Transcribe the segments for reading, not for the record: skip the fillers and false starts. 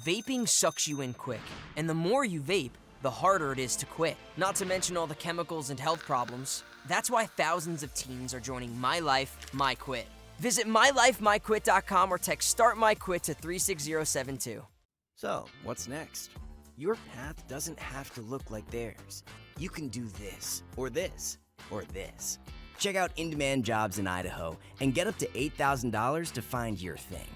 Vaping sucks you in quick, and the more you vape, the harder it is to quit. Not to mention all the chemicals and health problems. That's why thousands of teens are joining My Life, My Quit. Visit mylifemyquit.com or text StartMyQuit to 36072. So, what's next? Your path doesn't have to look like theirs. You can do this, or this, or this. Check out in-demand jobs in Idaho and get up to $8,000 to find your thing.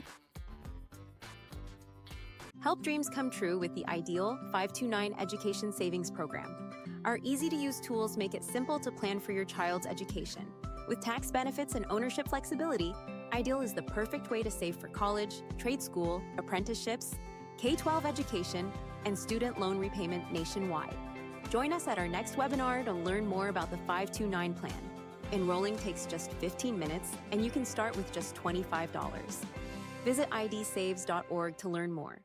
Help dreams come true with the Ideal 529 Education Savings Program. Our easy-to-use tools make it simple to plan for your child's education. With tax benefits and ownership flexibility, Ideal is the perfect way to save for college, trade school, apprenticeships, K-12 education, and student loan repayment nationwide. Join us at our next webinar to learn more about the 529 plan. Enrolling takes just 15 minutes, and you can start with just $25. Visit idsaves.org to learn more.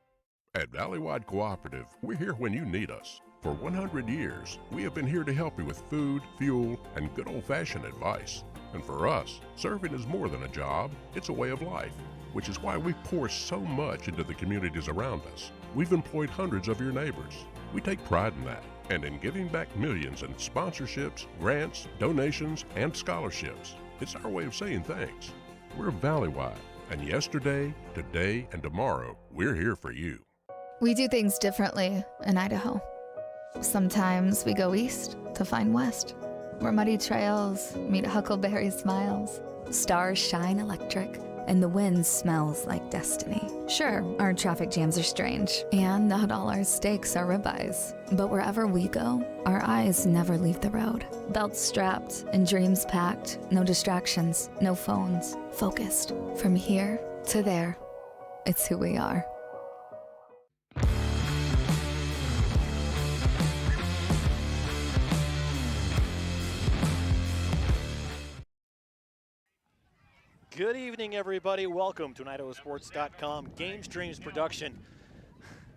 At Valleywide Cooperative, we're here when you need us. For 100 years, we have been here to help you with food, fuel, and good old-fashioned advice. And for us, serving is more than a job, it's a way of life, which is why we pour so much into the communities around us. We've employed hundreds of your neighbors. We take pride in that, and in giving back millions in sponsorships, grants, donations, and scholarships. It's our way of saying thanks. We're Valleywide, and yesterday, today, and tomorrow, we're here for you. We do things differently in Idaho. Sometimes we go east to find west, where muddy trails meet huckleberry smiles. Stars shine electric, and the wind smells like destiny. Sure, our traffic jams are strange, and not all our steaks are ribeyes. But wherever we go, our eyes never leave the road. Belts strapped and dreams packed, no distractions, no phones, focused. From here to there, it's who we are. Good evening, everybody. Welcome to an IdahoSports.com GameStreams production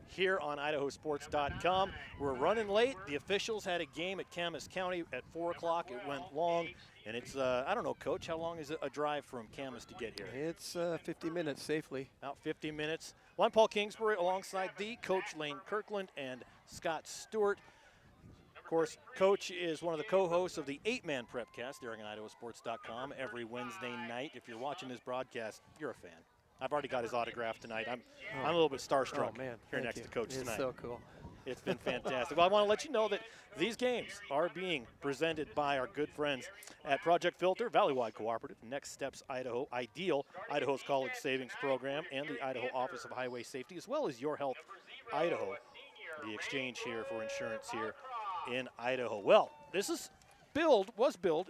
here on IdahoSports.com. We're running late. The officials had a game at Camas County at 4 o'clock. It went long, and it's, I don't know, Coach, how long is it a drive from Camas to get here? It's 50 minutes safely. About 50 minutes. Well, I'm Paul Kingsbury alongside the Coach Lane Kirkland and Scott Stewart. Of course, Coach is one of the co-hosts of the 8-Man Prepcast airing on IdahoSports.com every Wednesday night. If you're watching this broadcast, you're a fan. I've already got his autograph tonight. I'm a little bit starstruck here next to Coach tonight. It's so cool. It's been fantastic. Well, I want to let you know that these games are being presented by our good friends at Project Filter, Valleywide Cooperative, Next Steps Idaho, Ideal, Idaho's College Savings Program, and the Idaho Office of Highway Safety, as well as Your Health Idaho, the exchange here for insurance here in Idaho. Well, this was billed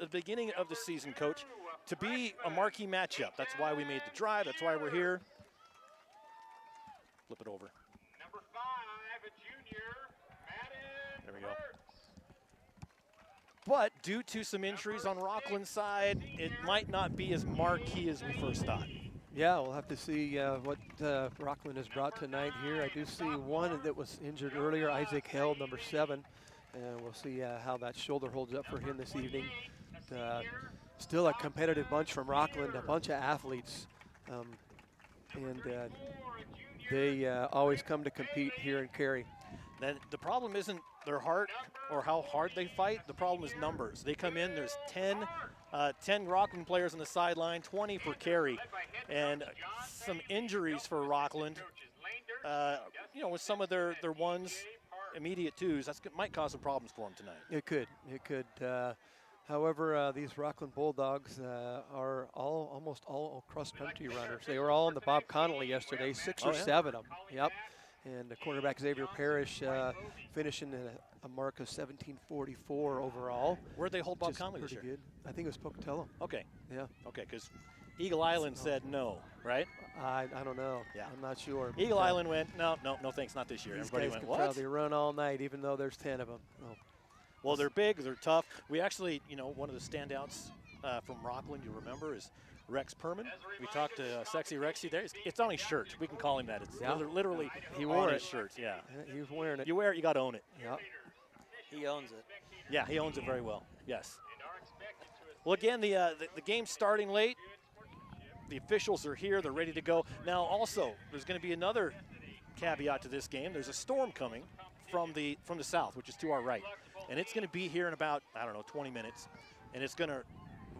at the beginning of the season, Coach, to be a marquee matchup. That's why we made the drive. That's why we're here. Flip it over. Number 5, a junior, Madden. There we go. But due to some injuries on Rockland's side, it might not be as marquee as we first thought. Yeah, we'll have to see what Rockland has brought tonight here. I do see one that was injured earlier, Isaac Held, number 7. And we'll see how that shoulder holds up for him this evening. Still a competitive bunch from Rockland, a bunch of athletes. And they always come to compete here in Carey. Then the problem isn't their heart or how hard they fight. The problem is numbers. They come in, there's 10 Rockland players on the sideline, 20 for Carey. And some injuries for Rockland, with some of their ones, immediate twos, that might cause some problems for them tonight. It could. However, these Rockland Bulldogs are almost all cross-country runners. They were all in the Bob Connolly yesterday, 6 or 7 of them. Yep. And the quarterback Xavier Parrish finishing a mark of 1744 overall. Where'd they hold Bob Connolly this year? Good. I think it was Pocatello. Okay. Yeah. Okay, because Eagle Island said no, right? I don't know. Yeah. I'm not sure. Eagle Island went, no, thanks, not this year. These Everybody guys went, can what? probably run all night, even though there's 10 of them. Oh. Well, they're big, they're tough. We actually, one of the standouts from Rockland, you remember, is Rex Perman. We talked to Sexy Rexy there. It's on his shirt. We can call him that. It's literally he wore on his shirt. Yeah. He was wearing it. You wear it, you got to own it. Yeah. He owns it. Yeah, he owns it very well. Yes. Well, again, the game's starting late. The officials are here. They're ready to go. Now, also, there's going to be another caveat to this game. There's a storm coming from the south, which is to our right. And it's going to be here in about, I don't know, 20 minutes. And it's going to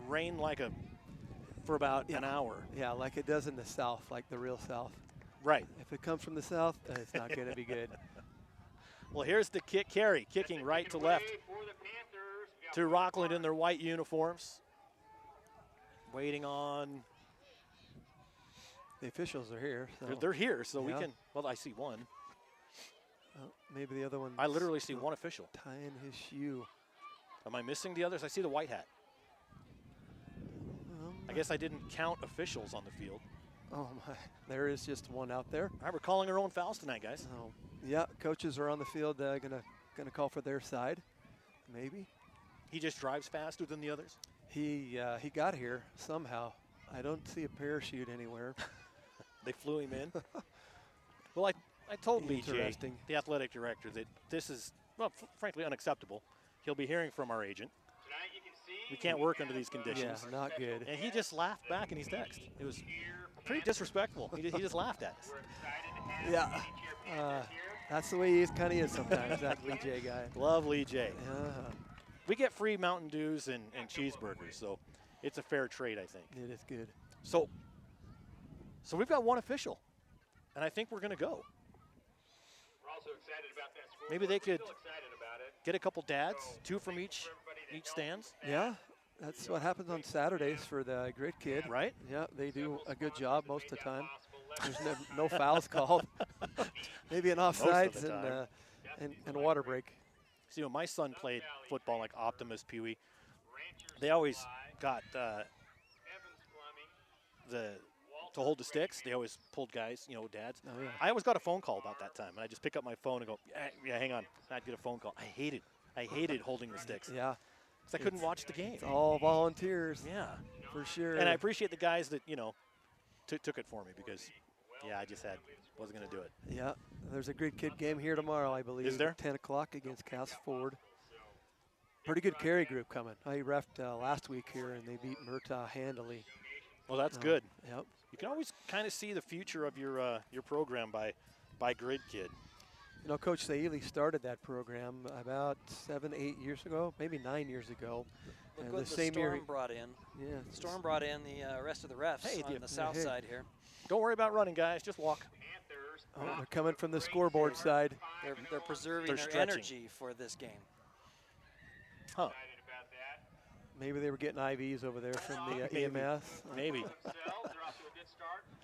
rain for about an hour. Yeah, like it does in the south, like the real south. Right. If it comes from the south, it's not going to be good. Well, here's the kick. Carey kicking right to left to Rockland in their white uniforms. Waiting on. The officials are here. So. They're here, so we can. Well, I see one. Maybe the other one. I literally see one official. Tying his shoe. Am I missing the others? I see the white hat. I guess I didn't count officials on the field. Oh, my. There is just one out there. All right, we're calling our own fouls tonight, guys. Oh, yeah, coaches are on the field gonna call for their side, maybe. He just drives faster than the others? He got here somehow. I don't see a parachute anywhere. They flew him in. Well, I told BJ, Interesting. the athletic director, that this is, well, frankly, unacceptable. He'll be hearing from our agent. We can't work under these conditions. Yeah, not good. And he just laughed back in his text. It was pretty disrespectful. He just laughed at us. Yeah, that's the way he kind of is sometimes, that Lee J guy. Love Lee J. Yeah. We get free Mountain Dews and cheeseburgers, so it's a fair trade, I think. It is good. So we've got one official, and I think we're going to go. We're also excited about that score. Maybe they could Still excited about it. get a couple dads, 2 from each stands. Yeah, that's what happens on Saturdays for the Grid Kid. Right? Yeah, they do a good job most of the time. There's no fouls called. Maybe an offsides and water break. See, when my son played football like Optimus, Pee Wee, they always got to hold the sticks. They always pulled guys, dads. Oh, yeah. I always got a phone call about that time, and I just pick up my phone and go, yeah, hang on. I'd get a phone call. I hated holding the sticks. Yeah. Because I couldn't watch the game. It's all volunteers. Yeah. For sure. And I appreciate the guys that, took it for me because, I just wasn't going to do it. Yeah. There's a Grid Kid game here tomorrow, I believe. Is there? 10 o'clock against Cass Ford. Pretty good Carey group coming. I reffed last week here, and they beat Murtaugh handily. Well, that's good. Yep. You can always kind of see the future of your program by Grid Kid. Coach Saili started that program about 7-8 years ago, maybe 9 years ago. Look and what the same Storm year, brought in. Yeah. Storm brought in the rest of the refs on the south side here. Don't worry about running, guys. Just walk. Oh, they're coming from the scoreboard side. They're preserving They're their stretching. energy for this game. Huh. Maybe they were getting IVs over there from the Maybe. EMS. Maybe.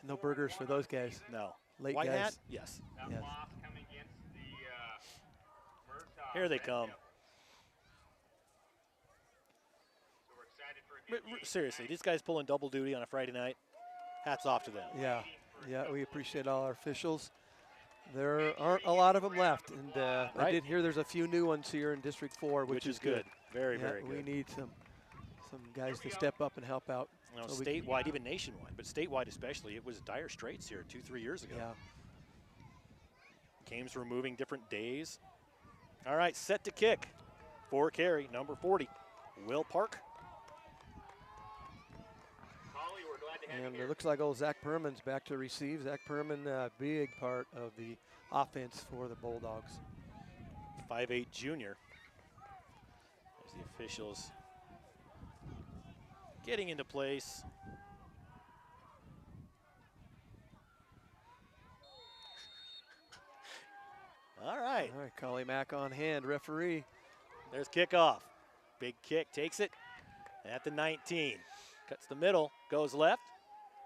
No burgers for those guys. No. Late White guys. hat? Yes. Yes. Here they come. Seriously, these guys pulling double duty on a Friday night. Hats off to them. Yeah. Yeah, we appreciate all our officials. There aren't a lot of them left, and I Right. did hear there's a few new ones here in District 4, which is good. Very, Yeah, very good. we need some guys to step up and help out. So we can- statewide, even nationwide, but statewide especially, it was dire straits here 2-3 years ago. Yeah. Games were moving different days. All right, set to kick for Carey, number 40, Will Park. And it looks like old Zach Perman's back to receive. Zach Perman, big part of the offense for the Bulldogs. 5'8" junior. There's the officials getting into place. All right. All right, Collie Mack on hand, referee. There's kickoff. Big kick, takes it at the 19. Cuts the middle, goes left.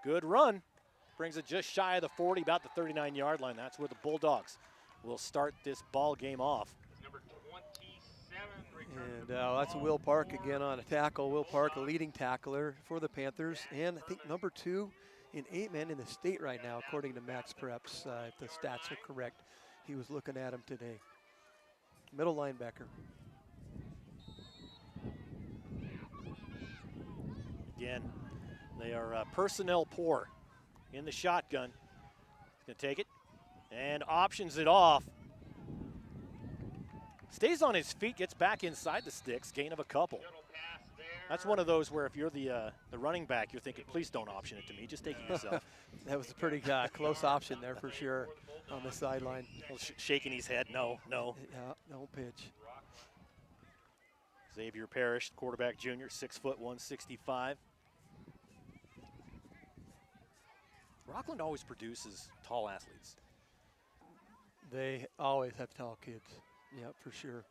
Good run. Brings it just shy of the 40, about the 39-yard line. That's where the Bulldogs will start this ball game off. And that's Will Park again on a tackle. Will Park, a leading tackler for the Panthers, and I think number 2 in 8-man in the state right now, according to Max Preps, if the stats are correct. He was looking at him today. Middle linebacker. Again, they are personnel poor in the shotgun. He's going to take it and options it off. Stays on his feet, gets back inside the sticks, gain of a couple. That's one of those where if you're the running back, you're thinking, please don't option it to me. Just take it yourself. That was a pretty close option there for sure on the sideline. Well, shaking his head, no. Yeah, no pitch. Xavier Parrish, quarterback junior, 6 foot 165. Rockland always produces tall athletes. They always have tall kids. Yeah, for sure.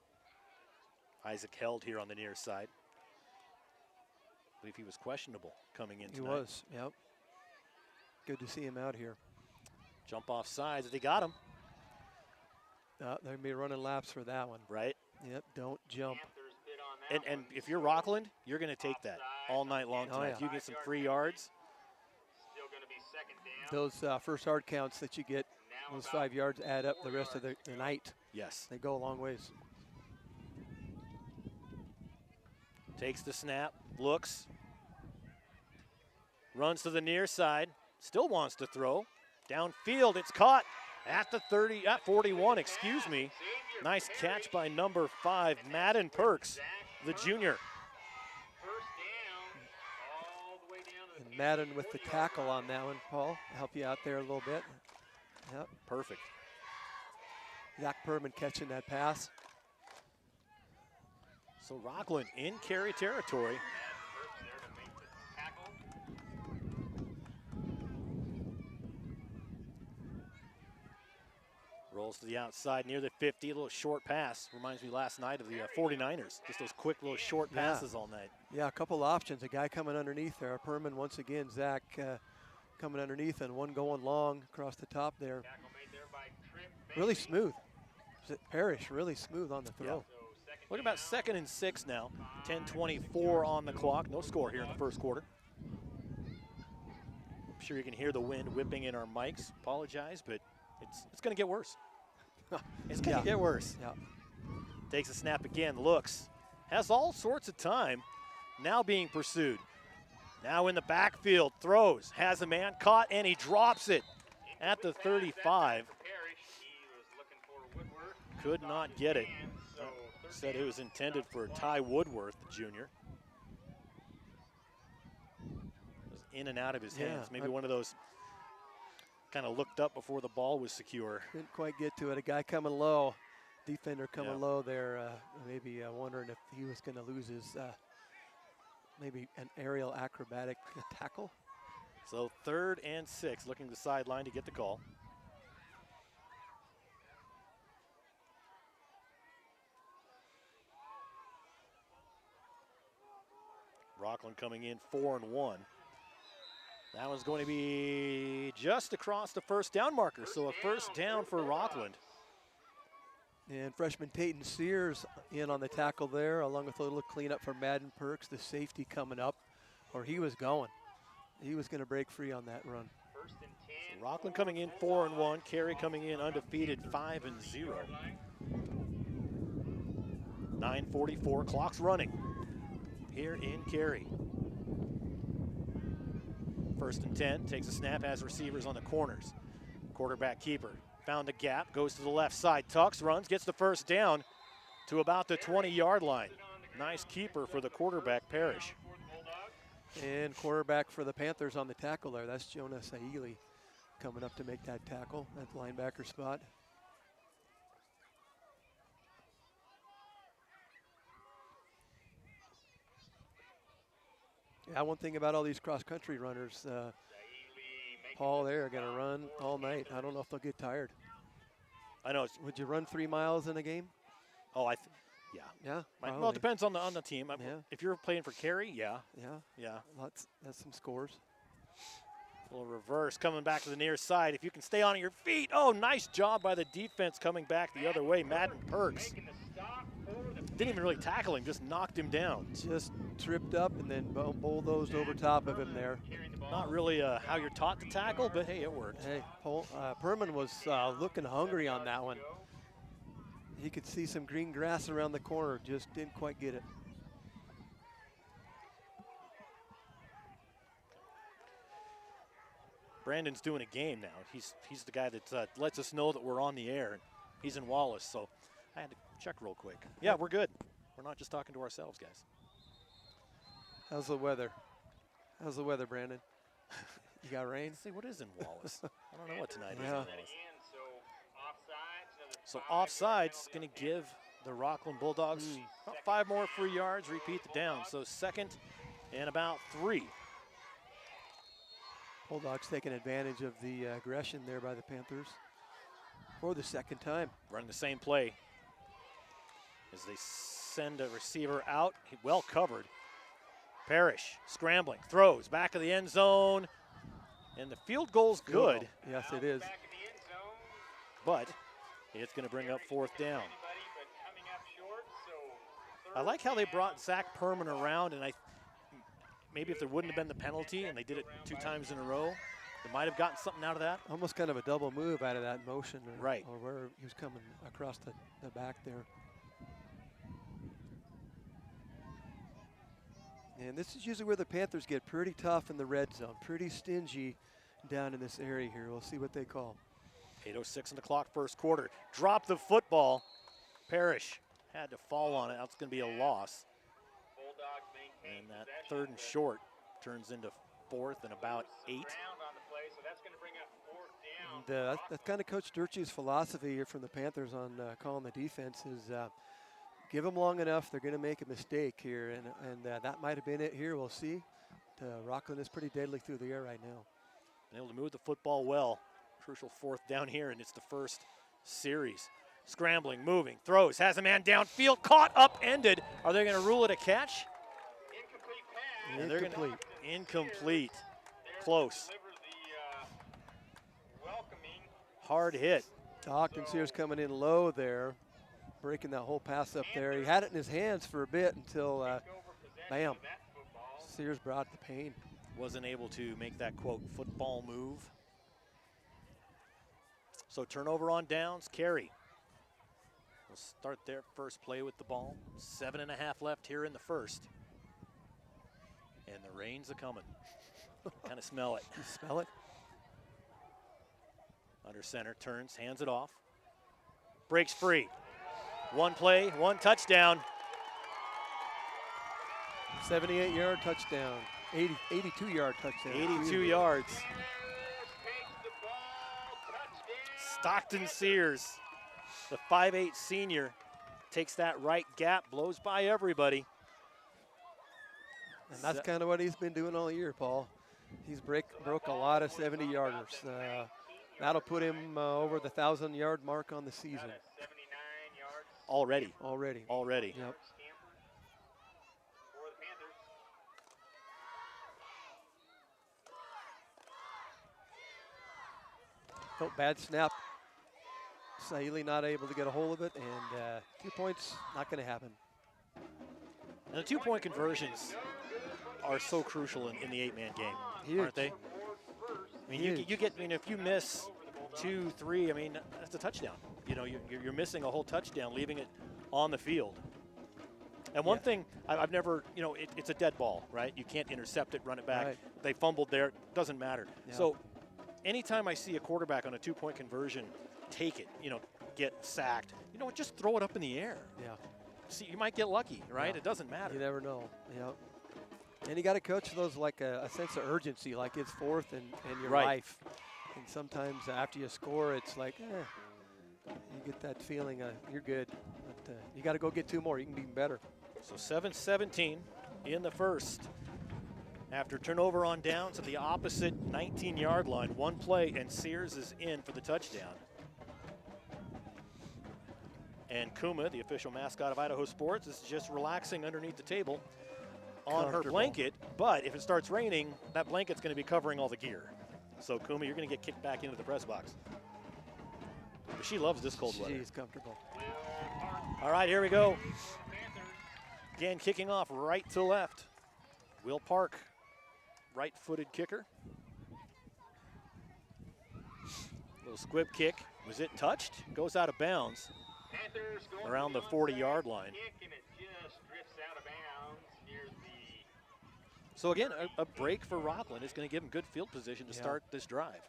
Isaac Held here on the near side. I believe he was questionable coming in tonight. He was, yep. Good to see him out here. Jump off sides, they got him. They're going to be running laps for that one. Right. Yep, don't jump. And if you're Rockland, you're going to take that all night long tonight. Yeah. If you get some free yards. Those first hard counts that you get, those 5 yards add up the rest of the night. Yes. They go a long ways. Takes the snap, looks. Runs to the near side, still wants to throw. Downfield, it's caught at the 30, at 41, excuse me. Nice catch by number 5, Madden Perks, the junior. And Madden with the tackle on that one, Paul. Help you out there a little bit. Yep. Perfect. Zach Perman catching that pass. So Rockland in Carey territory. Rolls to the outside near the 50, a little short pass. Reminds me last night of the 49ers. Just those quick little short passes all night. Yeah, a couple options. A guy coming underneath there. Perman once again, Zach coming underneath and one going long across the top there. Really smooth. Parrish really smooth on the throw. Yeah. Look about 2nd and 6 now. 10:24 on the clock. No score here in the first quarter. I'm sure you can hear the wind whipping in our mics. Apologize, but it's going to get worse. It's going to get worse. Yeah. Takes a snap again, looks. Has all sorts of time. Now being pursued. Now in the backfield, throws. Has a man caught, and he drops it at the 35. Could not get it. Said it was intended for Ty Woodworth, the junior. It was in and out of his hands. Maybe one of those kind of looked up before the ball was secure. Didn't quite get to it. A guy coming low, defender coming low there, maybe wondering if he was going to lose his maybe an aerial acrobatic tackle. So 3rd and 6, looking to the sideline to get the call. Rockland coming in 4-1. That one's going to be just across the first down marker, so a first down for Rockland. And freshman Peyton Sears in on the tackle there, along with a little cleanup for Madden Perks, the safety coming up, or he was going. He was going to break free on that run. So Rockland coming in 4-1, Carey coming in undefeated 5-0. 9:44, clock's running here in Carey. 1st and 10, takes a snap, has receivers on the corners. Quarterback keeper found a gap, goes to the left side, tucks, runs, gets the first down to about the 20-yard line. Nice keeper for the quarterback, Parrish. And quarterback for the Panthers on the tackle there. That's Jonah Saili coming up to make that tackle at the linebacker spot. Yeah, one thing about all these cross-country runners, Paul, they're going to run all night. I don't know if they'll get tired. I know. Would you run 3 miles in a game? Oh, yeah. Yeah. Well, it depends on the team. If you're playing for Carey, yeah. That's some scores. A little reverse coming back to the near side. If you can stay on your feet. Oh, nice job by the defense coming back the other way. Madden Perks didn't even really tackle him, just knocked him down. Just tripped up and then bulldozed over top of him there. Not really how you're taught to tackle, but hey, it worked. Hey, Perman was looking hungry on that one. He could see some green grass around the corner, just didn't quite get it. Brandon's doing a game now. He's the guy that lets us know that we're on the air. He's in Wallace, so I had to check real quick. Yeah, we're good. We're not just talking to ourselves, guys. How's the weather? How's the weather, Brandon? You got rain? Let's see, what is in Wallace? I don't know what tonight is in Yeah. Wallace. So offside's going to give the Rockland Bulldogs about 5 more free yards, repeat the down. So 2nd and about 3. Bulldogs taking advantage of the aggression there by the Panthers for the 2nd time. Running the same play as they send a receiver out, well covered. Parrish scrambling, throws back of the end zone, and the field goal's good. Yes, it is. But it's going to bring up 4th down. I like how they brought Zach Perman around, and maybe if there wouldn't have been the penalty and they did it 2 times in a row, they might have gotten something out of that. Almost kind of a double move out of that motion. Right. Or where he was coming across the back there. And this is usually where the Panthers get pretty tough in the red zone, pretty stingy down in this area here. We'll see what they call. 8:06 on the clock, first quarter. Drop the football. Parrish had to fall on it. That's going to be a loss. And that 3rd and short turns into 4th and about 8. And that's kind of Coach Durche's philosophy here from the Panthers on calling the defense is give them long enough, they're going to make a mistake here. And that might have been it here. We'll see. Rockland is pretty deadly through the air right now. Been able to move the football well. Crucial 4th down here, and it's the first series. Scrambling, moving, throws, has a man downfield, caught, upended. Are they going to rule it a catch? Incomplete. Incomplete. Close. Hard hit. Stockton Sears coming in low there, breaking that whole pass up there. He had it in his hands for a bit until, bam, Sears brought the pain. Wasn't able to make that, quote, football move. So turnover on downs, Carey. We'll start their first play with the ball. 7.5 left here in the first. And the rain's a-coming. Kind of smell it. You smell it? Under center, turns, hands it off. Breaks free. 1 play, 1 touchdown. 78-yard touchdown. 82-yard touchdown. 82 yards. Stockton Sears, the 5'8" senior, takes that right gap, blows by everybody. And that's kind of what he's been doing all year, Paul. He's broke a lot of 70-yarders. That'll put him over the 1,000-yard mark on the season. Already. Yep. Oh, bad snap. Saili not able to get a hold of it, and 2 points not going to happen. And the 2-point conversions are so crucial in the 8-man game, Huge. aren't they? I mean, you get. I mean, if you miss 2, 3, I mean, that's a touchdown. You know, you're missing a whole touchdown, leaving it on the field. And one thing I've never, you know, it's a dead ball, right? You can't intercept it, run it back. Right. They fumbled there. Doesn't matter. Yeah. So anytime I see a quarterback on a 2-point conversion take it, you know, get sacked, you know what, just throw it up in the air. Yeah. See, you might get lucky, right? Yeah. It doesn't matter. You never know. Yep. And you got to coach those like a sense of urgency, like it's 4th and your life. And sometimes after you score, it's like, you get that feeling you're good. But you got to go get 2 more. You can be even better. So 7-17 in the first. After turnover on downs at the opposite 19-yard line, 1 play, and Sears is in for the touchdown. And Kuma, the official mascot of Idaho Sports, is just relaxing underneath the table on her blanket. But if it starts raining, that blanket's going to be covering all the gear. So Kuma, you're going to get kicked back into the press box. But she loves this cold weather. She's comfortable. All right, here we go. Again, kicking off right to left. Will Park, right-footed kicker. Little squib kick. Was it touched? Goes out of bounds around the 40-yard line. So again, a break for Rockland is going to give them good field position to start this drive.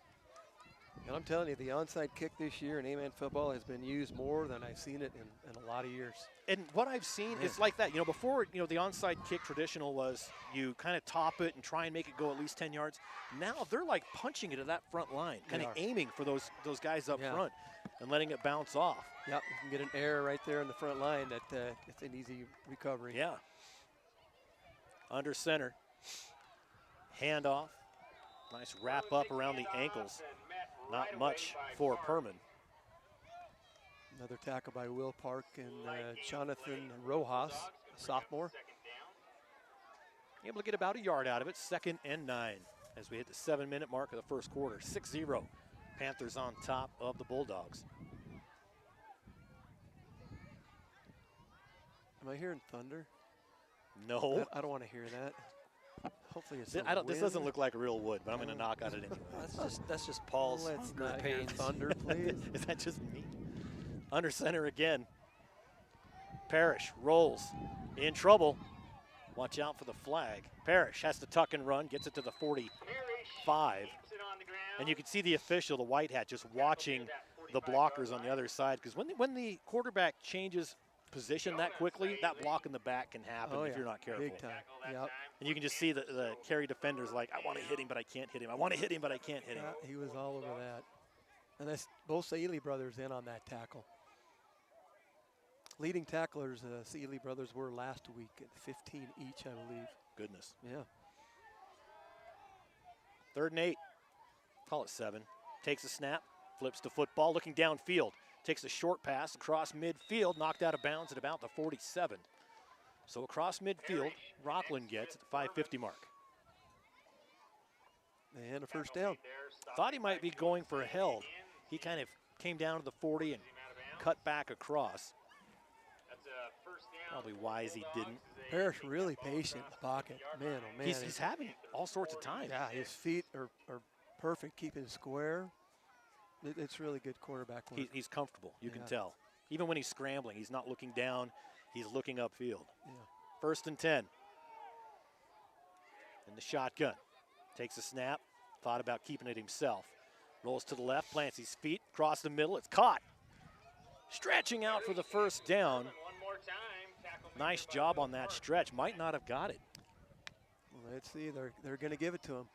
And I'm telling you, the onside kick this year in A-man football has been used more than I've seen it in a lot of years. And what I've seen is like that. Before, the onside kick traditional was you kind of top it and try and make it go at least 10 yards. Now they're like punching it at that front line, kind of aiming for those guys up front and letting it bounce off. Yep, you can get an error right there in the front line that it's an easy recovery. Yeah. Under center. Handoff. Nice wrap up around the ankles. Not much for Perman. Another tackle by Will Park and Jonathan Rojas, sophomore. Able to get about a yard out of it. 2nd and 9 as we hit the 7-minute mark of the first quarter. 6-0. Panthers on top of the Bulldogs. Am I hearing thunder? No. I don't want to hear that. Hopefully it's this doesn't look like real wood, but I'm going to knock on it anyway. That's just Paul's pain. Thunder, please. Is that just me? Under center again. Parrish rolls. In trouble. Watch out for the flag. Parrish has to tuck and run. Gets it to the 45. And you can see the official, the white hat, just watching the blockers on the other side. Because when the quarterback changes position that quickly, that block in the back can happen if you're not careful. Big time. Yep. And you can just see the Carey defenders like, I want to hit him, but I can't hit him. I want to hit him, but I can't hit him. He was all over that. And that's both Sealy brothers in on that tackle. Leading tacklers, Sealy brothers were last week at 15 each, I believe. Goodness. Yeah. 3rd and 8. Call it 7. Takes a snap, flips to football, looking downfield. Takes a short pass across midfield, knocked out of bounds at about the 47. So across midfield, Rockland gets at the 5:50 mark. And a first down. Thought he might be going for a held. He kind of came down to the 40 and cut back across. Probably wise he didn't. Parrish really patient in the pocket. Man, oh man. He's having all sorts of time. Yeah, his feet are perfect, keeping square. It's really good quarterback work. He's comfortable, you can tell. Even when he's scrambling, he's not looking down, he's looking upfield. Yeah. 1st and 10. In the shotgun. Takes a snap, thought about keeping it himself. Rolls to the left, plants his feet, across the middle, it's caught. Stretching out for the first down. Nice job on that stretch, might not have got it. Well, let's see, they're going to give it to him.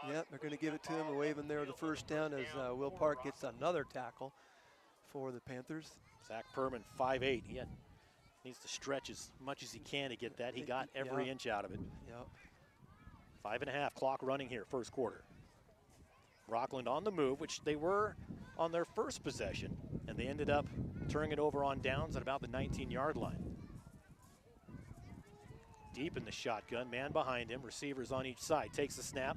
Yep, they're going to give it to him and wave him there the first down as Will Park gets another tackle for the Panthers. Zach Perman, 5'8". He needs to stretch as much as he can to get that. He got every inch out of it. Yep. 5.5 clock running here, first quarter. Rockland on the move, which they were on their first possession, and they ended up turning it over on downs at about the 19-yard line. Deep in the shotgun, man behind him, receivers on each side. Takes the snap,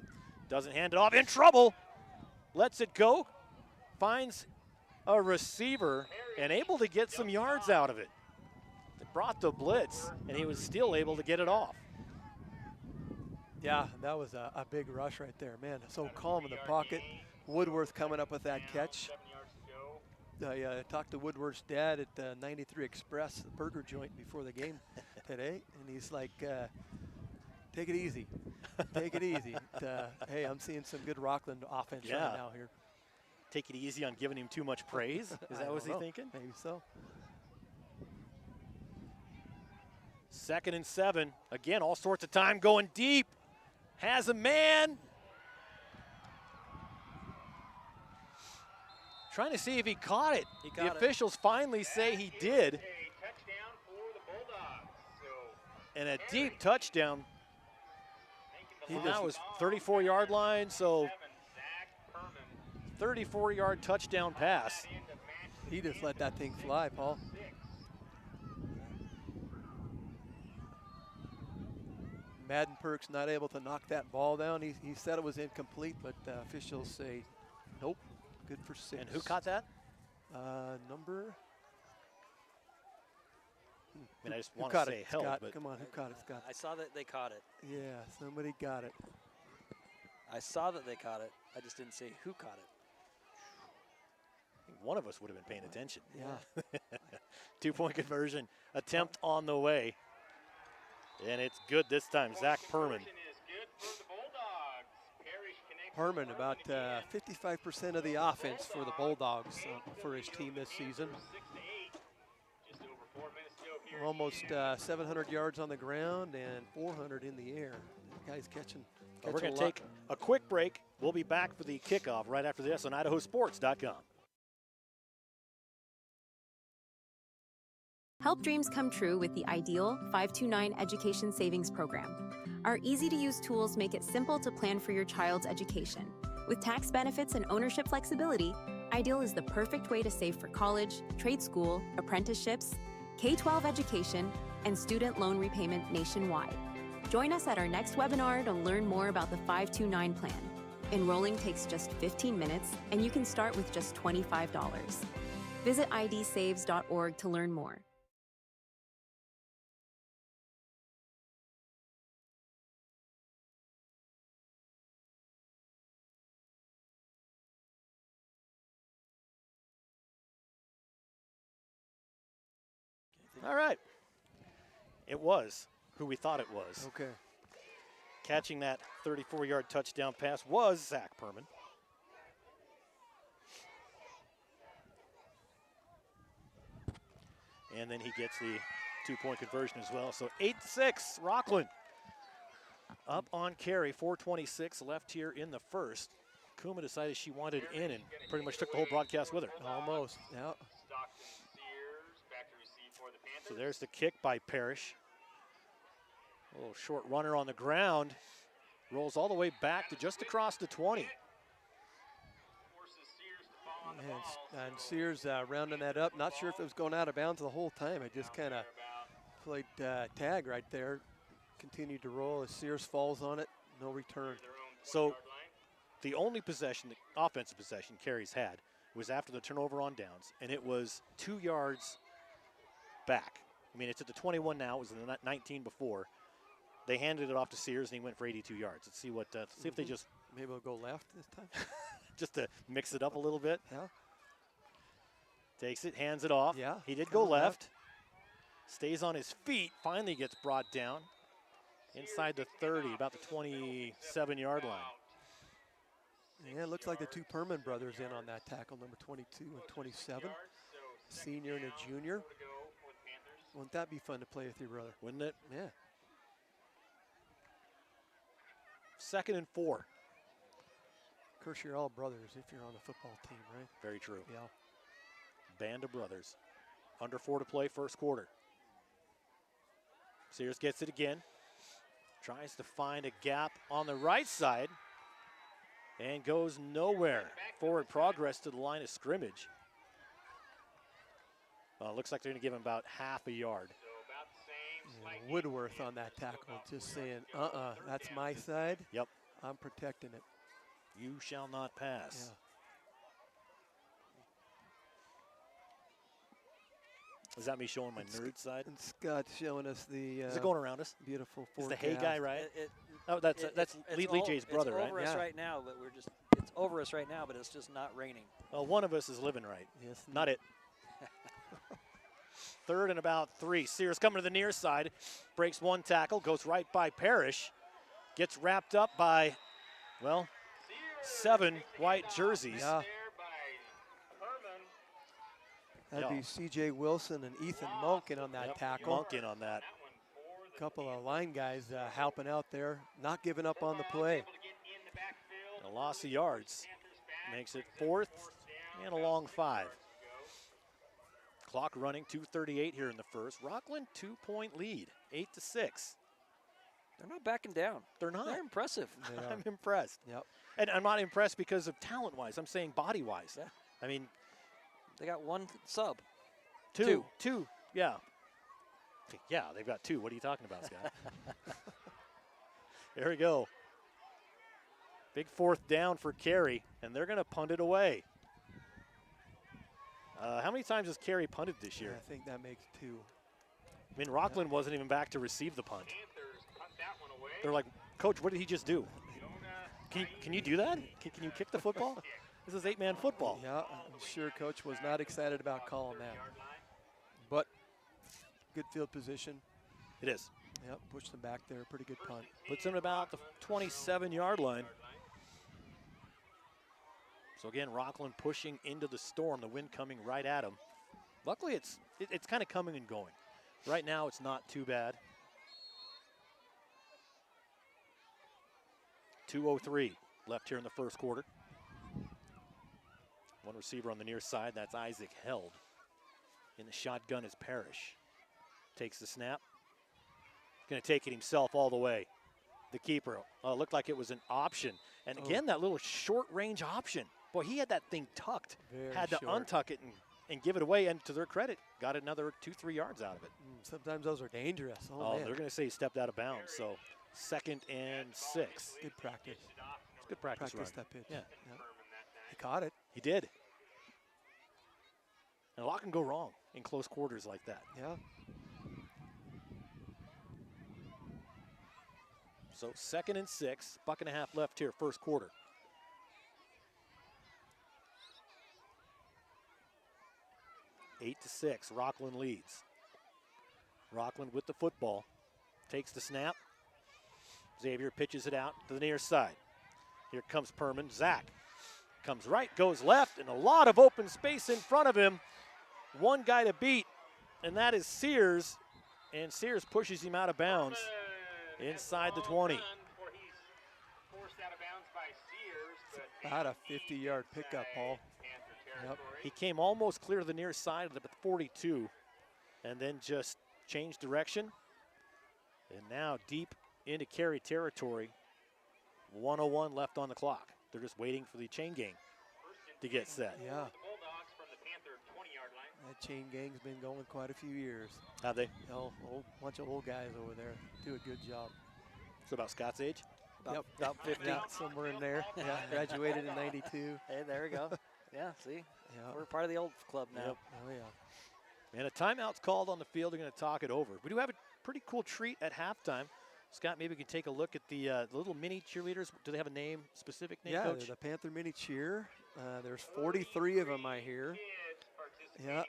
doesn't hand it off, in trouble, lets it go, finds a receiver, and able to get some yards out of it. It brought the blitz, and he was still able to get it off. Yeah, that was a big rush right there, man. So calm in the pocket. Woodworth coming up with that catch. I talked to Woodworth's dad at 93 Express, the burger joint, before the game today, and he's like, take it easy. Take it easy. Hey, I'm seeing some good Rockland offense right now here. Take it easy on giving him too much praise? Is that what he's thinking? Maybe so. 2nd and 7. Again, all sorts of time going deep. Has a man. Trying to see if he caught it. The officials finally say he did. And a deep touchdown. That was 34-yard line, so 34-yard touchdown pass. He just let that thing fly, Paul. Madden Perks not able to knock that ball down. He said it was incomplete, but officials say nope. Good for 6. And who caught that? Number. I mean, I just want to say held, Scott, but come on, who caught it, Scott? I saw that they caught it. Yeah, somebody got it. I saw that they caught it. I just didn't say who caught it. I think one of us would have been paying attention. Yeah. 2-point conversion attempt on the way. And it's good this time. Zach Perman. Herman, about 55% of the offense for the Bulldogs for his team this season. Almost 700 yards on the ground and 400 in the air. The guy's catching we're going to take a quick break. We'll be back for the kickoff right after this on IdahoSports.com. Help dreams come true with the Ideal 529 Education Savings Program. Our easy-to-use tools make it simple to plan for your child's education. With tax benefits and ownership flexibility, Ideal is the perfect way to save for college, trade school, apprenticeships, K-12 education, and student loan repayment nationwide. Join us at our next webinar to learn more about the 529 plan. Enrolling takes just 15 minutes, and you can start with just $25. Visit idsaves.org to learn more. All right. It was who we thought it was. Okay. Catching that 34-yard touchdown pass was Zach Perman. And then he gets the two-point conversion as well. So 8-6, Rockland up on Carey. 4:26 left here in the first. Kuma decided she wanted in and pretty much took the whole broadcast with her. Almost, yeah. So there's the kick by Parrish. A little short runner on the ground. Rolls all the way back to just across the 20. And Sears rounding that up. Not sure if it was going out of bounds the whole time. It just kind of played tag right there. Continued to roll as Sears falls on it. No return. So the only possession, the offensive possession Carey's had, was after the turnover on downs, and it was 2 yards back. I mean, it's at the 21 now. It was in the 19 before. They handed it off to Sears, and he went for 82 yards. Let's see what. See if they just maybe we'll go left this time, just to mix it up a little bit. Yeah. Takes it, hands it off. Yeah. He did go left. Stays on his feet. Finally gets brought down inside the 30, about the 27-yard line. Yeah, it looks like the two Perman brothers in on that tackle, number 22 and 27, senior and a junior. Wouldn't that be fun to play with your brother? Wouldn't it? Yeah. 2nd and 4. Of course, you're all brothers if you're on the football team, right? Very true. Yeah. Band of brothers. Under 4 to play, first quarter. Sears gets it again. Tries to find a gap on the right side and goes nowhere. Forward progress to the line of scrimmage. Looks like they're going to give him about half a yard. And Woodworth on that tackle, just saying, that's my side. Yep. I'm protecting it. You shall not pass. Yeah. Is that me showing my nerd side? And Scott's showing us the. Is it going around us? Beautiful Is forecast. the Hay guy right? That's Lee J's brother, right? It's over us right now, but it's over us right now, but it's just not raining. Well, one of us is living right. Yes. Not it. 3rd and about 3. Sears coming to the near side, breaks one tackle, goes right by Parrish, gets wrapped up by, 7 white jerseys. Yeah. That'd be C.J. Wilson and Ethan Monk in on that tackle. Monk in on that. A couple of line guys helping out there, not giving up on the play. A loss of yards makes it 4th and a long 5. Clock running, 2:38 here in the first. Rockland 2-point lead, 8-6. They're not backing down. They're not. They're impressive. I'm impressed. Yep. And I'm not impressed because of talent-wise. I'm saying body-wise. Yeah. I mean, they got one sub. Two. Yeah. Yeah, they've got 2. What are you talking about, Scott? There we go. Big 4th down for Carey, and they're going to punt it away. How many times has Carey punted this year? I think that makes 2. I mean, Rockland wasn't even back to receive the punt. They're like, Coach, what did he just do? Can you do that? Can you kick the football? This is 8-man football. Yeah, I'm sure Coach was not excited about calling that. But good field position. It is. Yep, pushed them back there. Pretty good punt. Puts them about the 27-yard line. So again, Rockland pushing into the storm, the wind coming right at them. Luckily, it's kind of coming and going. Right now, it's not too bad. 2:03 left here in the first quarter. One receiver on the near side, that's Isaac Held. In the shotgun is Parrish. Takes the snap. Going to take it himself all the way. The keeper, looked like it was an option. And again, that little short range option. Boy, he had that thing tucked. Had to untuck it and give it away. And to their credit, got another 2-3 yards out of it. Sometimes those are dangerous. Oh, they're going to say he stepped out of bounds. So 2nd and 6. Good practice. It's good practice run. That pitch. Yeah. He caught it. He did. And a lot can go wrong in close quarters like that. Yeah. So 2nd and 6, $1.50 left here, first quarter. Eight to 6, Rockland leads. Rockland with the football, takes the snap. Xavier pitches it out to the near side. Here comes Perman. Zach comes right, goes left, and a lot of open space in front of him. One guy to beat, and that is Sears. And Sears pushes him out of bounds inside the 20. About a 50-yard pickup, Paul. Yep. He came almost clear to the near side of the 42 and then just changed direction. And now deep into Carey territory. 1:01 left on the clock. They're just waiting for the chain gang to get set. Yeah. That chain gang's been going quite a few years. Have they? Bunch of old guys over there do a good job. So about Scott's age? About 50. Yeah, somewhere in there. Yeah, graduated in 92. Hey, there we go. Yeah, see? Yeah. We're part of the old club now. Yep. Oh, yeah. And a timeout's called on the field. They're going to talk it over. We do have a pretty cool treat at halftime. Scott, maybe we can take a look at the little mini cheerleaders. Do they have a name, specific name, yeah, Coach? Yeah, the Panther Mini Cheer. There's 43 of them, I hear. Yeah,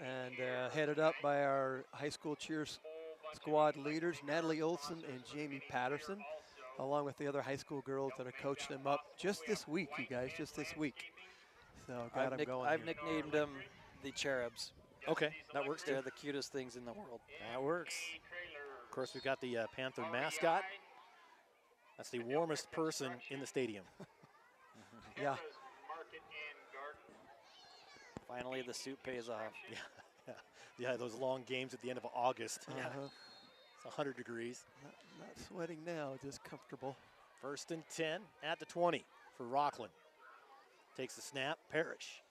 and headed up by our high school cheer squad leaders, Natalie Olson and Jamie Patterson, along with the other high school girls that are coaching them up just this week, you guys, just this week. So got them going. I've nicknamed them the Cherubs. Okay, that works too. They're the cutest things in the world. That works. Of course, we've got the Panther mascot. That's the warmest person in the stadium. Yeah. Finally, the suit pays off. Yeah, those long games at the end of August. Yeah. It's 100 degrees. Not sweating now, just comfortable. 1st and 10 at the 20 for Rockland. Takes the snap, Parrish.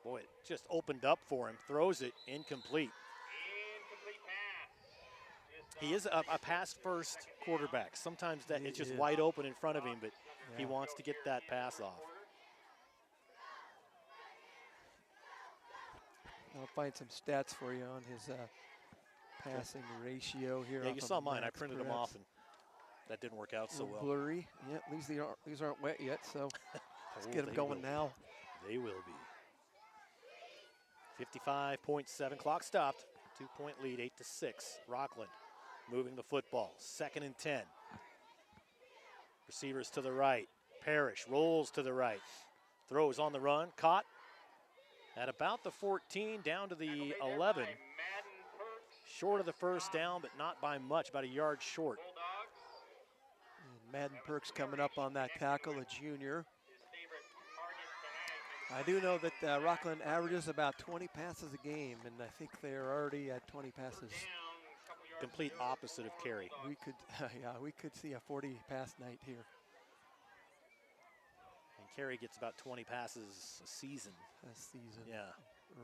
Boy, it just opened up for him. Throws it, incomplete. He is a pass-first quarterback. Sometimes that it's just wide open in front of him, but he wants to get that pass off. I'll find some stats for you on his passing ratio here. Yeah, you saw mine. I printed them off, and that didn't work out so well. Blurry. Yeah, at least these aren't wet yet, so let's get them going now. They will be. 55.7, clock stopped. 2-point lead, 8 to 6. Rockland moving the football. 2nd and 10. Receivers to the right. Parrish rolls to the right. Throws on the run, caught at about the 14, down to the 11. Short of the first down, but not by much, about a yard short. And Madden Perks coming up on that tackle, a junior. I do know that Rockland averages about 20 passes a game, and I think they're already at 20 passes. Complete opposite of Carey. We could, we could see a 40 pass night here. And Carey gets about 20 passes a season. Yeah.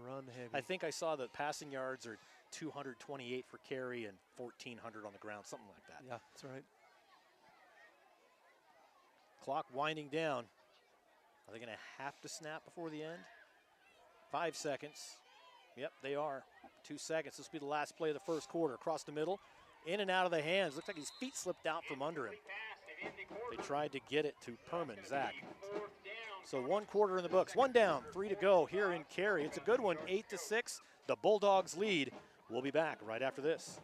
Run heavy. I think I saw the passing yards are 228 for Carey and 1,400 on the ground, something like that. Yeah, that's right. Clock winding down. Are they going to have to snap before the end? 5 seconds. Yep, they are. 2 seconds. This will be the last play of the first quarter. Across the middle, in and out of the hands. Looks like his feet slipped out from under him. They tried to get it to Perman, Zach. So 1 quarter in the books. 1 down, 3 to go here in Carey. It's a good one, 8 to 6. The Bulldogs lead. We'll be back right after this.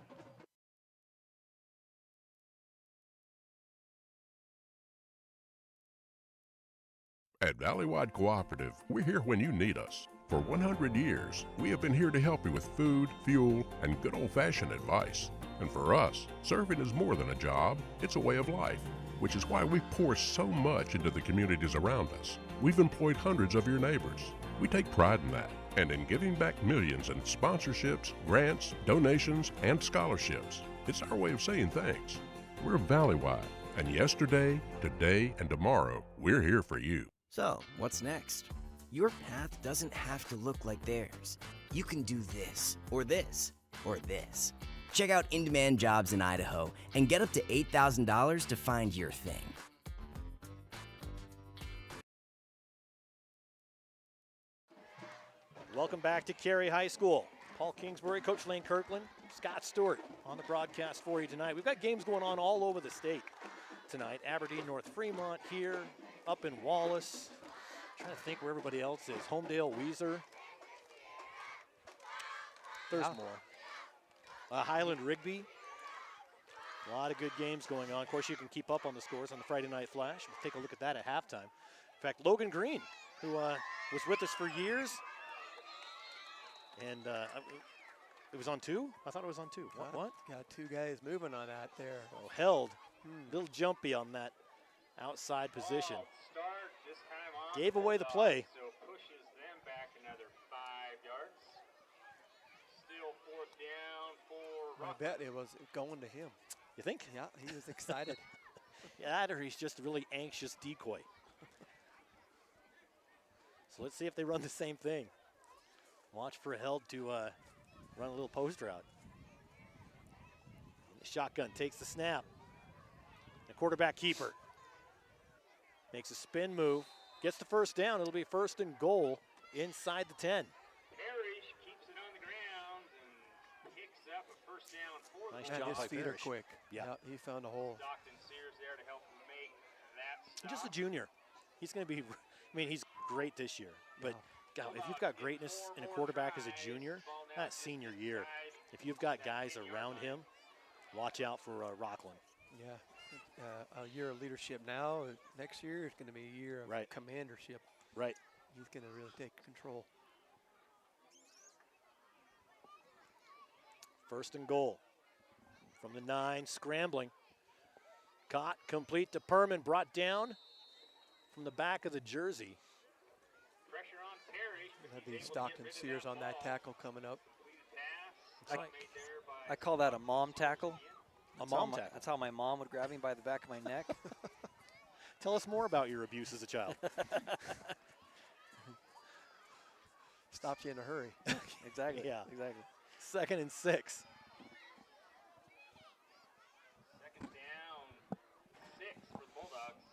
At Valleywide Cooperative, we're here when you need us. For 100 years, we have been here to help you with food, fuel, and good old-fashioned advice. And for us, serving is more than a job, it's a way of life, which is why we pour so much into the communities around us. We've employed hundreds of your neighbors. We take pride in that, and in giving back millions in sponsorships, grants, donations, and scholarships. It's our way of saying thanks. We're Valleywide, and yesterday, today, and tomorrow, we're here for you. So, what's next? Your path doesn't have to look like theirs. You can do this, or this, or this. Check out in-demand jobs in Idaho and get up to $8,000 to find your thing. Welcome back to Carey High School. Paul Kingsbury, Coach Lane Kirkland, Scott Stewart on the broadcast for you tonight. We've got games going on all over the state tonight. Aberdeen, North Fremont here, up in Wallace. Trying to think where everybody else is. Homedale, Weiser. There's more. Highland, Rigby. A lot of good games going on. Of course, you can keep up on the scores on the Friday Night Flash. We'll take a look at that at halftime. In fact, Logan Green, who was with us for years, and it was on 2? I thought it was on 2. What? Got 2 guys moving on that there. Oh, held. A little jumpy on that outside position. Gave away the play. So pushes them back another 5 yards. Still 4th down for I Rockland. bet it was going to him. You think? Yeah, he was excited. Yeah, or he's just a really anxious decoy. So let's see if they run the same thing. Watch for Held to run a little post route. Shotgun takes the snap. The quarterback keeper makes a spin move, gets the first down. It'll be 1st and goal inside the 10. Carey keeps it on the ground and kicks up a 1st down for Nice them. job his by feet Parrish. are quick. Yeah. He found a hole. Stockton Sears there to help make that stop. Just a junior. He's going to be, I mean, he's great this year. But God, if you've got greatness in a quarterback as a junior, that's senior year. If you've got guys around him, watch out for Rockland. Yeah. A year of leadership now. Next year is going to be a year of commandership. Right. He's going to really take control. 1st and goal from the 9, scrambling. Caught, complete to Perman, brought down from the back of the jersey. Pressure on Parrish. That'd be Stockton Sears on that tackle coming up. I call that a mom tackle. A mom tackle. That's how my mom would grab me by the back of my neck. Tell us more about your abuse as a child. Stops you in a hurry. Exactly. Yeah. Exactly. 2nd and 6. 2nd down, 6 for the Bulldogs.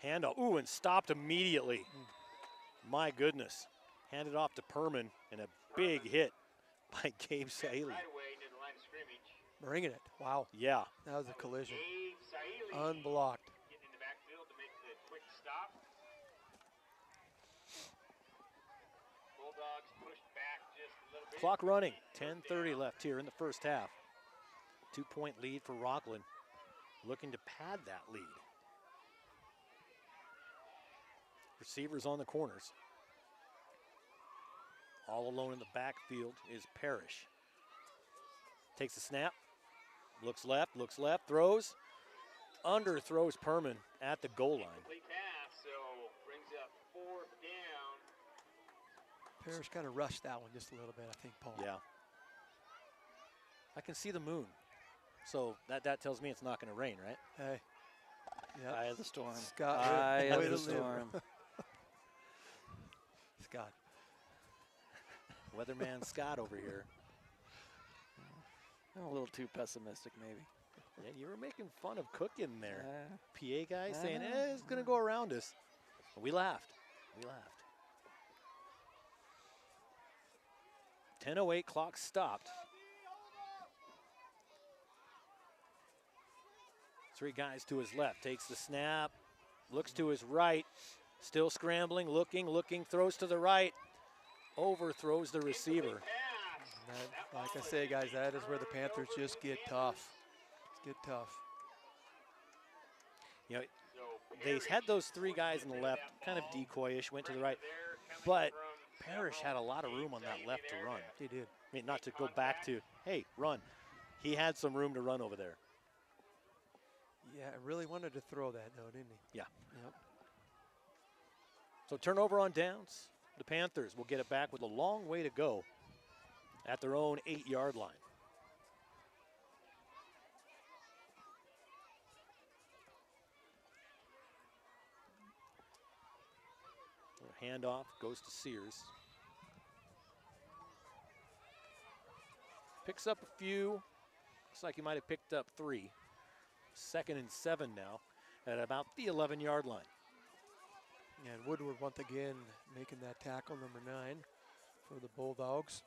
Handoff. Ooh, and stopped immediately. My goodness. Handed off to Perman, and a big hit by Gabe Saili. Right away to the line of scrimmage. Bringing it. Wow. Yeah. That was a collision. Gabe Saili Unblocked. getting in the backfield to make the quick stop. Bulldogs pushed back just a little bit. Clock running. 10:30 left here in the 1st half. 2-point lead for Rockland. Looking to pad that lead. Receivers on the corners. All alone in the backfield is Parrish. Takes a snap. Looks left, throws. Underthrows Perman at the goal line. Complete pass, so brings up 4th down. Parrish kind of rushed that one just a little bit, I think, Paul. Yeah. I can see the moon. So that tells me it's not going to rain, right? Hey. Yep. Eye of the storm. Scott. Eye way of the to live. storm. Scott. Weatherman Scott over here. I'm a little too pessimistic, maybe. Yeah, you were making fun of Cook in there. PA guy I saying, know. it's going to go around us. We laughed. 10:08, clock stopped. 3 guys to his left, takes the snap, looks to his right, still scrambling, looking, throws to the right, overthrows the receiver. Like I say, guys, that is where the Panthers just get tough. Get tough. You know, they had those three guys on the left, kind of decoyish, went to the right, but Parrish had a lot of room on that left to run. He did. I mean, not to go back to, hey, run. He had some room to run over there. Yeah, I really wanted to throw that, though, didn't he? Yeah. Yep. So turnover on downs. The Panthers will get it back with a long way to go at their own 8-yard line. Handoff goes to Sears. Picks up a few. Looks like he might have picked up 3. 2nd and 7 now at about the 11-yard line. And Woodward once again making that tackle, number 9 for the Bulldogs.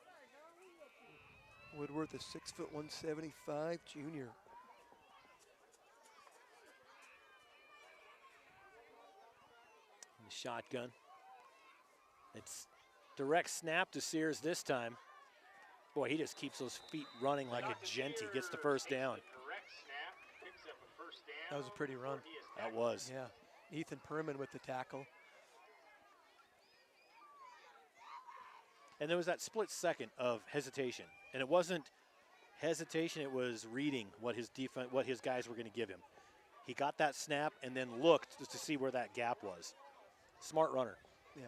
Woodward, the 6', 175 junior. In the shotgun. It's direct snap to Sears this time. Boy, he just keeps those feet running like a genty. Gets the first down. That was a pretty run. That was. Yeah. Ethan Perman with the tackle. And there was that split second of hesitation. And it wasn't hesitation, it was reading what his guys were going to give him. He got that snap and then looked just to see where that gap was. Smart runner. Yeah.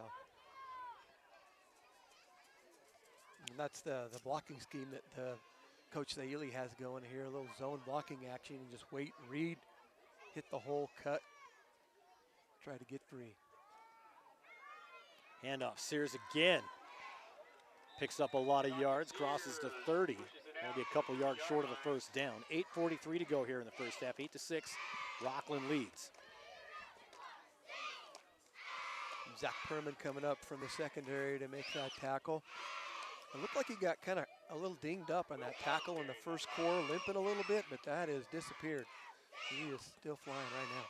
And that's the blocking scheme that Coach Saili has going here, a little zone blocking action and just wait and read, hit the hole, cut, try to get free. Handoff, Sears again. Picks up a lot of yards, crosses to 30. That'll be a couple yards short of the first down. 8:43 to go here in the first half, 8-6, Rockland leads. Zach Perman coming up from the secondary to make that tackle. It looked like he got kind of a little dinged up on that tackle in the first quarter, limping a little bit, but that has disappeared. He is still flying right now.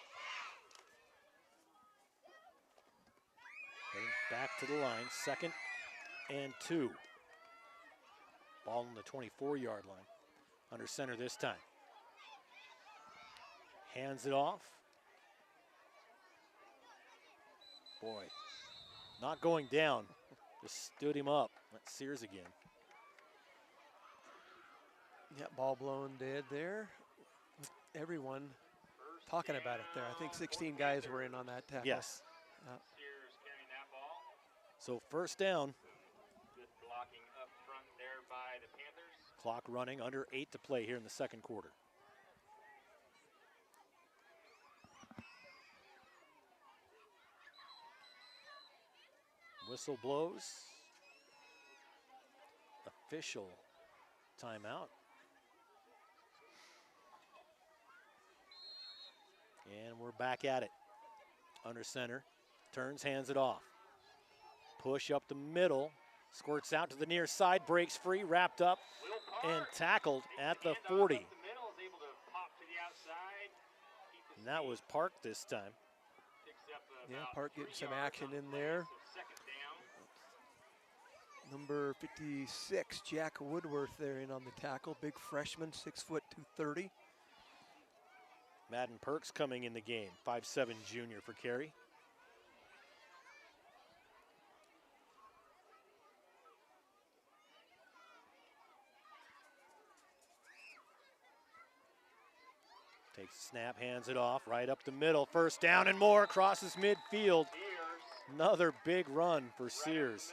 Heading back to the line, 2nd and 2. Ball on the 24-yard line. Under center this time. Hands it off. Boy, not going down. Just stood him up. That's Sears again. Yeah, ball blown dead there. Everyone talking about it there. I think 16 guys were in on that tackle. Yes. So first down. Good blocking up front there by the Panthers. Clock running, under 8 to play here in the second quarter. Whistle blows. Official timeout. And we're back at it. Under center, turns, hands it off. Push up the middle, squirts out to the near side, breaks free, wrapped up and tackled at the 40. And that was Park this time. Yeah, Park getting some action in there. Number 56, Jack Woodworth there in on the tackle. Big freshman, 6', 230. Madden Perks coming in the game, 5'7" junior for Carey. Takes a snap, hands it off, right up the middle. First down and more, crosses midfield. Another big run for Sears.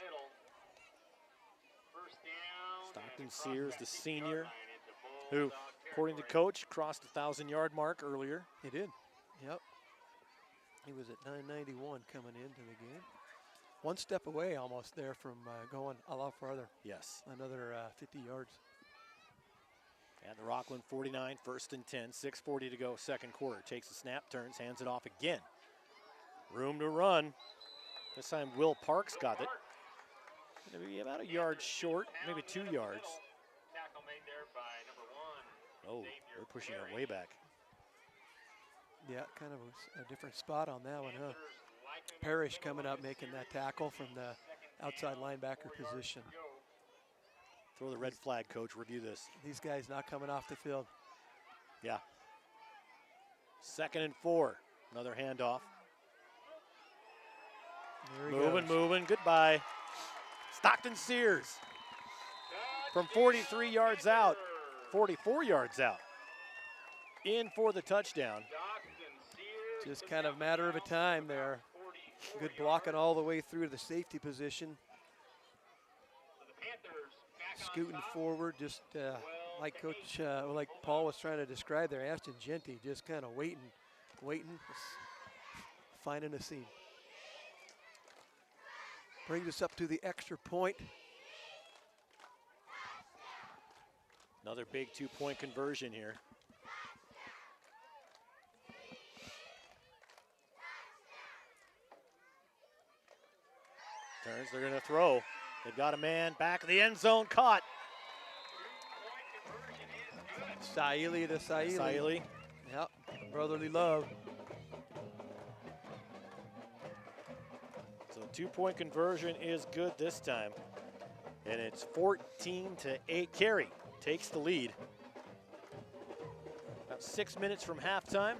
Stockton Sears, the senior, who, according to coach, crossed the 1,000-yard mark earlier. He did. Yep. He was at 991 coming into the game. One step away almost there from going a lot farther. Yes. Another 50 yards. At the Rockland 49, 1st and 10, 6:40 to go, second quarter. Takes a snap, turns, hands it off again. Room to run. This time Will Parks got it. Gonna be about a yard short, maybe 2 yards. Tackle made there by number 1. Oh, we're pushing it way back. Yeah, kind of a different spot on that one, huh? Parrish coming up making that tackle from the outside linebacker position. Throw the red flag, coach. Review this. These guys not coming off the field. Yeah. 2nd and 4. Another handoff. There he Moving, goes. moving. Goodbye. Stockton Sears from 43 yards out, 44 yards out. In for the touchdown. Just kind of matter of a time there. Good blocking all the way through to the safety position. Scooting forward, just like like Paul was trying to describe there, Ashton Genty just kind of waiting, finding a seam. Brings us up to the extra point. Another big 2-point conversion here. Turns, they're going to throw. They've got a man back in the end zone, caught. Saili to Saili. Saili. Yep, brotherly love. So 2-point conversion is good this time. And it's 14-8. Carey takes the lead. About 6 minutes from halftime.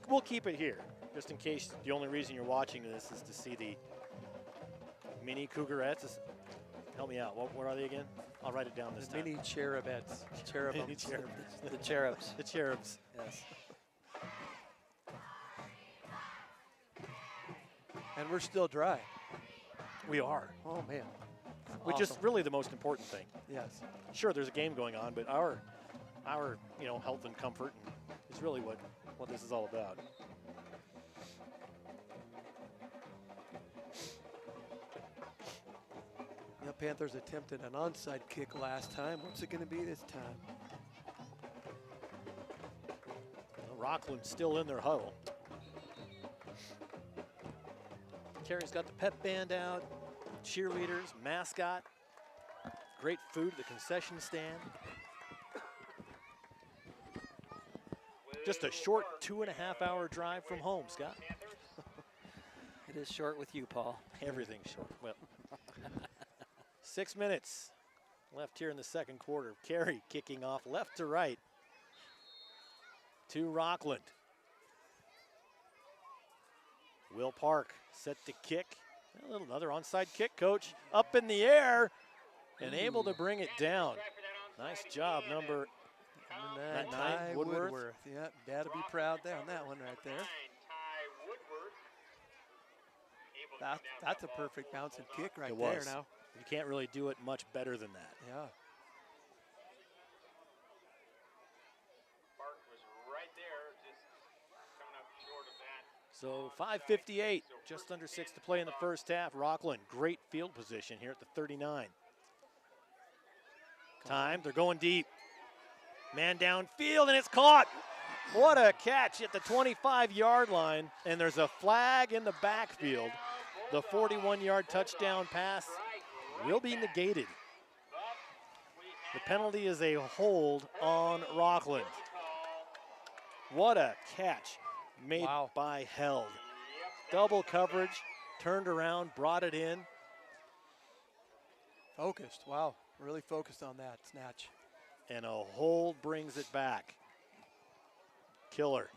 We'll keep it here, just in case the only reason you're watching this is to see the mini Cougarettes. Help me out. What are they again? I'll write it down this time. Mini cherubettes. Mini cherubs. The cherubs. The cherubs. Yes. And we're still dry. We are. Oh, man. Which is really the most important thing. Yes. Sure, there's a game going on, but our health and comfort is really what this is all about. The Panthers attempted an onside kick last time. What's it going to be this time? Rockland still in their huddle. Carey's got the pep band out, cheerleaders, mascot, great food at the concession stand. Just a short 2.5-hour drive from home, Scott. It is short with you, Paul. Everything's short. Well, 6 minutes left here in the second quarter. Carey kicking off left to right to Rockland. Will Park set to kick. Another onside kick, coach. Up in the air and able to bring it down. Nice job, number 9, Woodworth. Yeah, Dad will be proud there on that one right there. That's a perfect bouncing kick right there now. You can't really do it much better than that. Yeah. Park was right there, just coming up short of that. So 5:58, just under 6 to play in the first half. Rockland, great field position here at the 39. Time, they're going deep. Man downfield, and it's caught. What a catch at the 25-yard line, and there's a flag in the backfield. The 41-yard touchdown pass will be negated. The penalty is a hold on Rockland. What a catch made by Held. Double coverage, turned around, brought it in. Focused, wow, really focused on that snatch. And a hold brings it back. Killer.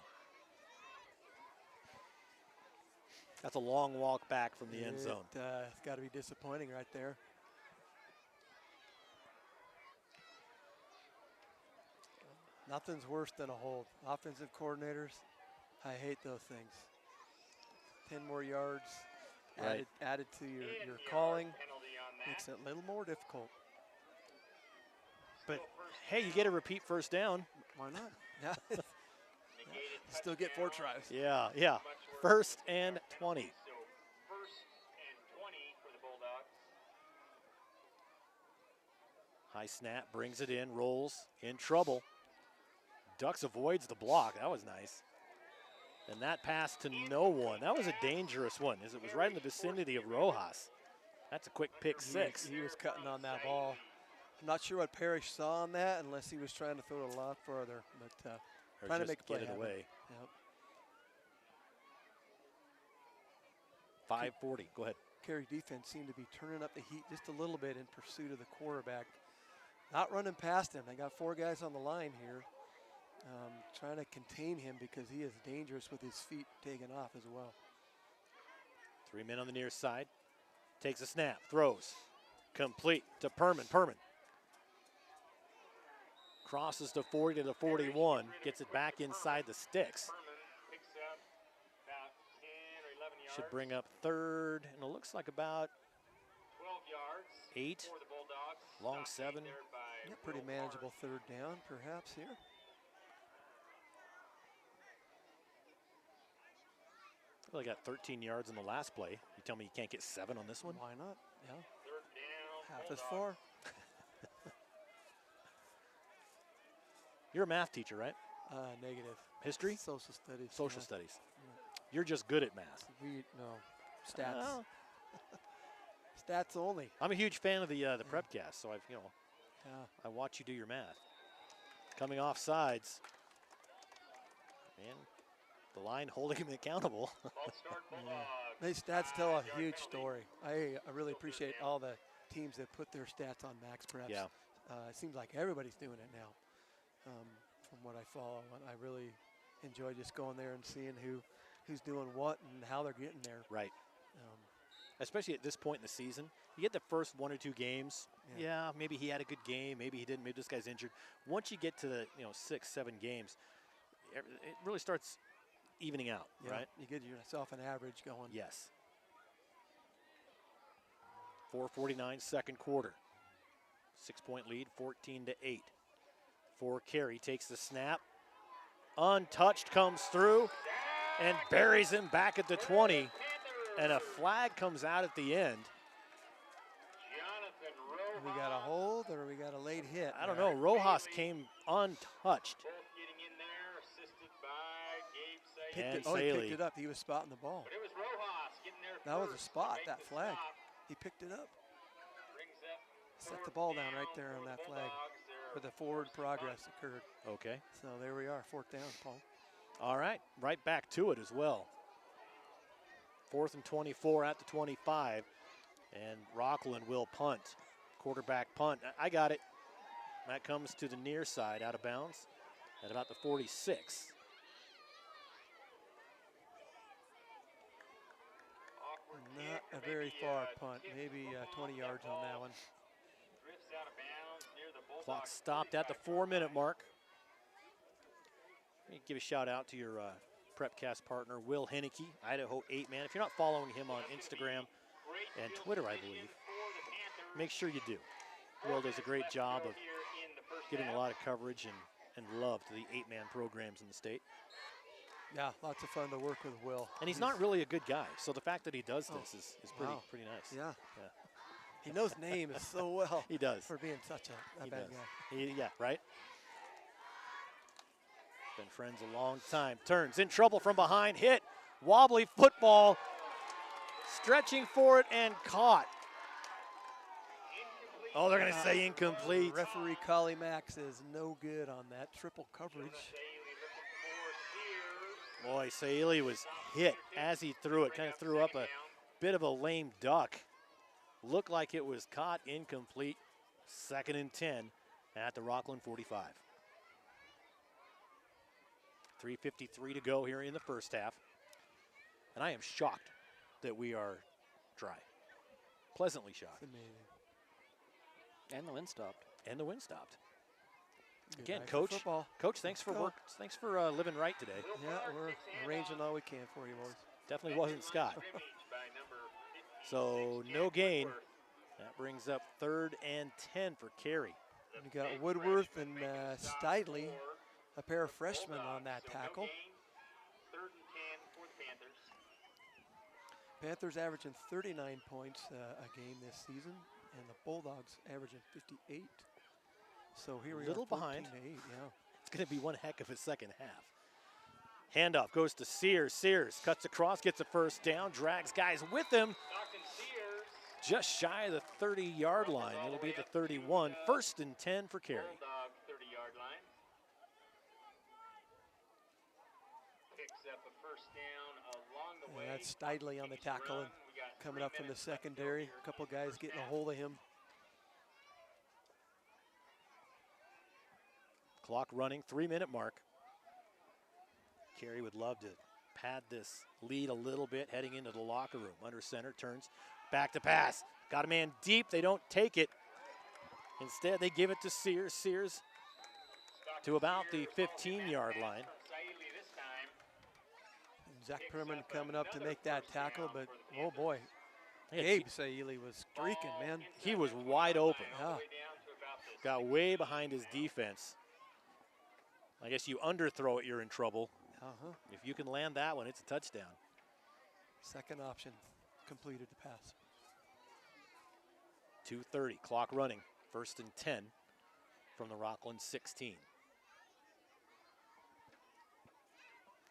That's a long walk back from the end zone. It's got to be disappointing right there. Nothing's worse than a hold. Offensive coordinators, I hate those things. 10 more yards added to your calling makes it a little more difficult. But hey, you get a repeat first down. Why not? Yeah. Still get 4 tries. Yeah. First and 20. So first and 20 for the Bulldogs. High snap, brings it in, rolls, in trouble. Ducks avoids the block. That was nice. And that pass to no one. That was a dangerous one, as it was right in the vicinity of Rojas. That's a quick pick 6. He was cutting on that ball. I'm not sure what Parrish saw on that, unless he was trying to throw it a lot further. But trying to make a play. Get it away. Yep. 5:40. Go ahead. Carey defense seemed to be turning up the heat just a little bit in pursuit of the quarterback. Not running past him. They got 4 guys on the line here. trying to contain him because he is dangerous with his feet taken off as well. 3 men on the near side. Takes a snap, throws. Complete to Perman. Perman crosses to 40 to the 41, gets it back inside the sticks. Should bring up third, and it looks like about 8, long 7. Yeah, pretty manageable third down, perhaps here. Well, he got 13 yards in the last play. You tell me you can't get 7 on this one? Why not? Yeah. Half as far. You're a math teacher, right? Negative. History? Social studies. Social studies. You're just good at math. No, stats. Stats only. I'm a huge fan of the Prepcast, so I watch you do your math. Coming off sides, man, the line holding him accountable. These stats tell a huge story. I really appreciate all the teams that put their stats on Max Preps. Yeah. It seems like everybody's doing it now. From what I follow, and I really enjoy just going there and seeing who's doing what and how they're getting there. Right. Especially at this point in the season, you get the first 1 or 2 games. Yeah, maybe he had a good game, maybe he didn't, maybe this guy's injured. Once you get to the 6, 7 games, it really starts evening out, right? You get yourself an average going. Yes. 4:49 second quarter. 6-point lead, 14-8. For Carey, takes the snap. Untouched, comes through and buries him back at the 20. And a flag comes out at the end. We got a hold or we got a late hit? I don't know. Rojas came untouched. He picked it up. He was spotting the ball. That was a spot, that flag. He picked it up. Set the ball down right there on that flag where the forward progress occurred. Okay. So there we are, 4th down, Paul. All right, right back to it as well. 4th and 24 at the 25, and Rockland will punt. Quarterback punt. I got it. That comes to the near side, out of bounds, at about the 46. Not a very far punt, maybe 20 yards on that one. Clock stopped at the 4-minute mark. Let me give a shout out to your Prepcast partner, Will Henneke, Idaho 8-man. If you're not following him on Instagram and Twitter, I believe, make sure you do. Will does a great job of giving a lot of coverage and love to the 8-man programs in the state. Yeah, lots of fun to work with Will. And he's not really a good guy, so the fact that he does this is pretty nice. Yeah. He knows names so well. He does. For being such a bad guy. Yeah, right? Been friends a long time. Turns, in trouble from behind, hit. Wobbly football. Stretching for it and caught. Oh, they're going to say incomplete. Referee Collie Max is no good on that triple coverage. Boy, Saili was hit as he threw it. Kind of threw up a bit of a lame duck. Looked like it was caught incomplete. 2nd and 10 at the Rockland 45. 3:53 to go here in the first half. And I am shocked that we are dry. Pleasantly shocked. It's amazing. And the wind stopped. And the wind stopped. Good Again, night Coach. for Coach, thanks for work. Thanks for living right today. Yeah, we're arranging all we can for you, boys. Definitely wasn't Scott. So no gain. That brings up 3rd and 10 for Carey. We got Woodworth and Steidley, a pair of freshmen on that tackle. 3rd and 10 for the Panthers. Panthers averaging 39 points a game this season, and the Bulldogs averaging 58. So here we are, little behind. 14-8, yeah. It's going to be one heck of a second half. Handoff goes to Sears. Sears cuts across, gets a first down, drags guys with him. Just shy of the 30-yard line. It'll be at the 31. 1st and 10 for Carey. Bulldog 30-yard line. Picks up a first down along the way. And that's Steidley on the tackle and coming up from the secondary. A couple guys getting a hold of him. Clock running, 3-minute mark. Carey would love to pad this lead a little bit heading into the locker room. Under center, turns back to pass. Got a man deep. They don't take it. Instead, they give it to Sears. Sears to about the 15-yard line. Zach Perman coming up to make that tackle, but oh boy, Gabe Saili was streaking, man. He was wide open. Yeah. Got way behind his defense. I guess you underthrow it, you're in trouble. If you can land that one, it's a touchdown. Second option, completed the pass. 2:30, clock running. 1st and 10 from the Rockland 16.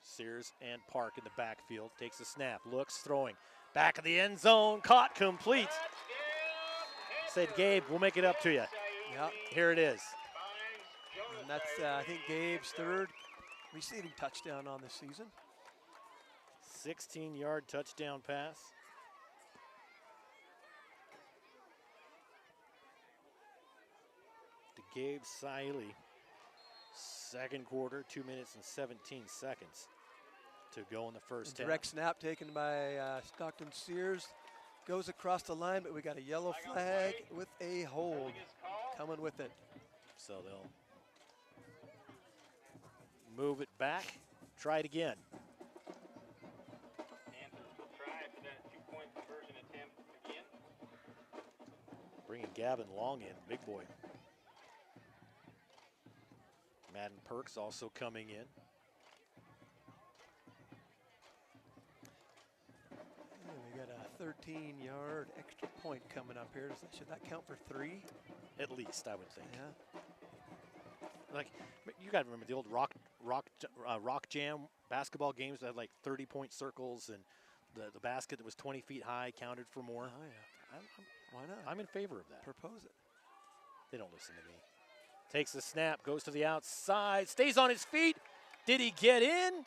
Sears and Park in the backfield. Takes a snap, looks, throwing. Back of the end zone, caught, complete. Said, Gabe, we'll make it up to you. Yeah. Here it is. And that's, I think, Gabe's third receiving touchdown on the season. 16-yard touchdown pass. To Gabe Saili. Second quarter, 2 minutes and 17 seconds to go in the first half. Direct snap taken by Stockton Sears. Goes across the line, but we got a yellow flag with a hold coming with it. So they'll move it back, try it again. Panthers will try for that 2-point conversion attempt again. Bringing Gavin Long in, big boy. Madden Perks also coming in. We got a 13-yard extra point coming up here. Should that count for 3? At least, I would think. Yeah. Like, you got to remember the old rock jam basketball games that had like 30-point circles, and the basket that was 20 feet high counted for more. Oh, yeah. Why not? I'm in favor of that. Propose it. They don't listen to me. Takes the snap, goes to the outside, stays on his feet. Did he get in?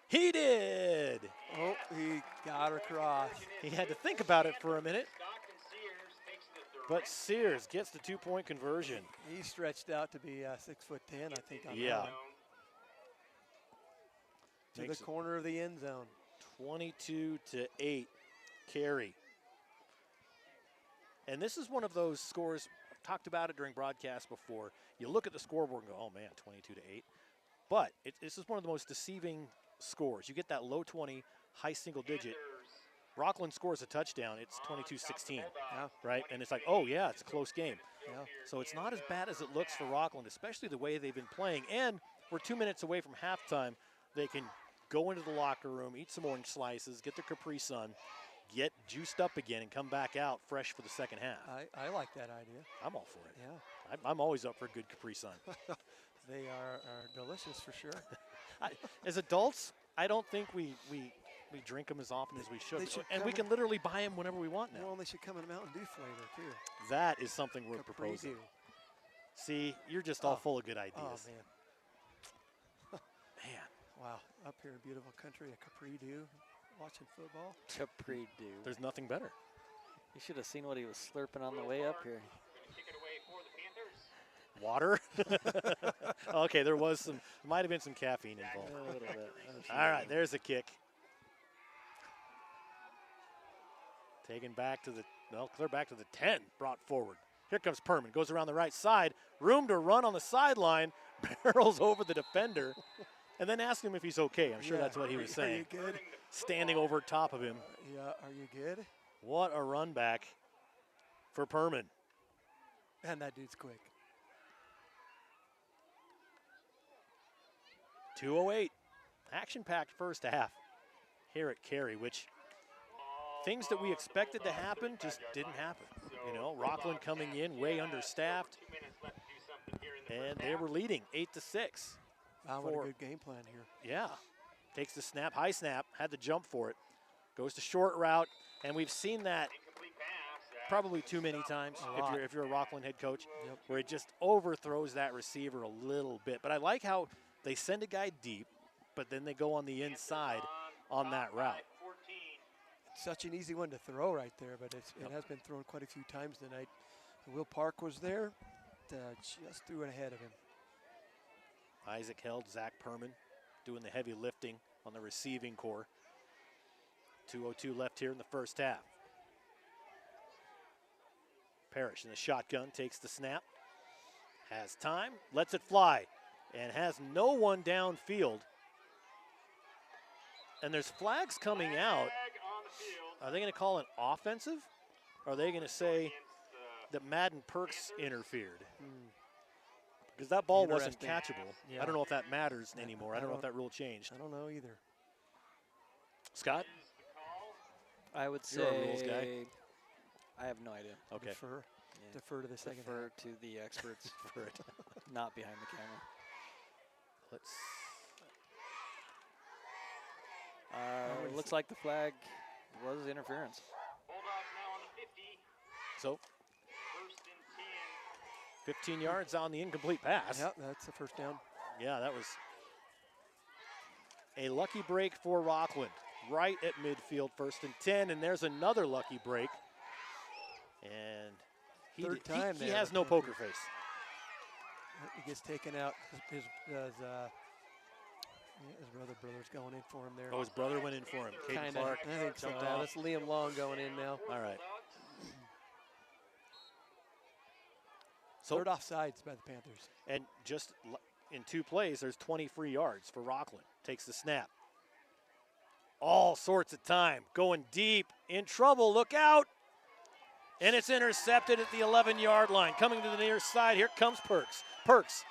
He did. Oh, he got across. He had to think about it for a minute. But Sears gets the 2-point conversion. He stretched out to be 6'10", I think. On yeah. That one. To the corner of the end zone. 22-8, Carey. And this is one of those scores. I've talked about it during broadcast before. You look at the scoreboard and go, oh man, 22-8. But this is one of the most deceiving scores. You get that low 20, high single digit. Rockland scores a touchdown, it's 22-16, Yeah. right? And it's like, oh yeah, it's a close game. Yeah. So it's not as bad as it looks for Rockland, especially the way they've been playing. And we're 2 minutes away from halftime. They can go into the locker room, eat some orange slices, get their Capri Sun, get juiced up again, and come back out fresh for the second half. I like that idea. I'm all for it. Yeah. I'm always up for a good Capri Sun. They are delicious for sure. As adults, I don't think we drink them as often as we should. And we can literally buy them whenever we want now. Well, they should come in a Mountain Dew flavor, too. That is something we're Capri proposing. Dew. See, you're just all full of good ideas. Oh, man. Man. Wow, up here in beautiful country, a Capri Dew, watching football. Capri Dew. There's nothing better. You should have seen what he was slurping on the way up here. Kick it away for the Panthers. Water? Okay, there might have been some caffeine involved. A little bit. All right, there's a kick. Taken back to clear back to the 10, brought forward. Here comes Perman, goes around the right side, room to run on the sideline, barrels over the defender, and then asks him if he's okay. I'm sure that's what he was saying. Are you good? Standing over top of him. Yeah, are you good? What a run back for Perman. And that dude's quick. 2:08, action-packed first half here at Carey, which things that we expected to happen just didn't happen. You know, Rockland coming in way understaffed, and they were leading 8-6. Wow, what a good game plan here. Yeah, takes the snap, high snap, had to jump for it, goes to short route, and we've seen that probably too many times if you're a Rockland head coach, where it just overthrows that receiver a little bit. But I like how they send a guy deep, but then they go on the inside on that route. Such an easy one to throw right there, but it has been thrown quite a few times tonight. Will Park was there, just threw it ahead of him. Isaac held, Zach Perman doing the heavy lifting on the receiving core. 2:02 left here in the first half. Parrish in the shotgun, takes the snap, has time, lets it fly, and has no one downfield. And there's flags coming out. Are they going to call it offensive? Or are they going to say that Madden Perks interfered? Because that ball wasn't catchable. Yeah. I don't know if that matters anymore. I don't know if that rule changed. I don't know either. Scott? I would say. You're a rules guy. I have no idea. Okay. Defer to the second. Defer to the experts. For it. Not behind the camera. Let's. Looks like the flag was interference. Bulldogs now on the 50. So, First and 10. 15 yards on the incomplete pass. Yep, that's the first down. Yeah, that was a lucky break for Rockland. Right at midfield, 1st and 10, and there's another lucky break. And he has no poker face. He gets taken out. His brother's going in for him there. Oh, his brother went in for him. Caden Kinda, Clark I think so. jumped off. That's Liam Long going in now. All right. So third offsides by the Panthers. And just in 2 plays, there's 20 free yards for Rockland. Takes the snap. All sorts of time. Going deep. In trouble. Look out. And it's intercepted at the 11-yard line. Coming to the near side. Here comes Perks. Perks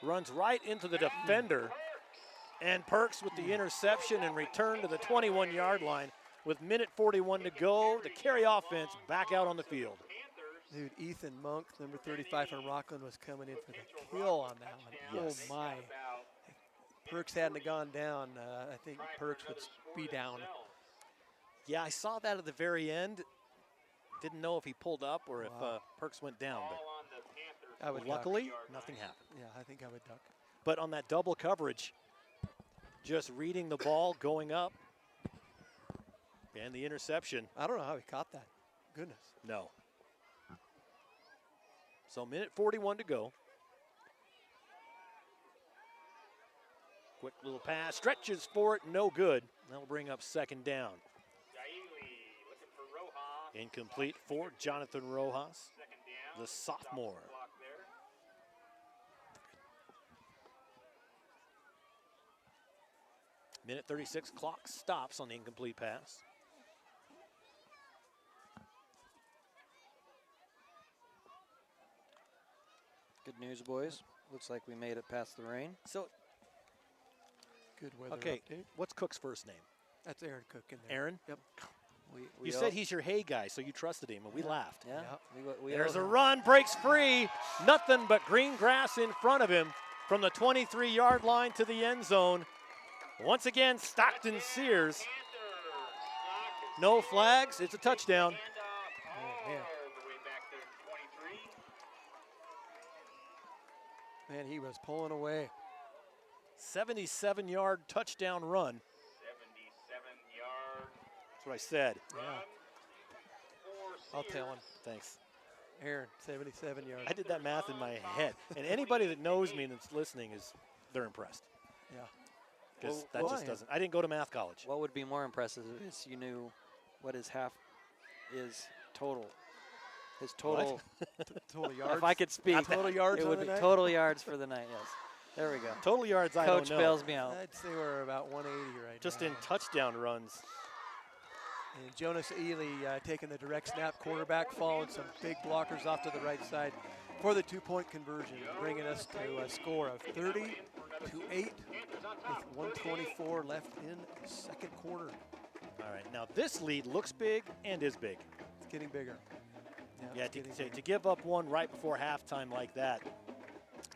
runs right into the defender. And Perks with the interception and return to the 21-yard line with minute 41 to go. The Carey offense back out on the field. Dude, Ethan Monk, number 35 from Rockland, was coming in for the kill on that one. Yes. Oh, my. If Perks hadn't gone down, I think Perks would be down. Yeah, I saw that at the very end. Didn't know if he pulled up or if Perks went down. But I would luckily, duck. nothing happened. Yeah, I think I would duck. But on that double coverage, just reading the ball, going up, and the interception. I don't know how he caught that. Goodness. No. So minute 41 to go. Quick little pass, stretches for it, no good. That'll bring up 2nd down. Incomplete for Jonathan Rojas, the sophomore. Minute 36, clock stops on the incomplete pass. Good news, boys. Looks like we made it past the rain. So, good weather okay, update. What's Cook's first name? That's Aaron Cook in there. Aaron? Yep. You said he's your hay guy, so you trusted him, and we laughed. Yeah. We There's a run, breaks free. Nothing but green grass in front of him from the 23-yard line to the end zone. Once again, Stockton Sears. No flags. It's a touchdown. Oh, man. Man, he was pulling away. 77-yard touchdown run. 77 yards. That's what I said. Yeah. I'll tell him. Thanks. Aaron, 77 yards. I did that math in my head. And anybody that knows me and that's listening, they're impressed. Yeah. Because that just doesn't. I didn't go to math college. What would be more impressive is you knew what his half is total. His total. Total yards. If I could speak, total yards it would on be the night? total yards for the night, yes. There we go. Total yards, I Coach don't know. bails me out. I'd say we're about 180 right Just now. in touchdown runs. And Jonas Ely taking the direct snap, quarterback following some big blockers off to the right side for the 2-point conversion, bringing us to a score of 30-8 with 1:24 left in the 2nd quarter. All right, now this lead looks big and is big. It's getting bigger. Yeah, it's getting bigger. to give up one right before halftime like that,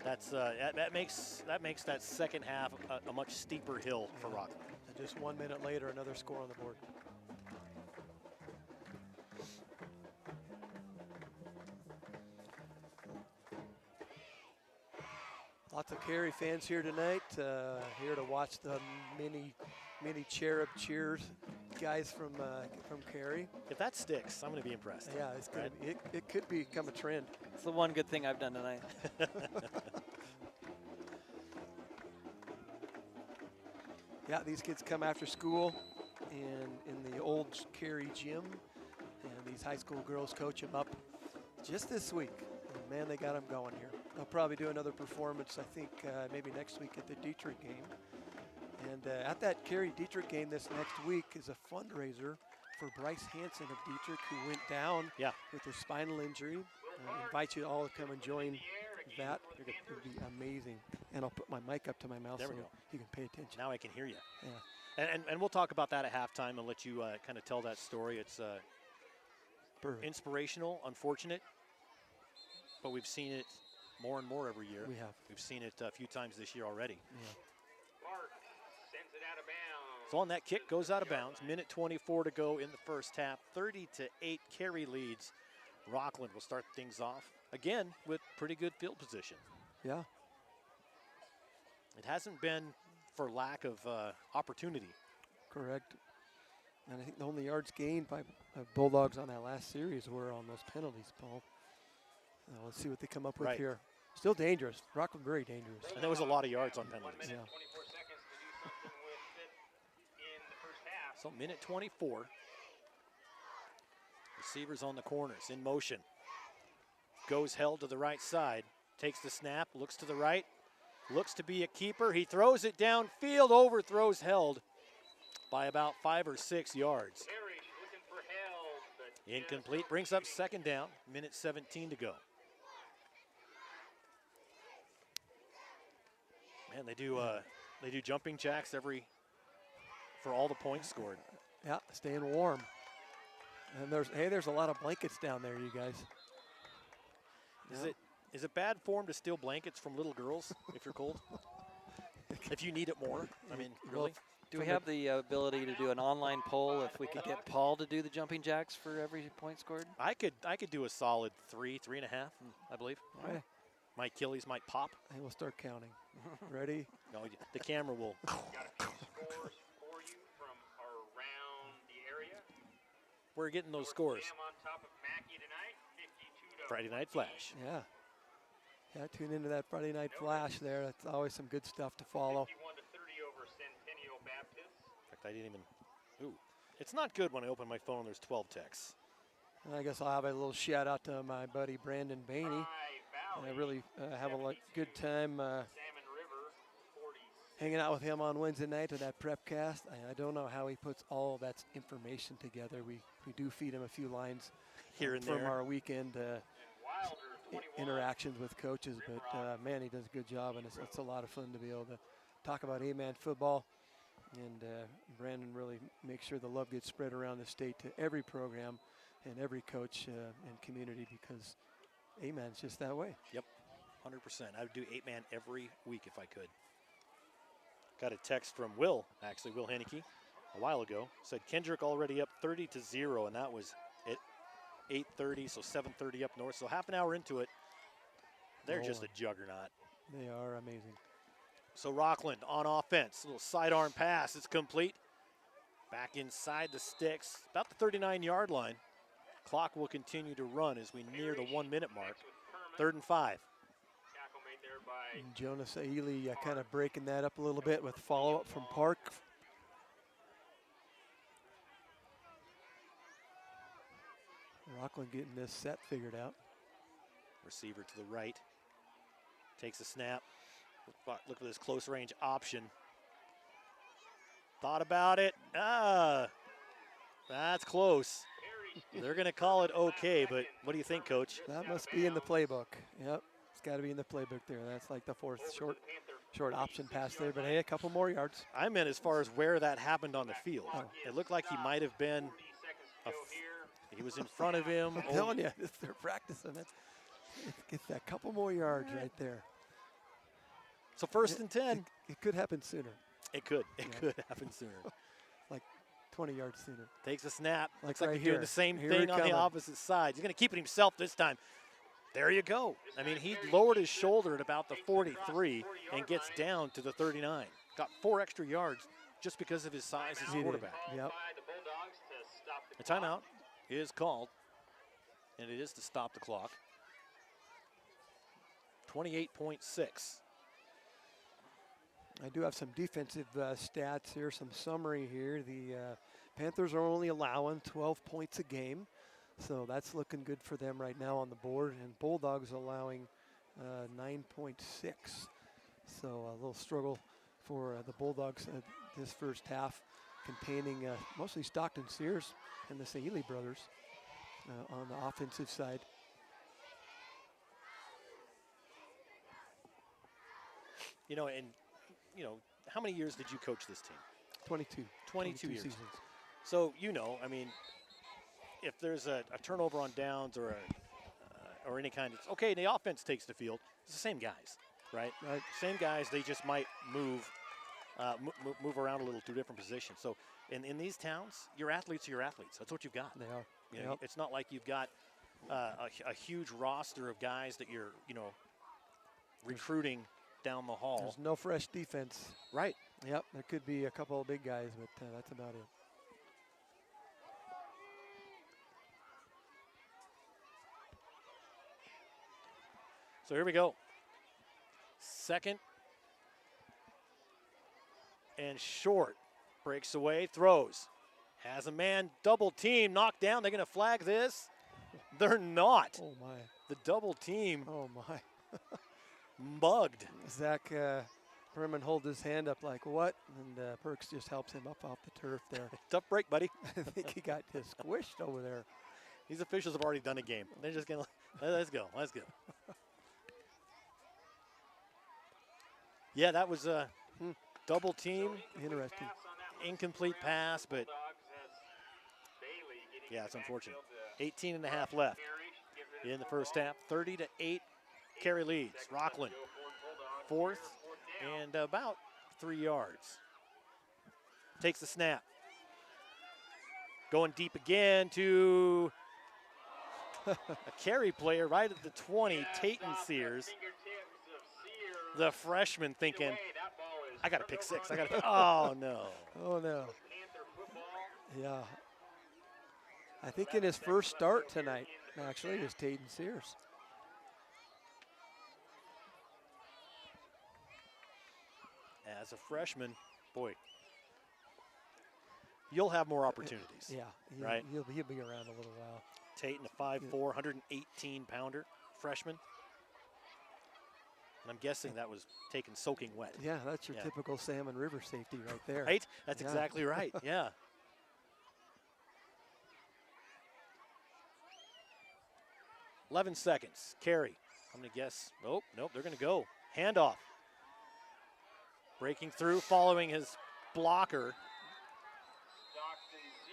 that makes that second half a much steeper hill for Rockland. And just 1 minute later, another score on the board. Lots of Carey fans here tonight, here to watch the mini cherub cheers guys from Carey. If that sticks, I'm going to be impressed. Yeah, it's gonna be, it could become a trend. It's the one good thing I've done tonight. Yeah, these kids come after school and in the old Carey gym, and these high school girls coach them up just this week. And man, they got them going here. They'll probably do another performance, I think, maybe next week at the Dietrich game. And at that Carey Dietrich game this next week is a fundraiser for Bryce Hansen of Dietrich, who went down with a spinal injury. Invite you all to come and join that. It would be amazing. And I'll put my mic up to my mouth so you can pay attention. Now I can hear you. Yeah. And we'll talk about that at halftime and let you kind of tell that story. It's inspirational, unfortunate, but we've seen it more and more every year. We have. We've seen it a few times this year already. Yeah. Clark sends it out of bounds. So on that kick, goes out of bounds. Minute 24 to go in the first half. 30-8, Carey leads. Rockland will start things off again with pretty good field position. Yeah. It hasn't been for lack of opportunity. Correct. And I think the only yards gained by Bulldogs on that last series were on those penalties, Paul. Let's see what they come up with here. Still dangerous. Rockland very dangerous. And there was a lot of yards on penalties. Yeah. 24 seconds to do something with it in the first half. So minute 24. Receivers on the corners, in motion. Goes held to the right side. Takes the snap, looks to the right. Looks to be a keeper. He throws it downfield, overthrows held by about 5 or 6 yards. Carey looking for held, but Incomplete, brings up second down. Minute 17 to go. Man, they do jumping jacks for all the points scored. Yeah, staying warm. And there's a lot of blankets down there, you guys. Is it bad form to steal blankets from little girls if you're cold? If you need it more? I mean, really? Do we have the ability to do an online poll if we could get Paul to do the jumping jacks for every point scored? I could do a solid 3.5, I believe. Okay. My Achilles might pop. And we'll start counting. Ready? No, the camera will. got a few scores for you from around the area. We're getting those scores. Sam on top of Mackey tonight, 52 to Friday Night Flash. Yeah. Yeah, tune into that Friday Night Flash there. That's always some good stuff to follow. 51 to 30 over Centennial Baptist. In fact, I didn't even. Ooh, it's not good when I open my phone and there's 12 texts. And I guess I'll have a little shout out to my buddy Brandon Bainey. I really have a good time Salmon River, 40. hanging out with him on Wednesday night to that prep cast. I don't know how he puts all that information together. We do feed him a few lines Here and from there. our weekend Wilder, 21. interactions with coaches, but man, he does a good job, and it's a lot of fun to be able to talk about A-Man football. And Brandon really makes sure the love gets spread around the state to every program and every coach and community, because A-Man's just that way. Yep, 100%. I would do 8-man every week if I could. Got a text from Will Henneke, a while ago. Said Kendrick already up 30-0, and that was at 8:30, so 7:30 up north. So half an hour into it, they're just a juggernaut. They are amazing. So Rockland on offense, a little sidearm pass. It's complete. Back inside the sticks, about the 39-yard line. Clock will continue to run as we near the 1 minute mark. 3rd and 5. Tackle made there by And Jonas Ailey kind of breaking that up a little bit with follow-up from Park. Rockland getting this set figured out. Receiver to the right. Takes a snap. Look at this close range option. Thought about it. That's close. They're going to call it okay, but what do you think, Coach? That must be in the playbook. Yep, it's got to be in the playbook there. That's like the fourth short option pass there, but hey, a couple more yards. I meant as far as where that happened on the field. Oh. It looked like he might have been, he was in front of him. I'm telling you, they're practicing it. Get that couple more yards right there. So 1st and 10. It could happen sooner. It could happen sooner. Like 20 yards sooner. Takes a snap. Looks right like he's doing here. the same Here thing it on the coming. opposite side. He's going to keep it himself this time. There you go. I mean, he lowered his shoulder at about the 43 and gets down to the 39. Got 4 extra yards just because of his size as He did. quarterback. Yep. A timeout is called, and it is to stop the clock. 28.6. I do have some defensive stats here, some summary here. The Panthers are only allowing 12 points a game, so that's looking good for them right now on the board. And Bulldogs allowing 9.6. So a little struggle for the Bulldogs this first half, containing mostly Stockton Sears and the Saili brothers on the offensive side. You know, and you know, how many years did you coach this team? 22 years. seasons. So, you know, I mean, if there's a turnover on downs or any kind of, okay, the offense takes the field, it's the same guys, right? Right. Same guys, they just might move around a little to different positions. So in these towns, your athletes are your athletes. That's what you've got. They are. You know, it's not like you've got a huge roster of guys that you're, you know, recruiting down the hall. There's no fresh defense. Right. Yep, there could be a couple of big guys, but that's about it. So here we go. Second and short. Breaks away, throws. Has a man double team, knocked down. They're going to flag this. They're not. Oh, my. The double team. Oh, my. Mugged. Zach Perman holds his hand up like, what? And Perks just helps him up off the turf there. Tough break, buddy. I think he got just squished over there. These officials have already done a game. They're just going to, let's go. Yeah, that was a double team. Interesting. Incomplete pass, but yeah, it's unfortunate. 18 and a half left in the first half. 30-8, Carey leads. Rockland, fourth and about 3 yards. Takes the snap. Going deep again to a Carey player right at the 20, Tayton Sears. The freshman thinking, I got to pick six. Oh, no. Oh, no. Yeah. I think in his first start tonight, actually, is Tayton Sears. As a freshman, boy, you'll have more opportunities. Yeah. Right? He'll be around a little while. Tayton, a 5'4", 118-pounder freshman. And I'm guessing that was taken soaking wet. Yeah, that's your typical Salmon River safety right there. Right? That's exactly right, yeah. $11 seconds. Carey. I'm going to guess. Nope, they're going to go. Handoff. Breaking through, following his blocker.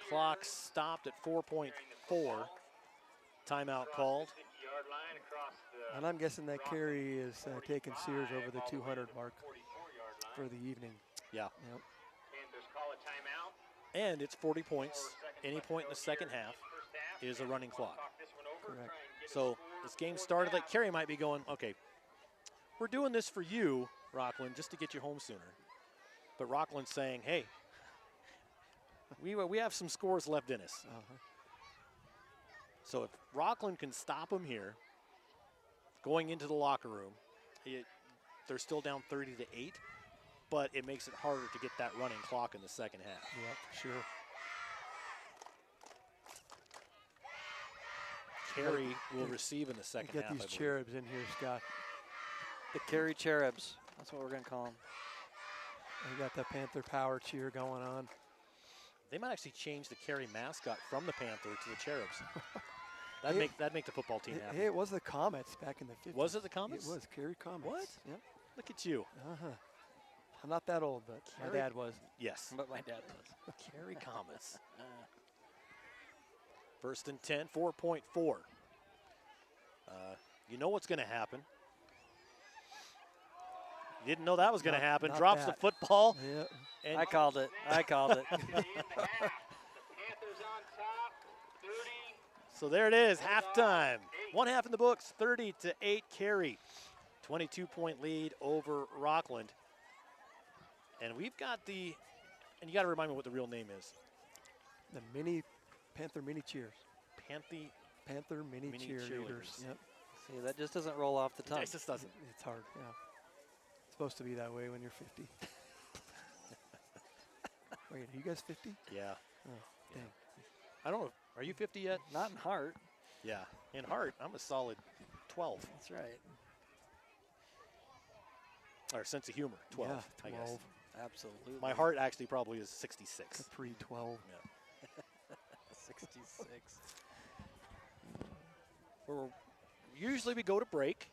Clock stopped at 4.4. Timeout called. And I'm guessing that Carey is taking Sears over the 200 mark for the evening. Yeah. Yep. And it's 40 points. Any point in the second half is a running clock. Correct. So this game started like Carey might be going, okay, we're doing this for you, Rockland, just to get you home sooner. But Rockland's saying, hey, we have some scores left in us. So if Rockland can stop them here, going into the locker room, they're still down 30-8, but it makes it harder to get that running clock in the second half. Yeah, for sure. Carey will receive in the second half. Get these cherubs in here, Scott. The Carey cherubs. That's what we're going to call them. We got the Panther power cheer going on. They might actually change the Carey mascot from the Panther to the cherubs. That'd make the football team happy. Hey, it was the Comets back in the 50s. Was it the Comets? It was Carey Comets. What? Yep. Look at you. I'm not that old, but my dad was. Yes. But my dad was. Carey Comets. First and 10, 4.4. You know what's going to happen. You didn't know that was going to happen. Not Drops that. the football. Yeah. And I called it. So there it is, halftime. 1 half in the books, 30-8 Carey. 22-point lead over Rockland. And we've got and you got to remind me what the real name is. The Panther mini cheers. Panther mini cheerleaders. Yep. See, that just doesn't roll off the tongue. It just doesn't. It's hard, yeah. It's supposed to be that way when you're 50. Wait, are you guys 50? Yeah. Oh, dang. I don't know. Are you 50 yet? Not in heart. Yeah. In heart, I'm a solid 12. That's right. Or sense of humor, 12, Yeah, I 12. guess. Absolutely. My heart actually probably is 66. Capri 12. Yeah. 66. Usually we go to break,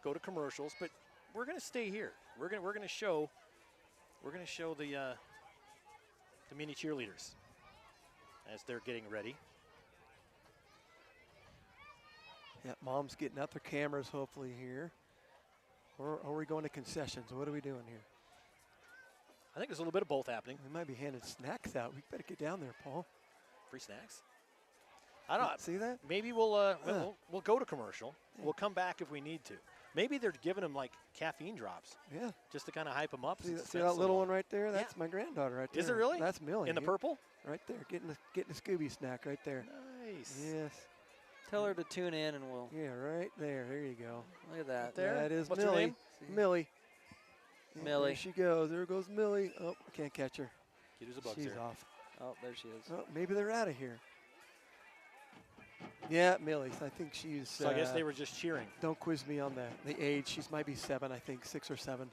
go to commercials, but we're going to stay here. We're going to show the mini cheerleaders as they're getting ready. Yeah, Mom's getting out their cameras hopefully here. Or are we going to concessions? What are we doing here? I think there's a little bit of both happening. We might be handing snacks out. We better get down there, Paul. Free snacks? I don't know. See that? Maybe we'll go to commercial. Yeah. We'll come back if we need to. Maybe they're giving them like caffeine drops. Yeah. Just to kind of hype them up. See that little one right there? That's my granddaughter right there. Is it really? That's Millie. In the purple? Right there. Getting the Scooby snack right there. Nice. Yes. Tell her to tune in and we'll. Yeah, right there. There you go. Look at that. There. That is What's Millie. her name? Millie. Millie. There she goes. There goes Millie. Oh, I can't catch her. She's a bug She's there. off. Oh, there she is. Oh, maybe they're out of here. Yeah, Millie. I think she's. So I guess they were just cheering. Don't quiz me on the age. She might be 7, I think, 6 or 7.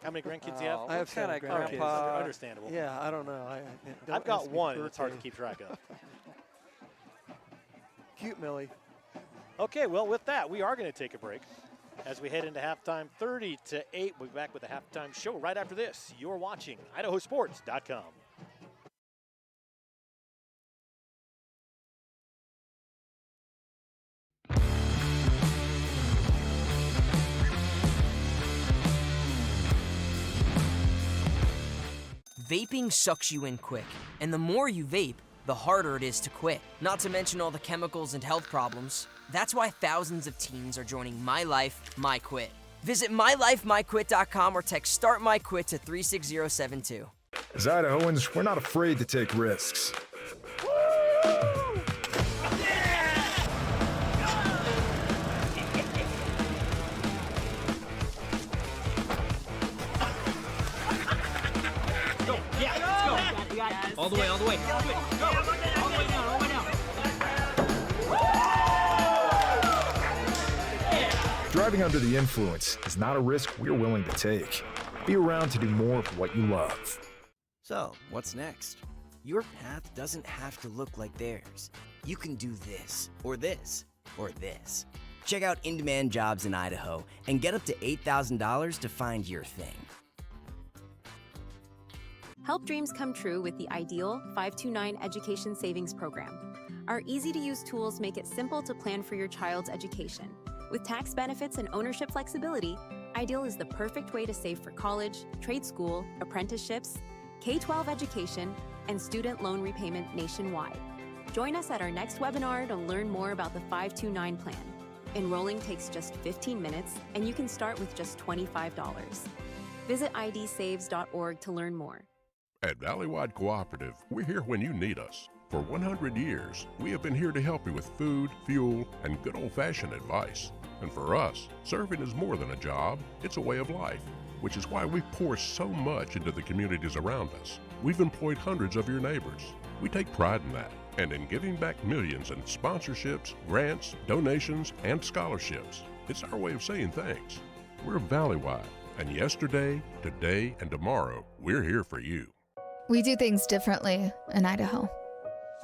How many grandkids do you have? I have 7 grandkids. Grandpa. Understandable. Yeah, I don't know. I've got one, and it's hard to keep track of. Cute Millie. Okay, well, with that, we are going to take a break as we head into halftime. 30-8. We'll be back with the halftime show right after this. You're watching IdahoSports.com. Vaping sucks you in quick, and the more you vape, the harder it is to quit. Not to mention all the chemicals and health problems. That's why thousands of teens are joining My Life, My Quit. Visit mylifemyquit.com or text Start My Quit to 36072. As Idahoans, we're not afraid to take risks. All the way, all the way. Go. All the way down, all the way down. Driving under the influence is not a risk we're willing to take. Be around to do more of what you love. So, what's next? Your path doesn't have to look like theirs. You can do this, or this, or this. Check out in-demand jobs in Idaho and get up to $8,000 to find your thing. Help dreams come true with the Ideal 529 Education Savings Program. Our easy-to-use tools make it simple to plan for your child's education. With tax benefits and ownership flexibility, Ideal is the perfect way to save for college, trade school, apprenticeships, K-12 education, and student loan repayment nationwide. Join us at our next webinar to learn more about the 529 plan. Enrolling takes just 15 minutes, and you can start with just $25. Visit idsaves.org to learn more. At Valleywide Cooperative, we're here when you need us. For 100 years, we have been here to help you with food, fuel, and good old-fashioned advice. And for us, serving is more than a job, it's a way of life, which is why we pour so much into the communities around us. We've employed hundreds of your neighbors. We take pride in that, and in giving back millions in sponsorships, grants, donations, and scholarships. It's our way of saying thanks. We're Valleywide, and yesterday, today, and tomorrow, we're here for you. We do things differently in Idaho.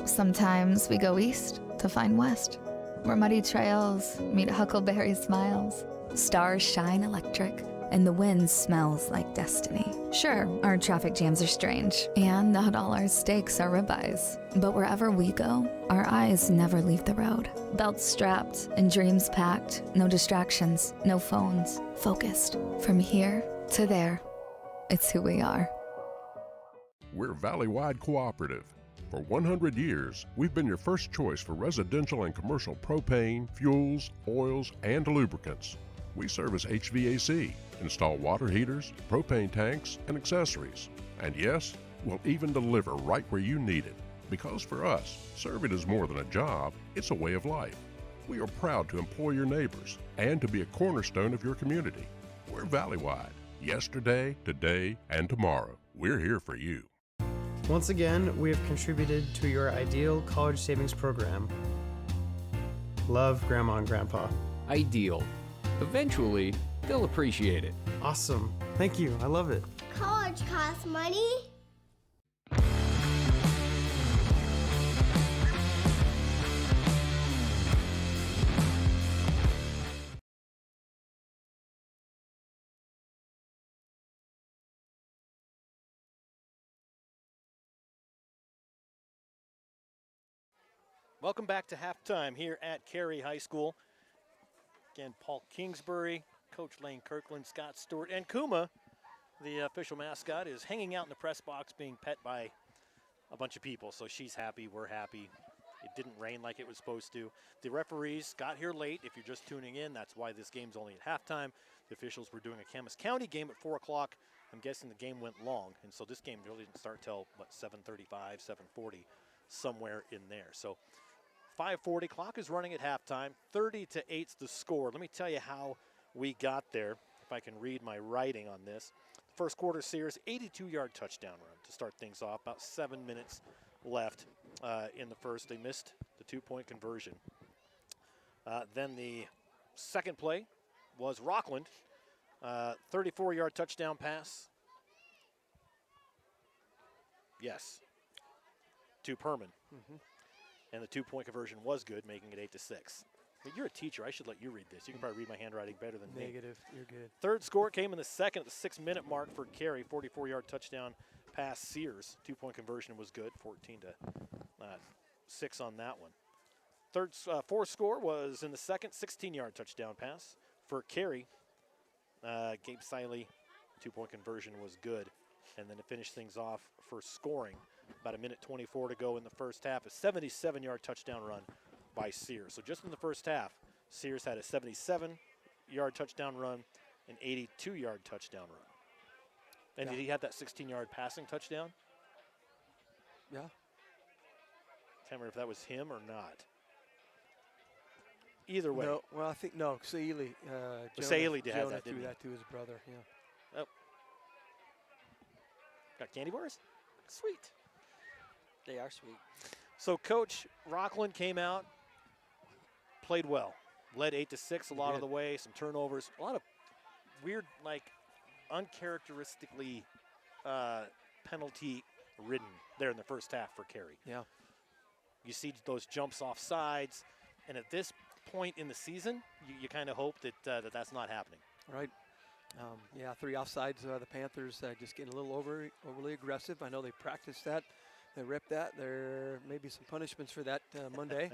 Sometimes we go east to find west, where muddy trails meet huckleberry smiles. Stars shine electric, and the wind smells like destiny. Sure, our traffic jams are strange, and not all our steaks are ribeyes. But wherever we go, our eyes never leave the road. Belts strapped and dreams packed, no distractions, no phones, focused. From here to there, it's who we are. We're Valleywide Cooperative. For 100 years, we've been your first choice for residential and commercial propane, fuels, oils, and lubricants. We service HVAC, install water heaters, propane tanks, and accessories. And yes, we'll even deliver right where you need it. Because for us, serving is more than a job, it's a way of life. We are proud to employ your neighbors and to be a cornerstone of your community. We're Valleywide. Yesterday, today, and tomorrow. We're here for you. Once again, we have contributed to your ideal college savings program. Love, Grandma and Grandpa. Ideal. Eventually, they'll appreciate it. Awesome. Thank you. I love it. College costs money. Welcome back to halftime here at Carey High School. Again, Paul Kingsbury, Coach Lane Kirkland, Scott Stewart, and Kuma, the official mascot, is hanging out in the press box being pet by a bunch of people. So she's happy, we're happy. It didn't rain like it was supposed to. The referees got here late. If you're just tuning in, that's why this game's only at halftime. The officials were doing a Camas County game at 4 o'clock. I'm guessing the game went long, and so this game really didn't start till, 7:35, 7:40, somewhere in there. So 5:40, clock is running at halftime. 30-8's the score. Let me tell you how we got there, if I can read my writing on this. First quarter, Sears, 82-yard touchdown run to start things off. About 7 minutes left in the first. They missed the 2-point conversion. Then the second play was Rockland. 34-yard touchdown pass. Yes. To Perman. And the 2-point conversion was good, making it 8-6. But you're a teacher. I should let you read this. You can probably read my handwriting better than me. Negative. You're good. Third score came in the second at the 6-minute mark for Carey. 44-yard touchdown pass Sears. 2-point conversion was good. 14-6 on that one. Fourth score was in the second. 16-yard touchdown pass for Carey. Gabe Siley. 2-point conversion was good. And then to finish things off for scoring, about 1:24 to go in the first half, a 77-yard touchdown run by Sears. So just in the first half, Sears had a 77-yard touchdown run, an 82-yard touchdown run. And did he have that 16-yard passing touchdown? Yeah. Can't remember if that was him or not. Either way. No, well, I think no. Saili. Saili had Jonah that, threw didn't he? that to his brother. Yeah. Oh. Got candy bars? Sweet. They are sweet. So Coach Rockland came out, played well, led 8-6 a lot of the way, some turnovers, a lot of weird, uncharacteristically penalty-ridden there in the first half for Carey. Yeah. You see those jumps off sides, and at this point in the season, you kind of hope that that's not happening. Right. 3 offsides. The Panthers just getting a little overly aggressive. I know they practiced that. They ripped that. There may be some punishments for that Monday.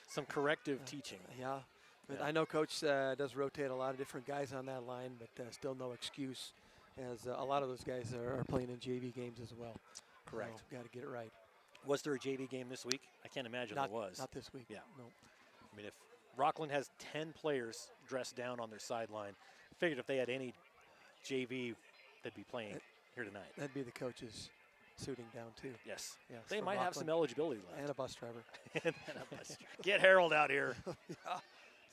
Some corrective teaching. Yeah. But I know Coach does rotate a lot of different guys on that line, but still no excuse, as a lot of those guys are playing in JV games as well. Correct. So got to get it right. Was there a JV game this week? I can't imagine there was. Not this week. Yeah. No. I mean, if Rockland has 10 players dressed down on their sideline, I figured if they had any JV, they'd be playing here tonight. That'd be the coaches suiting down too. Yes. Yes, They for might have some eligibility left. And a bus driver. Get Harold out here. Yeah.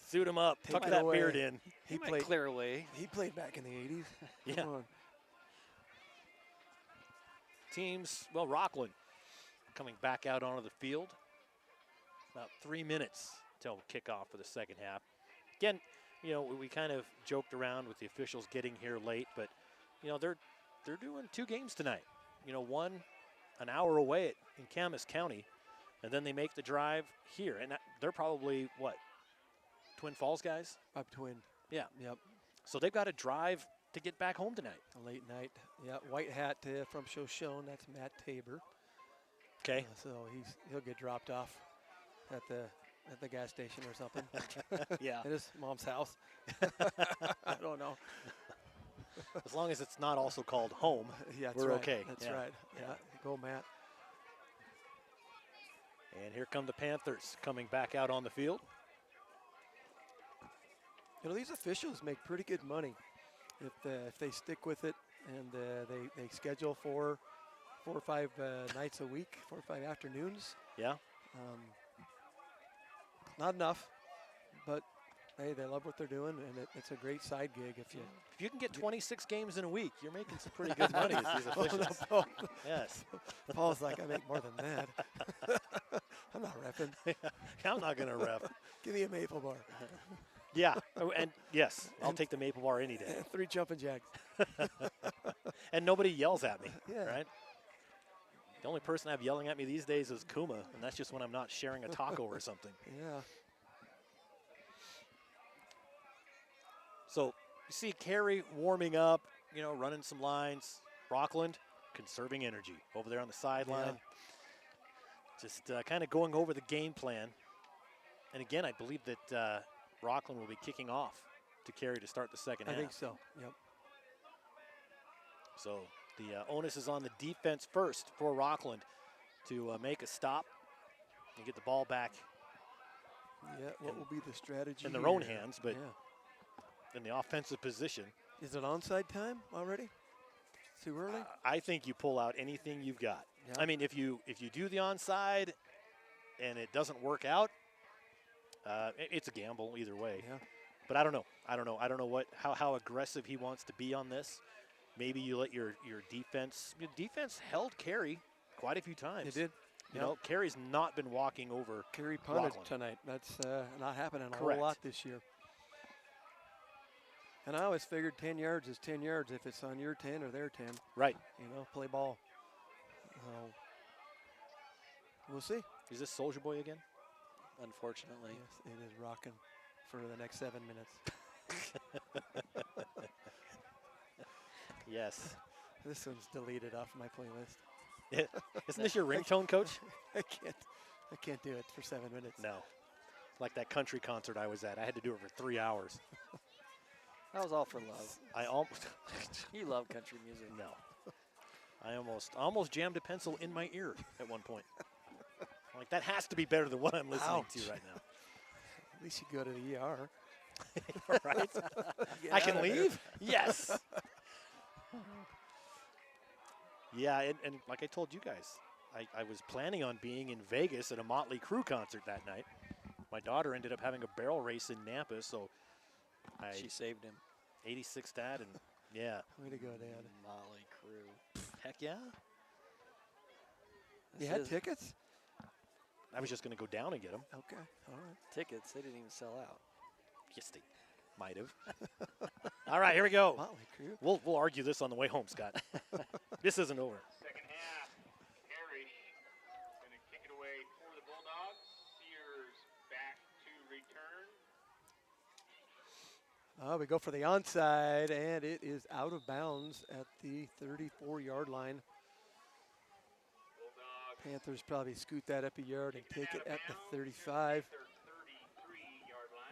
Suit him up. Tuck that beard in. He played clear away. He played back in the 80s. Yeah. Come on. Teams, Rockland coming back out onto the field. About 3 minutes till kickoff for the second half. Again, we kind of joked around with the officials getting here late, but they're doing 2 games tonight. One an hour away in Camas County, and then they make the drive here, and they're probably Twin Falls guys? Up Twin. Yeah. Yep. So they've got to drive to get back home tonight. A late night. Yeah. White hat from Shoshone. That's Matt Tabor. Okay. So he'll get dropped off at the gas station or something. Yeah. At his mom's house. I don't know. As long as it's not also called home, we're right. okay. That's right. Yeah. Go, Matt. And here come the Panthers coming back out on the field. These officials make pretty good money if they stick with it, and they schedule 4 or 5 nights a week, 4 or 5 afternoons. Yeah. Not enough, but Hey, they love what they're doing, and it's a great side gig. If you can get 26 games in a week, you're making some pretty good money as these officials. Yes. Paul's like, I make more than that. I'm not repping. I'm not going to rep. Give me a maple bar. Yeah, and yes, I'll take the maple bar any day. And 3 jumping jacks. And nobody yells at me, Yeah. right? The only person I have yelling at me these days is Kuma, and that's just when I'm not sharing a taco or something. Yeah. So you see Carey warming up, running some lines. Rockland conserving energy over there on the sideline. Yeah. Just kind of going over the game plan. And again, I believe that Rockland will be kicking off to Carey to start the second half. I think so, yep. So the onus is on the defense first for Rockland to make a stop and get the ball back. Yeah, what will be the strategy in their own hands, but in the offensive position. Is it onside time already? Too early? I think you pull out anything you've got. Yeah. I mean, if you do the onside and it doesn't work out, it's a gamble either way. Yeah. But I don't know. I don't know how aggressive he wants to be on this. Maybe you let your defense. Your defense held Carey quite a few times. It did. You know, Carey's not been walking over. Carey punted Rockland tonight. That's not happening a Correct. whole lot this year. And I always figured 10 yards is 10 yards if it's on your 10 or their 10. Right. Play ball. We'll see. Is this Soldier Boy again? Unfortunately. Yes, it is rocking for the next 7 minutes. Yes. This one's deleted off my playlist. Isn't this your ringtone, Coach? I can't do it for 7 minutes. No. Like that country concert I was at. I had to do it for 3 hours. That was all for love. I almost. You love country music. No. I almost jammed a pencil in my ear at one point. Like, that has to be better than what I'm listening to right now. At least you go to the ER. Right? I can leave? Yes. Yeah, and like I told you guys, I was planning on being in Vegas at a Motley Crue concert that night. My daughter ended up having a barrel race in Nampa, so she saved him. 86 Dad, and yeah. Way to go, Dad. Motley Crue. Heck yeah. You had tickets? I was just going to go down and get them. Okay, all right. Tickets, they didn't even sell out. Yes, they might have. All right, here we go. Motley Crue. We'll argue this on the way home, Scott. This isn't over. Second half, Carey going to kick it away for the Bulldogs. Sears back to return. We go for the onside, and it is out of bounds at the 34-yard line. Bulldogs Panthers probably scoot that up a yard and take it at the 35.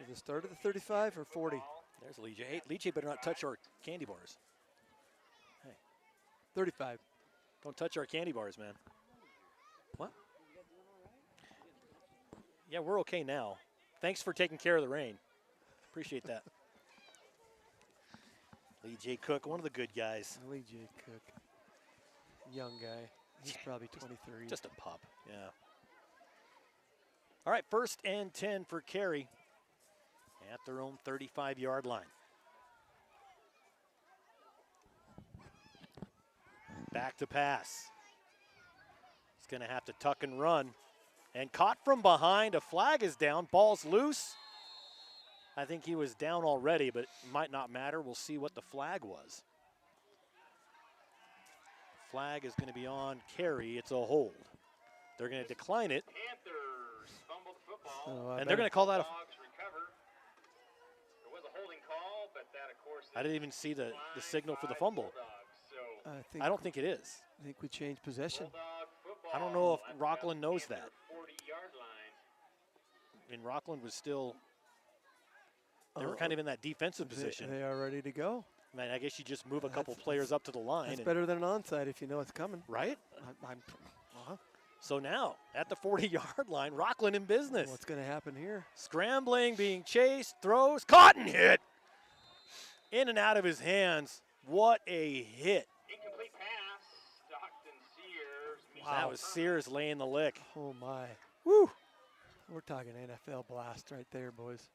Is it start at the 35 or 40? There's Lee J. Hey, Lee J better not touch our candy bars. Hey. 35. Don't touch our candy bars, man. What? Yeah, we're okay now. Thanks for taking care of the rain. Appreciate that. Lee J. Cook, one of the good guys. Lee J. Cook. Young guy. He's probably 23. Just a pup, yeah. All right, 1st and 10 for Carey at their own 35-yard line. Back to pass. He's going to have to tuck and run. And caught from behind. A flag is down. Ball's loose. I think he was down already, but it might not matter. We'll see what the flag was. Flag is going to be on Carey. It's a hold. They're going to decline it. Panthers fumbled the football. And they're going to call that a... Dogs recover. There was a holding call, but that, of course, I didn't even see the signal for the fumble. So I don't think it is. I think we changed possession. I don't know if Rockland knows that. 40-yard line. I mean, Rockland was still... They were kind of in that defensive position. They are ready to go. I mean, I guess you just move a couple players up to the line. That's better than an onside if you know it's coming. Right? Uh-huh. So now, at the 40-yard line, Rockland in business. What's going to happen here? Scrambling, being chased, throws, caught and hit. In and out of his hands. What a hit. Incomplete pass. Stockton Sears. Wow. That was Sears laying the lick. Oh, my. Woo. We're talking NFL blast right there, boys.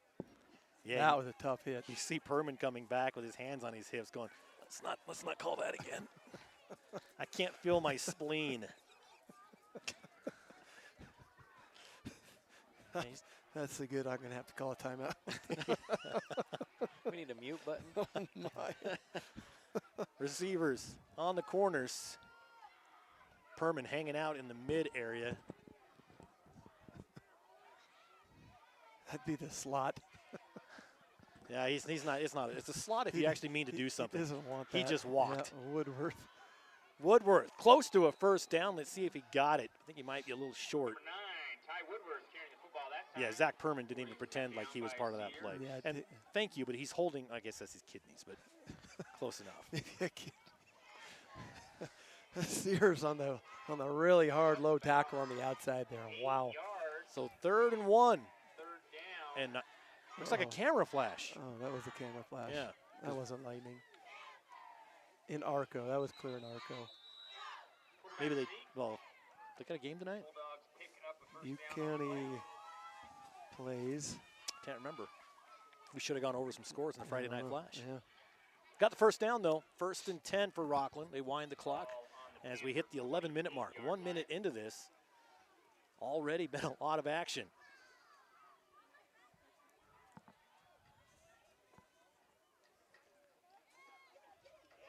Yeah, that was a tough hit. You see Perman coming back with his hands on his hips going, let's not call that again. I can't feel my spleen. That's the good. I'm going to have to call a timeout. We need a mute button. Oh, my. Receivers on the corners. Perman hanging out in the mid area. That'd be the slot. Yeah, he's not. It's a slot if you actually mean to do something. He doesn't want that. He just walked. Yeah, Woodworth, close to a first down. Let's see if he got it. I think he might be a little short. Yeah, Zach Perman didn't even pretend like he was part of that play. Yeah, and thank you, but he's holding, I guess that's his kidneys, but close enough. Sears on the really hard low tackle on the outside there. Wow. So 3rd and 1. And looks like a camera flash. Oh, that was a camera flash. Yeah. That wasn't lightning. In Arco. That was clear in Arco. Maybe they got a game tonight? Butte County plays. Can't remember. We should have gone over some scores in the Friday Night Flash. Yeah. Got the first down, though. 1st and 10 for Rockland. They wind the clock as we hit the 11-minute mark. 1 minute into this. Already been a lot of action.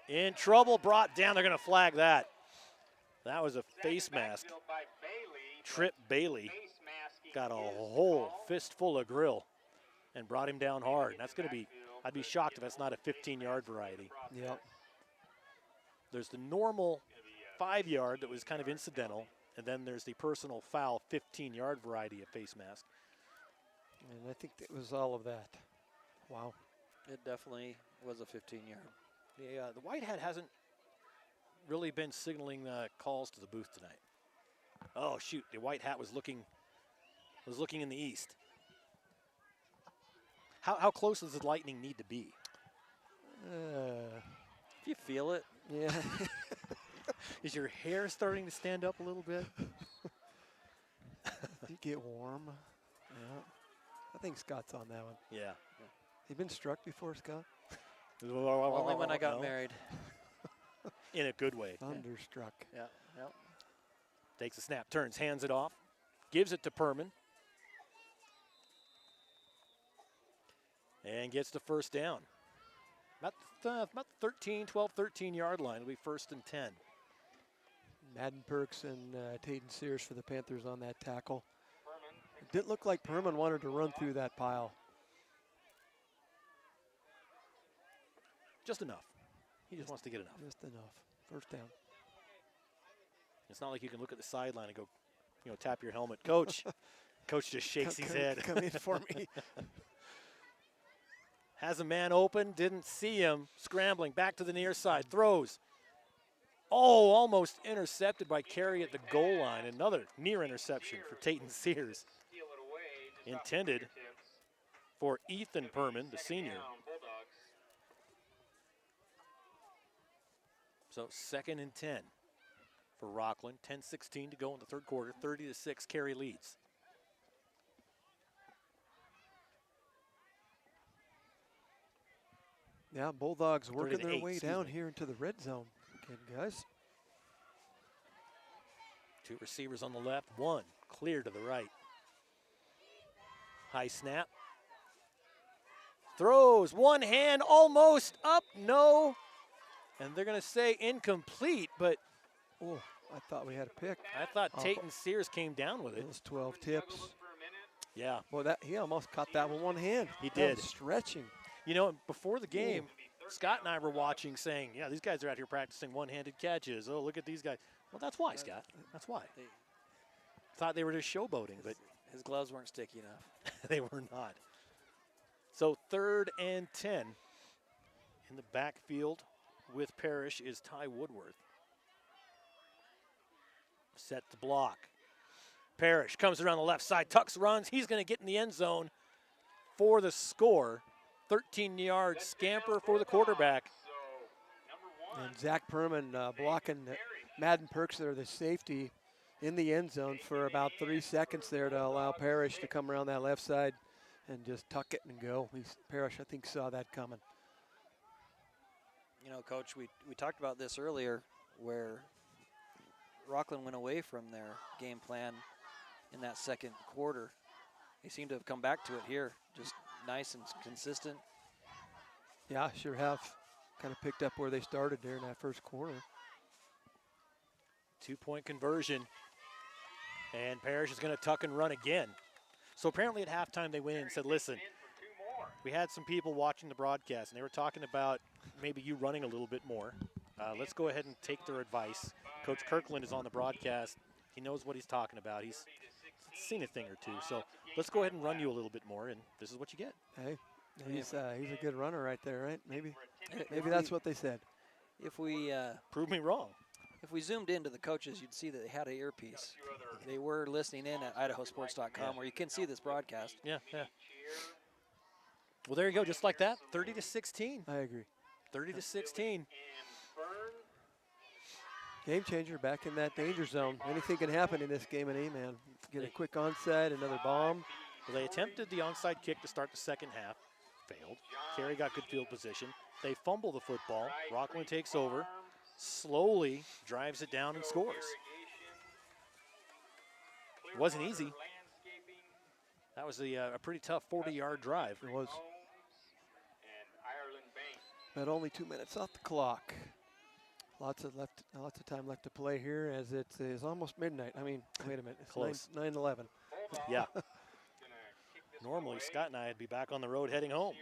In trouble, brought down. They're going to flag that. That was a face mask. Trip Bailey got a whole fistful of grill and brought him down hard. That's going to be, I'd be shocked if that's not a 15-yard variety. Yep. There's the normal 5-yard that was kind of incidental, and then there's the personal foul 15-yard variety of face mask. And I think it was all of that. Wow. It definitely was a 15-yard. The White Hat hasn't really been signaling calls to the booth tonight. Oh shoot! The White Hat was looking in the east. How close does the Lightning need to be? If you feel it, yeah. Is your hair starting to stand up a little bit? You get warm. Yeah. I think Scott's on that one. Yeah. You been struck before, Scott? Only when I got married. In a good way. Thunderstruck. Yeah. Yep. Takes a snap, turns, hands it off, gives it to Perman. And gets the first down. About 12, 13-yard line. It'll be 1st and 10. Madden Perks and Tayden Sears for the Panthers on that tackle. It didn't look like Perman wanted to run through that pile. Just enough. He just wants to get enough. Just enough. First down. It's not like you can look at the sideline and go, tap your helmet. Coach. Coach just shakes his head. Come in for me. Has a man open, didn't see him. Scrambling back to the near side. Throws. Oh, almost intercepted by Carey at the goal line. Another near interception for Tayden Sears. Intended for Ethan Perman, the senior. So 2nd and 10 for Rockland. 10-16 to go in the 3rd quarter. 30-6, Carey leads. Yeah, Bulldogs working their 38, way down here into the red zone. Again, guys. 2 receivers on the left, 1 clear to the right. High snap. Throws, 1 hand, almost up, no. And they're going to say incomplete, but oh, I thought we had a pick. I thought Tayden Sears came down with it. Those 12 tips. Yeah. Well, he almost caught that with 1 hand. He did. That was stretching. Before the game, Scott and I were watching saying, yeah, these guys are out here practicing one-handed catches. Oh, look at these guys. Well, that's why, Scott. That's why. Thought they were just showboating, but his gloves weren't sticky enough. They were not. So 3rd and 10 in the backfield with Parrish is Ty Woodworth. Set to block. Parrish comes around the left side, tucks, runs. He's going to get in the end zone for the score. 13-yard scamper for the quarterback. And Zach Perman blocking Madden Perks there, the safety, in the end zone for about 3 seconds there to allow Parrish to come around that left side and just tuck it and go. Parrish, I think, saw that coming. You know, Coach, we talked about this earlier where Rockland went away from their game plan in that second quarter. They seem to have come back to it here, just nice and consistent. Yeah, sure have kind of picked up where they started there in that first quarter. 2-point conversion. And Parrish is going to tuck and run again. So apparently at halftime they went in and said, listen, we had some people watching the broadcast, and they were talking about maybe you running a little bit more. Let's go ahead and take their advice. Coach Kirkland is on the broadcast. He knows what he's talking about. He's seen a thing or two. So let's go ahead and run you a little bit more, and this is what you get. Hey, he's a good runner right there, right? Maybe that's what they said. If we prove me wrong. If we zoomed into the coaches, you'd see that they had an earpiece. They were listening in at IdahoSports.com, where you can see this broadcast. Yeah. Well, there you go, just like that, 30-16. I agree. 30-16. Game changer, back in that danger zone. Anything can happen in this game, and man, get a quick onside, another bomb. Well, they attempted the onside kick to start the second half, failed. Carey got good field position. They fumble the football. Rockland takes over, slowly drives it down and scores. It wasn't easy. That was a pretty tough 40-yard drive. It was. But only 2 minutes off the clock. Lots of time left to play here, as it is almost midnight. I mean, wait a minute, it's close. 9:11. Yeah. Normally, Scott and I would be back on the road heading home.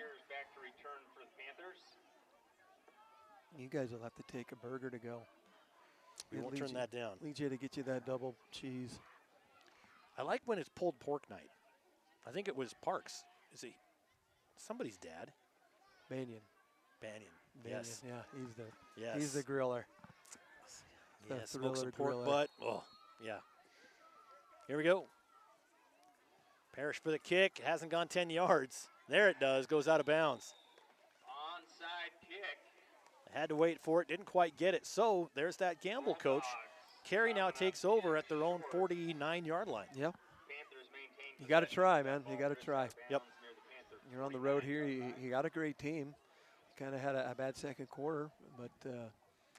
You guys will have to take a burger to go. We won't turn that down. Need you to get you that double cheese. I like when it's pulled pork night. I think it was Parks. Is he somebody's dad? Banyan. Yes. Yeah, he's the griller. Yeah, smoke some pork butt. Oh, yeah. Here we go. Parrish for the kick. It hasn't gone 10 yards. There it does. Goes out of bounds. Onside kick. I had to wait for it. Didn't quite get it. So there's that gamble, Coach. Carey now takes over at their own 49-yard line. Yep. You got to try, man. You got to try. Yep. You're on the road here. You got a great team. Kind of had a bad second quarter, but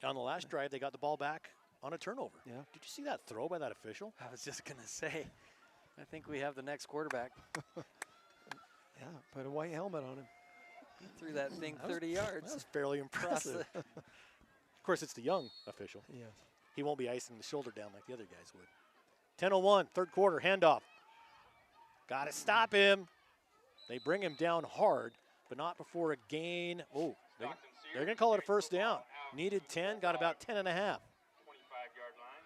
on the last drive, they got the ball back on a turnover. Yeah. Did you see that throw by that official? I was just going to say, I think we have the next quarterback. Yeah, put a white helmet on him. He threw that thing 30 yards. That was fairly impressive. Of course, it's the young official. Yes. He won't be icing the shoulder down like the other guys would. 10:01, third quarter, handoff. Got to stop him. They bring him down hard, but not before a gain. Oh, they're going to call it a first down. Needed 10, got about 10 and a half.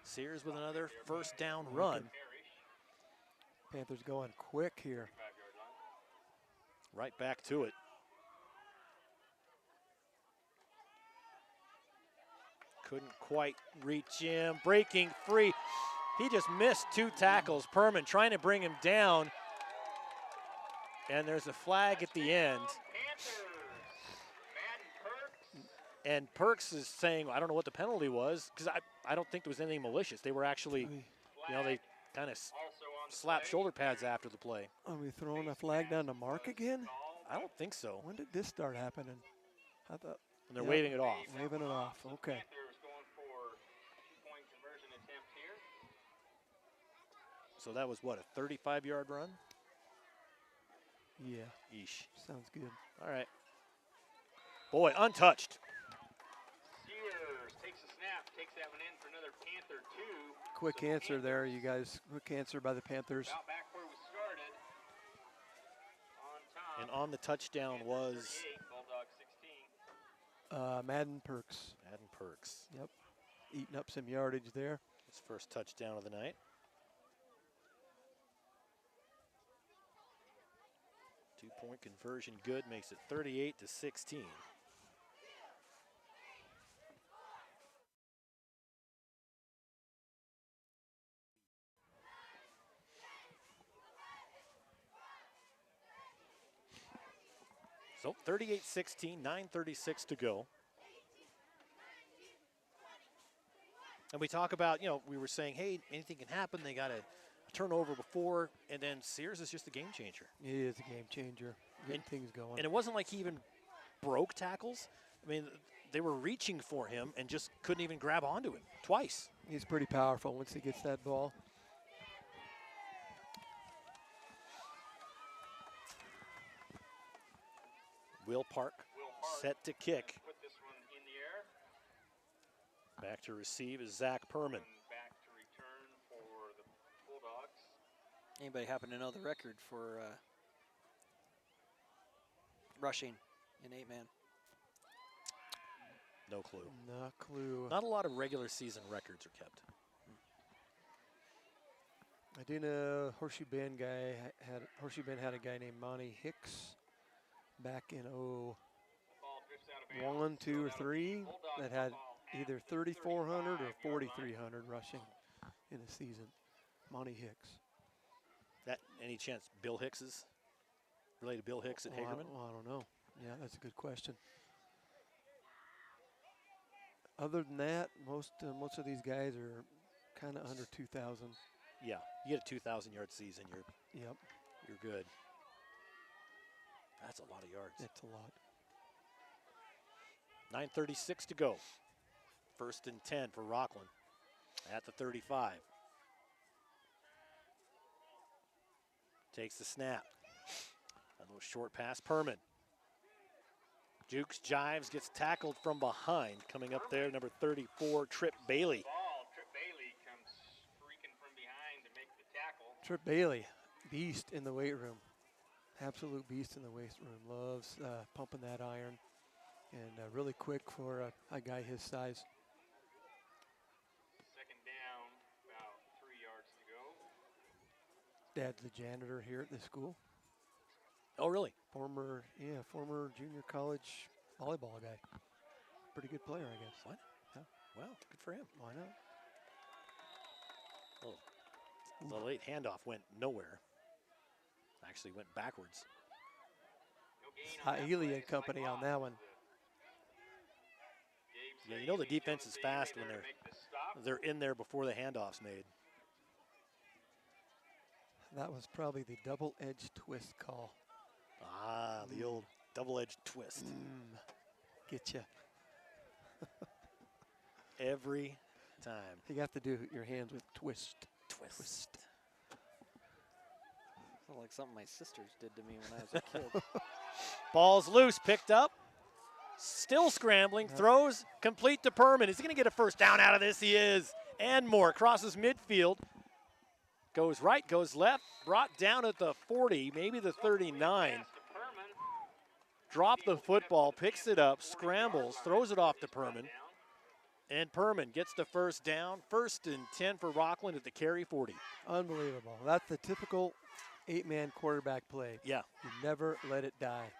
Sears with another first down run. Panthers going quick here. Right back to it. Couldn't quite reach him. Breaking free. He just missed 2 tackles. Perman trying to bring him down. And there's a flag at the end. And Perks is saying, I don't know what the penalty was, because I don't think there was anything malicious. They were actually, they kind of slapped shoulder pads after the play. Are we throwing a flag down to Mark again? I don't think so. When did this start happening? I thought. And they're waving it off. Waving it off, okay. So that was what, a 35-yard run? Yeah. Eesh. Sounds good. All right. Boy, untouched. Sears takes a snap, takes that one in for another Panther 2. Quick answer there, you guys. Quick answer by the Panthers. About back where we started. On top. And on the touchdown was Bulldogs 16. Madden Perks. Madden Perks. Yep. Eating up some yardage there. His first touchdown of the night. Two-point conversion good, makes it 38-16. So 38-16, 9:36 to go. And we talk about, we were saying, hey, anything can happen. They got a turnover before, and then Sears is just a game changer. He is a game changer. Getting things going. And it wasn't like he even broke tackles. I mean, they were reaching for him and just couldn't even grab onto him twice. He's pretty powerful once he gets that ball. Will Park set to kick. Put this one in the air. Back to receive is Zach Perman. Back to return for the Bulldogs. Anybody happen to know the record for rushing in 8-man? No clue. No clue. Not a lot of regular season records are kept. I do know Horseshoe Bend had a guy named Monty Hicks back in 01, 2, or 3 that had either 3,400 or 4,300 rushing in a season. Monty Hicks. That any chance Bill Hicks is related to Bill Hicks at Hagerman? I don't know. Yeah, that's a good question. Other than that, most of these guys are kind of under 2,000. Yeah, you get a 2,000-yard season, you're good. That's a lot of yards. It's a lot. 9:36 to go. 1st and 10 for Rockland at the 35. Takes the snap. A little short pass, Perman. Jukes, jives, gets tackled from behind. Coming up there, number 34, Trip Bailey. Trip Bailey comes streaking from behind to make the tackle. Trip Bailey, beast in the weight room. Absolute beast in the weight room. Loves pumping that iron. And really quick for a guy his size. 2nd down, about 3 yards to go. Dad's the janitor here at the school. Oh, really? Former junior college volleyball guy. Pretty good player, I guess. What? Yeah. Well, good for him. Why not? Oh, the late handoff went nowhere. Actually went backwards. Ely and company on that one. Yeah, you know the defense is fast when they're in there before the handoff's made. That was probably the double-edged twist call. Ah, the old double-edged twist. Get you. Every time. You have to do your hands with twist. Twist. Sounds like something my sisters did to me when I was a kid. Ball's loose, picked up. Still scrambling, throws complete to Perman. Is he going to get a first down out of this? He is. And more. Crosses midfield. Goes right, goes left. Brought down at the 40, maybe the 39. Dropped the football, picks it up, scrambles, throws it off to Perman. And Perman gets the first down. 1st and 10 for Rockland at the Carey 40. Unbelievable. That's the typical 8-man quarterback play. Yeah. You never let it die.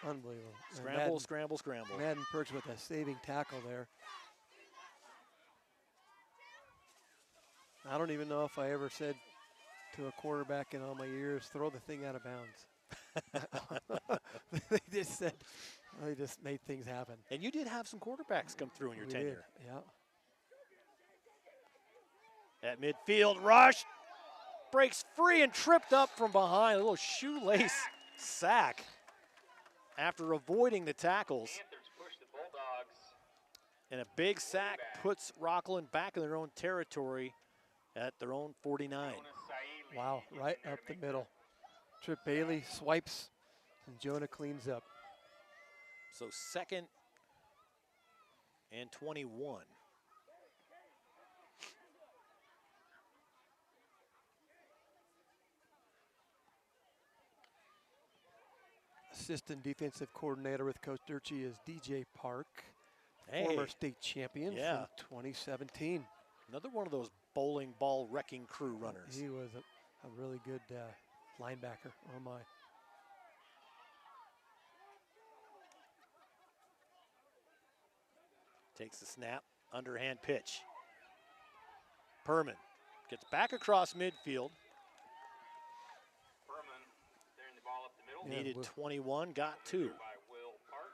Unbelievable. Scramble, scramble, scramble. Madden Perks with a saving tackle there. I don't even know if I ever said to a quarterback in all my years, throw the thing out of bounds. They just made things happen. And you did have some quarterbacks come through in your tenure. Yeah. At midfield, rush, breaks free and tripped up from behind. A little shoelace sack after avoiding the tackles. Panthers push the Bulldogs. And a big sack puts Rockland back in their own territory at their own 49. Wow, right up the middle. Trip Bailey swipes, and Jonah cleans up. So 2nd and 21. Assistant defensive coordinator with Coach Durchie is DJ Park, Hey. former state champion Yeah. from 2017. Another one of those bowling ball wrecking crew runners. He was a really good linebacker. Oh, my. Takes the snap, underhand pitch. Perman gets back across midfield. Perman throwing the ball up the middle. Yeah, Needed 21, got 2. By Will Park.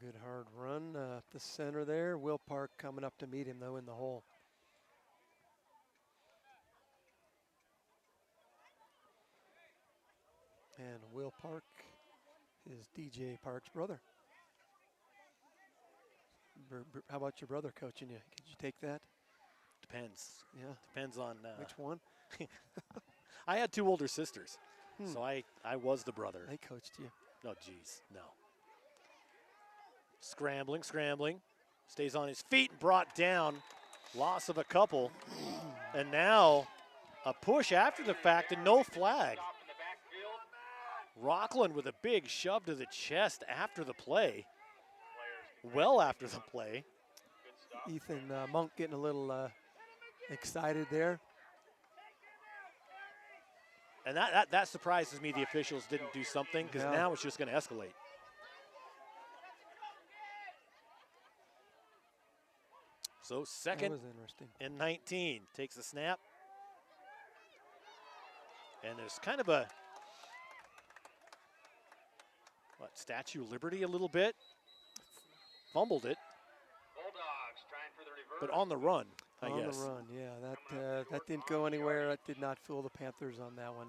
Good hard run up the center there. Will Park coming up to meet him, though, in the hole. And Will Park is DJ Park's brother. How about your brother coaching you? Could you take that? Depends. Yeah. Depends on which one? I had 2 older sisters, so I was the brother. They coached you. Oh, geez, no. Scrambling. Stays on his feet and brought down. Loss of a couple. And now a push after the fact and no flag. Rockland with a big shove to the chest after the play. Well after the play. Ethan Monk getting a little excited there. And that surprises me the officials didn't do something, because now it's just going to escalate. So second and 19. Takes the snap. And there's kind of a, Statue of Liberty a little bit. Fumbled it. Bulldogs trying for the reverse. But on the run, I guess. On the run, yeah. That didn't go anywhere. That did not fool the Panthers on that one.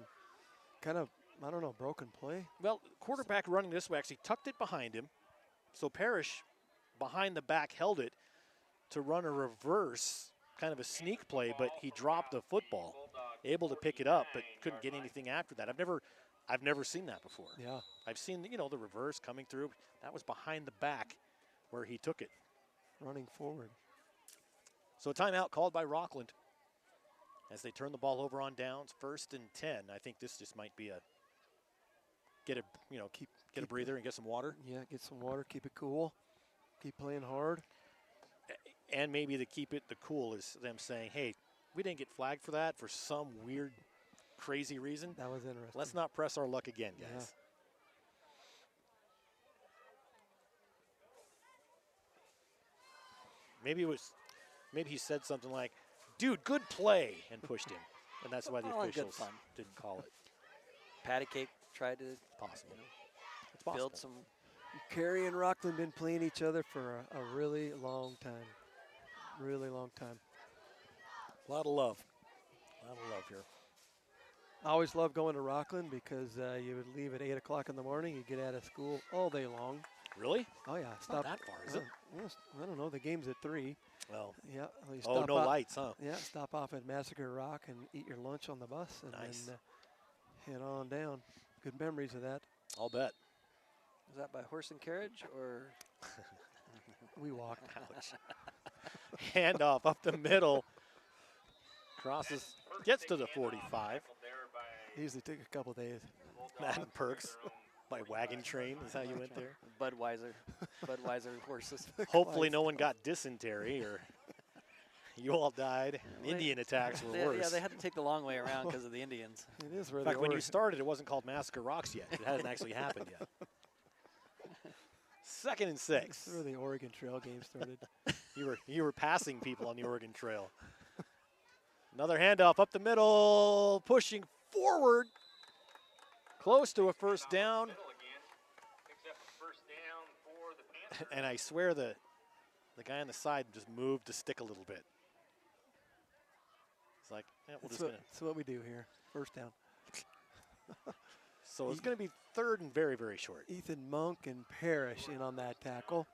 Kind of, I don't know, broken play. Well, quarterback running this way actually tucked it behind him. So Parrish, behind the back, held it to run a reverse, kind of a sneak play, but he dropped the football. Able to pick it up, but couldn't get anything after that. I've never seen that before. Yeah. I've seen, the reverse coming through. That was behind the back where he took it. Running forward. So a timeout called by Rockland as they turn the ball over on downs. 1st and 10. I think this just might be get a breather and get some water. Yeah, get some water, keep it cool, keep playing hard. And maybe to keep it the cool is them saying, hey, we didn't get flagged for that for some weird, crazy reason. That was interesting. Let's not press our luck again, guys. Yeah. Maybe he said something like, dude, good play, and pushed him. And that's why the officials didn't call it. Patty Cake tried to possible. Build some. Carey and Rockland been playing each other for a really long time. Really long time. A lot of love. A lot of love here. I always love going to Rockland because you would leave at 8 o'clock in the morning. You get out of school all day long. Really? Oh, yeah. Not that far, is it? Well, I don't know. The game's at 3. Well, yeah. No lights, huh? Yeah, stop off at Massacre Rock and eat your lunch on the bus and then head on down. Good memories of that. I'll bet. Was that by horse and carriage or? We walked. Handoff up the middle. Crosses, gets to the 45. Usually took a couple days. Madden Perks by wagon train is how you went there. Budweiser horses. Hopefully no one got dysentery or you all died. Indian attacks were worse. Yeah, they had to take the long way around because of the Indians. It is where In fact, when you started, it wasn't called Massacre Rocks yet. It hadn't actually happened yet. 2nd and 6. That's where the Oregon Trail game started. You were passing people on the Oregon Trail. Another handoff up the middle, pushing forward, close to a first down. And I swear the guy on the side just moved the stick a little bit. It's like, that's what we do here. First down. So it's going to be 3rd and very, very short. Ethan Monk and Parrish in on that tackle.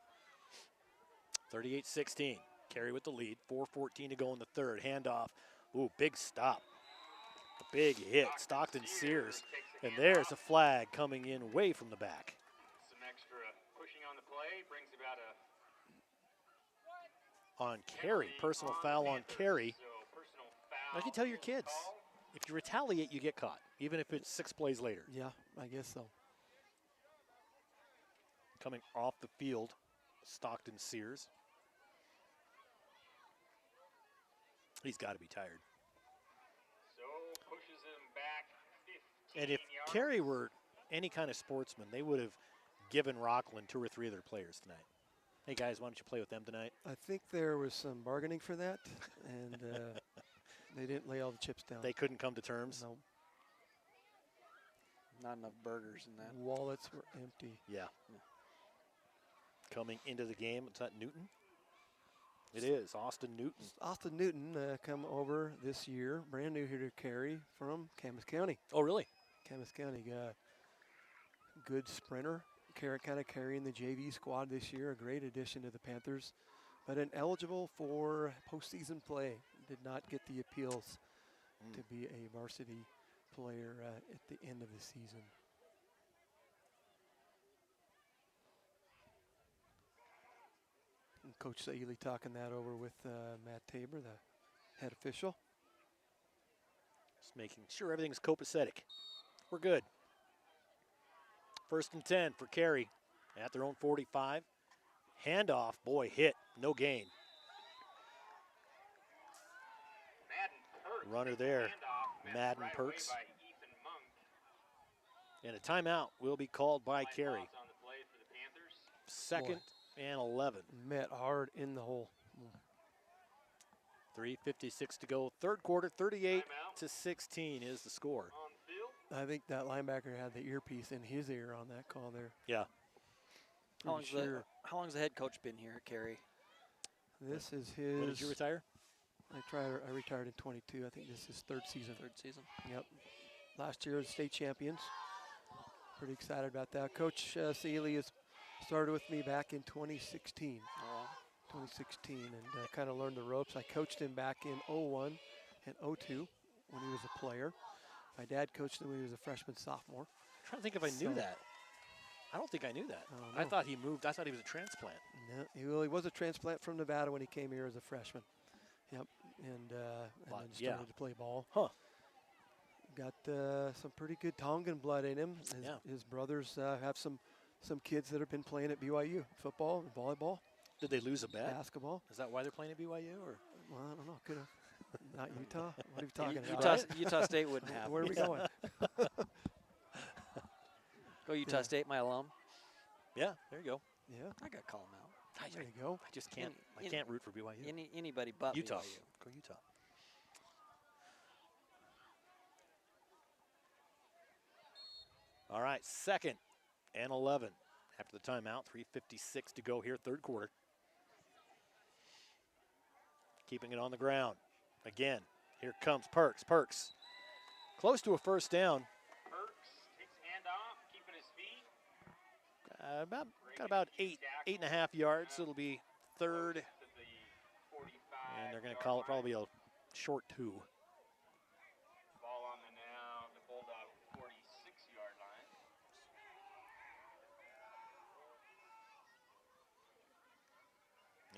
38-16. Carey with the lead. 4:14 to go in the 3rd. Handoff. Ooh, big stop. A big hit. Stockton Sears. And there's a flag coming in way from the back. Some extra pushing on the play brings about on Carey. Personal foul on Carey. I can tell your kids, if you retaliate, you get caught, even if it's 6 plays later. Yeah, I guess so. Coming off the field, Stockton Sears. He's got to be tired. So pushes him back 15 And if yards. Carey were any kind of sportsman, they would have given Rockland 2 or 3 of their players tonight. Hey, guys, why don't you play with them tonight? I think there was some bargaining for that, and they didn't lay all the chips down. They couldn't come to terms? No. Not enough burgers in that. Wallets were empty. Yeah. Coming into the game, is that Newton? It is, Austin Newton. Austin Newton come over this year, brand new here to Carey from Camas County. Oh, really? Camas County. good sprinter, kind of carrying the JV squad this year, a great addition to the Panthers, but ineligible for postseason play. Did not get the appeals to be a varsity player at the end of the season. And Coach Saili talking that over with Matt Tabor, the head official. Just making sure everything's copacetic. We're good. 1st and 10 for Carey at their own 45. Handoff, boy, hit, no gain. Runner there, Madden Perks. And a timeout will be called by Carey. 2nd and 11. Met hard in the hole. 3:56 to go. 3rd quarter, 38-16 is the score. I think that linebacker had the earpiece in his ear on that call there. Yeah. How long's the head coach been here at Carey? This is his. When did you retire? I retired in 22. I think this is 3rd season. 3rd season. Yep. Last year, state champions. Pretty excited about that. Coach Sealy has started with me back in 2016. 2016, and kind of learned the ropes. I coached him back in 01 and 02 when he was a player. My dad coached him when he was a freshman, sophomore. I'm trying to think if I knew that. I don't think I knew that. I thought he moved. I thought he was a transplant. No, he was a transplant from Nevada when he came here as a freshman. Yep, and then started to play ball. Huh. Got some pretty good Tongan blood in him. His brothers have some kids that have been playing at BYU, football and volleyball. Did they lose a bet? Basketball. Is that why they're playing at BYU? Or? Well, I don't know. Could have. Not Utah? What are you talking about? Utah State wouldn't have. Where are we going? Go Utah State, my alum. Yeah, there you go. Yeah. I got to call him out. There you go. I just can't. I can't root for BYU. Anybody but Utah. BYU. Go Utah. All right, 2nd and 11 after the timeout. 3:56 to go here, 3rd quarter. Keeping it on the ground. Again, here comes Perks. Perks, close to a 1st down. Perks takes a handoff, keeping his feet. Got about 8.5 yards. It'll be 3rd, and they're going to call it probably a short 2. Ball on the now, the Bulldog 46-yard line.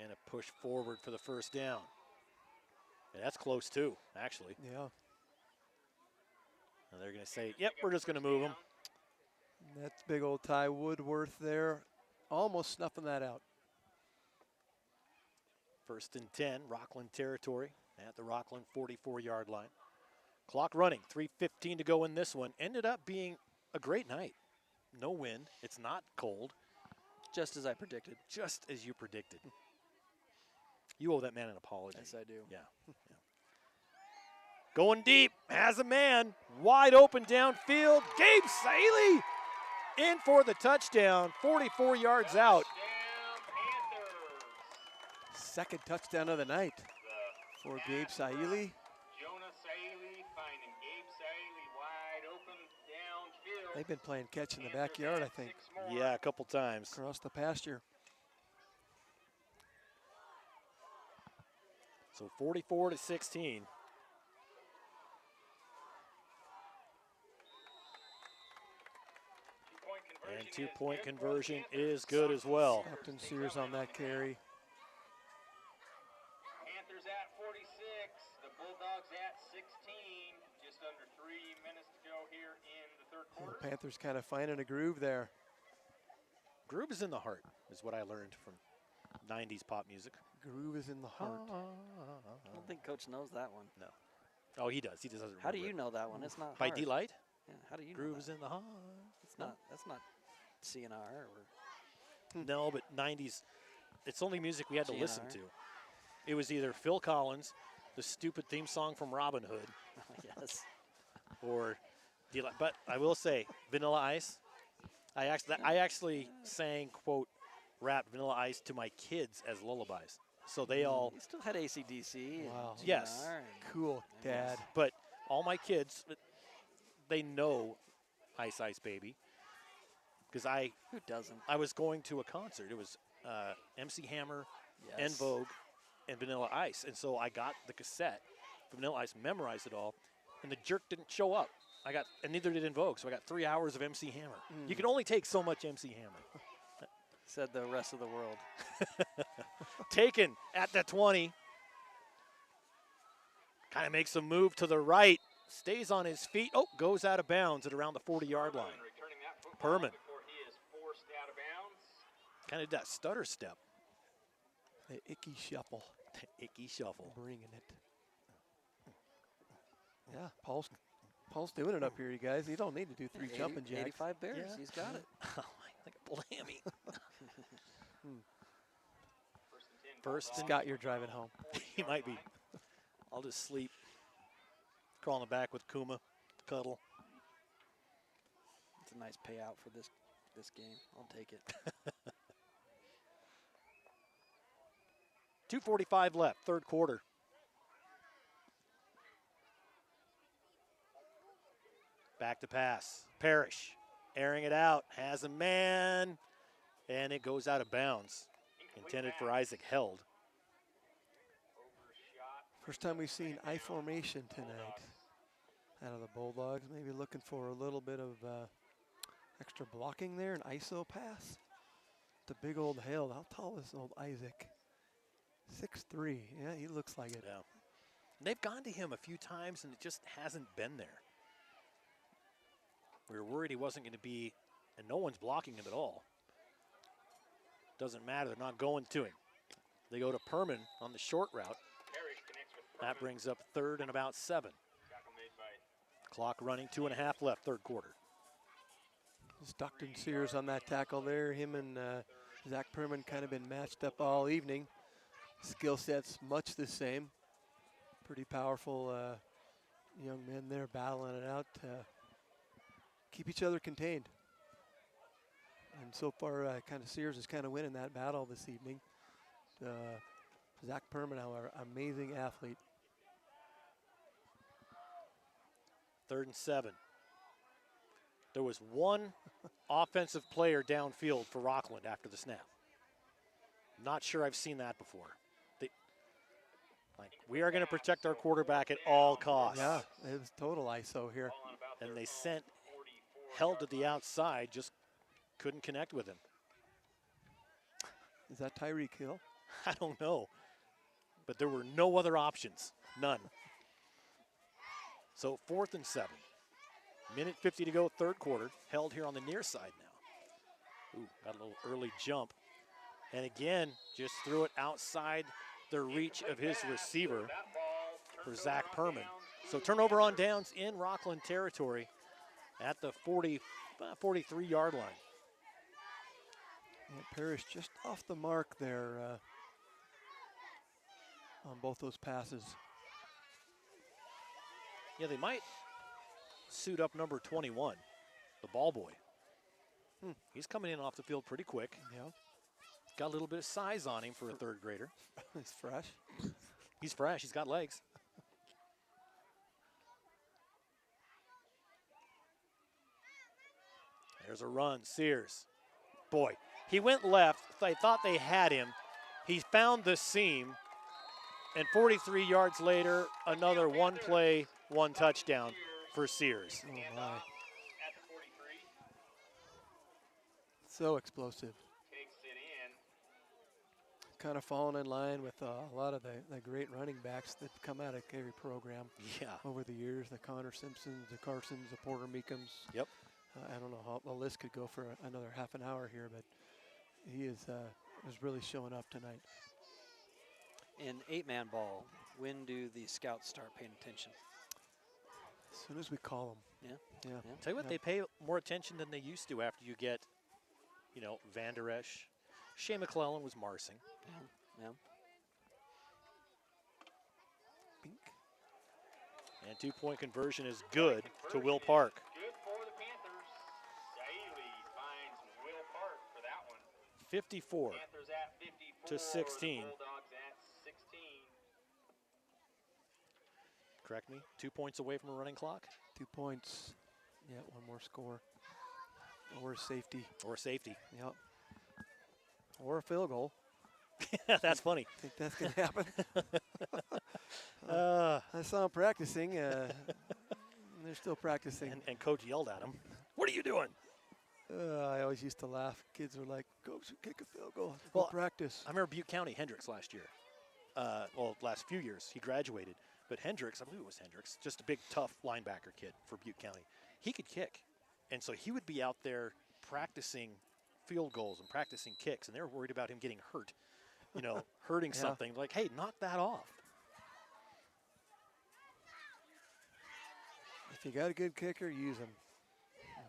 And a push forward for the 1st down. And that's close too, actually. Yeah. And they're going to say, yep, we're just going to move them. That's big old Ty Woodworth there, almost snuffing that out. 1st and 10, Rockland territory at the Rockland 44-yard line. Clock running, 3:15 to go in this one. Ended up being a great night. No wind, it's not cold. Just as I predicted. Just as you predicted. You owe that man an apology. Yes, I do. Yeah. Going deep, has a man, wide open downfield. Gabe Saley in for the touchdown, 44 yards out. 2nd touchdown of the night for Gabe Saili. They've been playing catch in the backyard, I think. Yeah, a couple times. Across the pasture. So 44-16. And 2-point conversion is good as well. Captain Sears on that carry. Panthers at 46, the Bulldogs at 16. Just under 3 minutes to go here in the 3rd quarter. The Panthers kind of finding a groove there. Groove is in the heart, is what I learned from 90s pop music. Groove is in the heart. I don't think Coach knows that one. No. Oh, he does. He just doesn't remember. How do you know that one? It's not By hard. Delight? Yeah, how do you know Groove that? is in the heart. It's not. That's not CNR or. No, but 90s, it's only music we had to listen GNR. to. It was either Phil Collins, the stupid theme song from Robin Hood, Yes. or Delight. But I will say, Vanilla Ice. I actually sang, quote, rap Vanilla Ice to my kids as lullabies. So they all. You still had AC/DC. Wow. And GNR Yes. and Cool, Dad. But all my kids, they know Ice Ice Baby. because Who doesn't? I was going to a concert. It was MC Hammer, Yes. En Vogue, and Vanilla Ice. And so I got the cassette from Vanilla Ice, memorized it all, and the jerk didn't show up. And neither did En Vogue, so I got 3 hours of MC Hammer. You can only take so much MC Hammer. Said the rest of the world. Taken at the 20. Kind of makes a move to the right. Stays on his feet. Oh, goes out of bounds at around the 40-yard line. Perman. Kind of that stutter step. The icky shuffle. The icky shuffle. Bringing it. Yeah, Paul's doing it up here, you guys. You don't need to do 3 jumping jacks. 85 Bears. Yeah. He's got it. Oh, like a blammy. First, Scott, you're driving home. He might be. I'll just sleep. Crawl in the back with Kuma. Cuddle. It's a nice payout for this game. I'll take it. 2:45 left, third quarter. Back to pass. Parrish airing it out. Has a man. And it goes out of bounds. Intended for Isaac Held. First time we've seen I formation tonight out of the Bulldogs. Maybe looking for a little bit of extra blocking there, an ISO pass. The big old Held. How tall is old Isaac? 6'3". Yeah, he looks like it. Yeah. They've gone to him a few times, and it just hasn't been there. We were worried he wasn't going to be, and no one's blocking him at all. Doesn't matter. They're not going to him. They go to Perman on the short route. That brings up 3rd and about 7. Clock running, 2.5 left, third quarter. Stockton Sears on that tackle there. Him and Zach Perman kind of been matched up all evening. Skill sets much the same. Pretty powerful young men there battling it out to keep each other contained. And so far, kind of Sears is kind of winning that battle this evening. Zach Perman, our amazing athlete. 3rd and 7. There was one offensive player downfield for Rockland after the snap. Not sure I've seen that before. We are going to protect our quarterback at all costs. Yeah, it was total ISO here. And they sent Held to the outside, just couldn't connect with him. Is that Tyreek Hill? I don't know. But there were no other options. None. So 4th and 7. Minute 50 to go, third quarter. Held here on the near side now. Ooh, got a little early jump. And again, just threw it outside the reach of his receiver for Zach Perman. So turnover on downs in Rockland territory at the 43-yard line. And Parrish just off the mark there on both those passes. Yeah, they might suit up number 21, the ball boy. He's coming in off the field pretty quick. Yeah. Got a little bit of size on him for a third grader. He's fresh. He's fresh. He's got legs. There's a run. Sears. Boy, he went left. They thought they had him. He found the seam. And 43 yards later, another one play, one touchdown for Sears. Oh, my. So explosive. Kind of falling in line with a lot of the great running backs that come out of Carey program over the years. The Connor Simpsons, the Carsons, the Porter Meekums. Yep. I don't know how the list could go for another half an hour here, but he is really showing up tonight. In 8-man ball, when do the scouts start paying attention? As soon as we call them. Yeah. Tell you what, they pay more attention than they used to after you get, Van Der Esch. Shea McClellan was marsing. Yeah. Bink. And 2-point conversion is good to Will Park. Good for the Panthers. Daly finds Will Park for that one. 54 Panthers at 54 to 16. Bulldogs at 16. Correct me? 2 points away from a running clock? 2 points. Yeah, one more score. Or safety. Or safety. Yep. Or a field goal. That's funny. Think that's going to happen? I saw them practicing. They're still practicing. And Coach yelled at him, "What are you doing?" I always used to laugh. Kids were like, "Go kick a field goal. Go practice." I remember Butte County Hendricks last year. Last few years. He graduated. But Hendricks, I believe it was Hendricks, just a big, tough linebacker kid for Butte County. He could kick. And so he would be out there practicing field goals and practicing kicks, and they were worried about him getting hurt, hurting something. Like, hey, knock that off. If you got a good kicker, use them.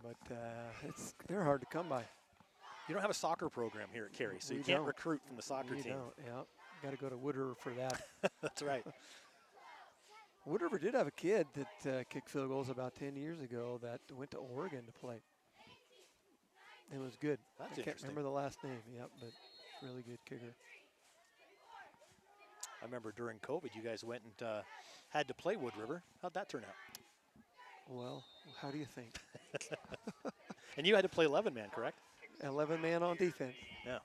But they're hard to come by. You don't have a soccer program here at Carey, so you can't recruit from the soccer team. Don't, yeah. Got to go to Wood River for that. That's right. Wood River did have a kid that kicked field goals about 10 years ago that went to Oregon to play. It was good. That's I can't remember the last name, but really good kicker. I remember during COVID, you guys went and had to play Wood River. How'd that turn out? Well, how do you think? And you had to play 11-man, correct? 11-man on defense. Yeah.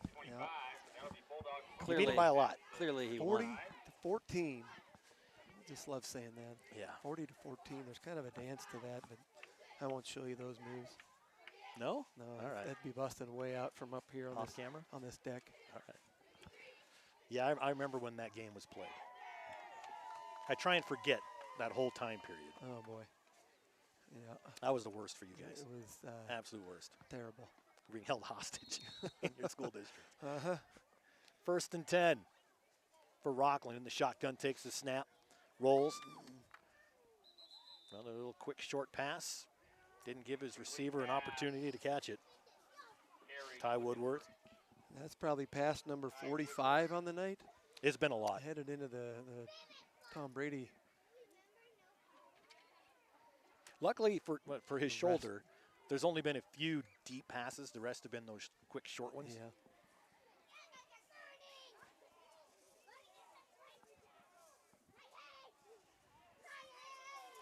Clearly, you beat him by a lot. Clearly he 40 won. to 14. Just love saying that. Yeah. 40 to 14. There's kind of a dance to that, but I won't show you those moves. No? No. All right. That'd be busting way out from up here on Off camera? On this deck. All right. Yeah, I remember when that game was played. I try and forget that whole time period. Oh, boy. Yeah. That was the worst for you guys. It was absolute worst. Terrible. Being held hostage in your school district. Uh-huh. 1st and 10 for Rockland. And the shotgun takes the snap, rolls. Another little quick short pass. Didn't give his receiver an opportunity to catch it. Ty Woodworth. That's probably pass number 45 on the night. It's been a lot. Headed into the Tom Brady. Luckily for his shoulder, there's only been a few deep passes. The rest have been those quick short ones. Yeah.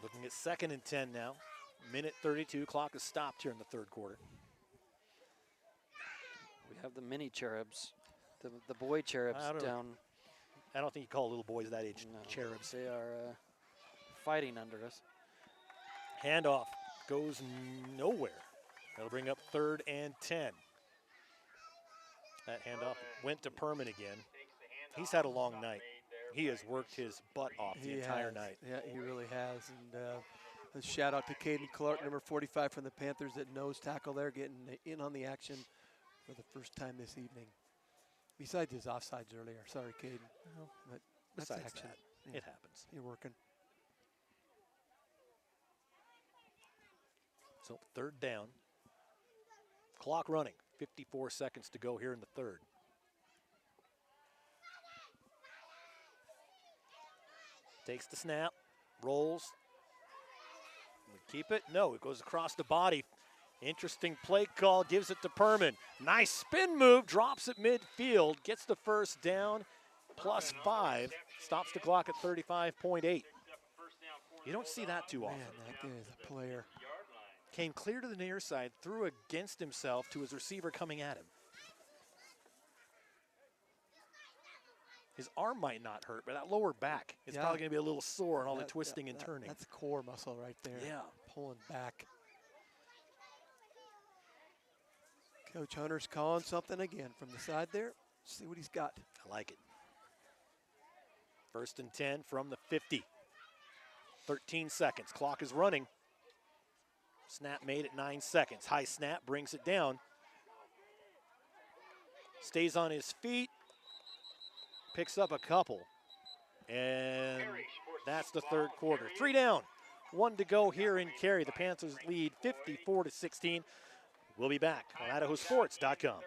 Looking at 2nd and 10 now. Minute 32. Clock is stopped here in the 3rd quarter. We have the mini cherubs, the boy cherubs down. I don't think you call little boys that age cherubs. They are fighting under us. Handoff goes nowhere. That'll bring up 3rd and 10. That handoff went to Perman again. He's had a long night. He has worked his butt off the entire night. Yeah, he really has. And a shout out to Caden Clark, number 45 from the Panthers, that nose tackle there, getting in on the action for the first time this evening. Besides his offsides earlier. Sorry, Caden. Well, but that's besides action. that, it happens. You're working. So 3rd down. Clock running. 54 seconds to go here in the 3rd. Takes the snap, rolls. We keep it? No, it goes across the body. Interesting play call, gives it to Perman. Nice spin move, drops it midfield, gets the 1st down, +5, stops the clock at 35.8. You don't see that too often. Man, that guy is a player. Came clear to the near side, threw against himself to his receiver coming at him. His arm might not hurt, but that lower back is probably going to be a little sore and all the twisting and turning. That's core muscle right there. Yeah. Pulling back. Coach Hunter's calling something again from the side there. See what he's got. I like it. 1st and 10 from the 50. 13 seconds. Clock is running. Snap made at 9 seconds. High snap brings it down. Stays on his feet. Picks up a couple. And that's the 3rd quarter. 3 down. 1 to go here in Carey. The Panthers lead 54-16. We'll be back on IdahoSports.com.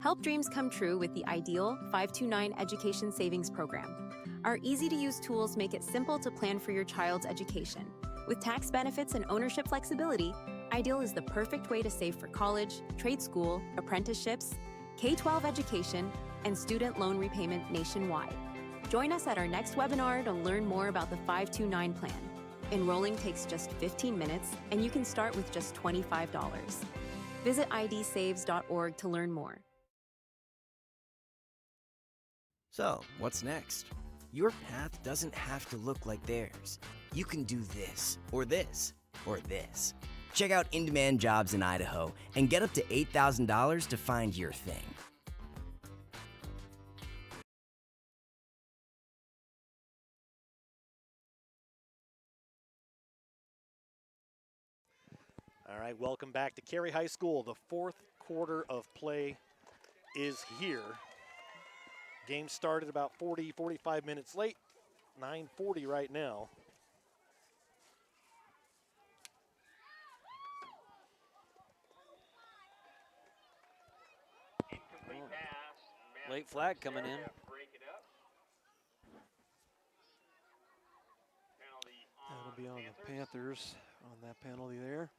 Help dreams come true with the Ideal 529 Education Savings Program. Our easy-to-use tools make it simple to plan for your child's education. With tax benefits and ownership flexibility, Ideal is the perfect way to save for college, trade school, apprenticeships, K-12 education, and student loan repayment nationwide. Join us at our next webinar to learn more about the 529 plan. Enrolling takes just 15 minutes, and you can start with just $25. Visit idsaves.org to learn more. So, what's next? Your path doesn't have to look like theirs. You can do this, or this, or this. Check out in-demand jobs in Idaho and get up to $8,000 to find your thing. All right, welcome back to Carey High School. The fourth quarter of play is here. Game started about 45 minutes late, 9:40 right now. Late flag coming in. That'll be on the Panthers on that penalty there.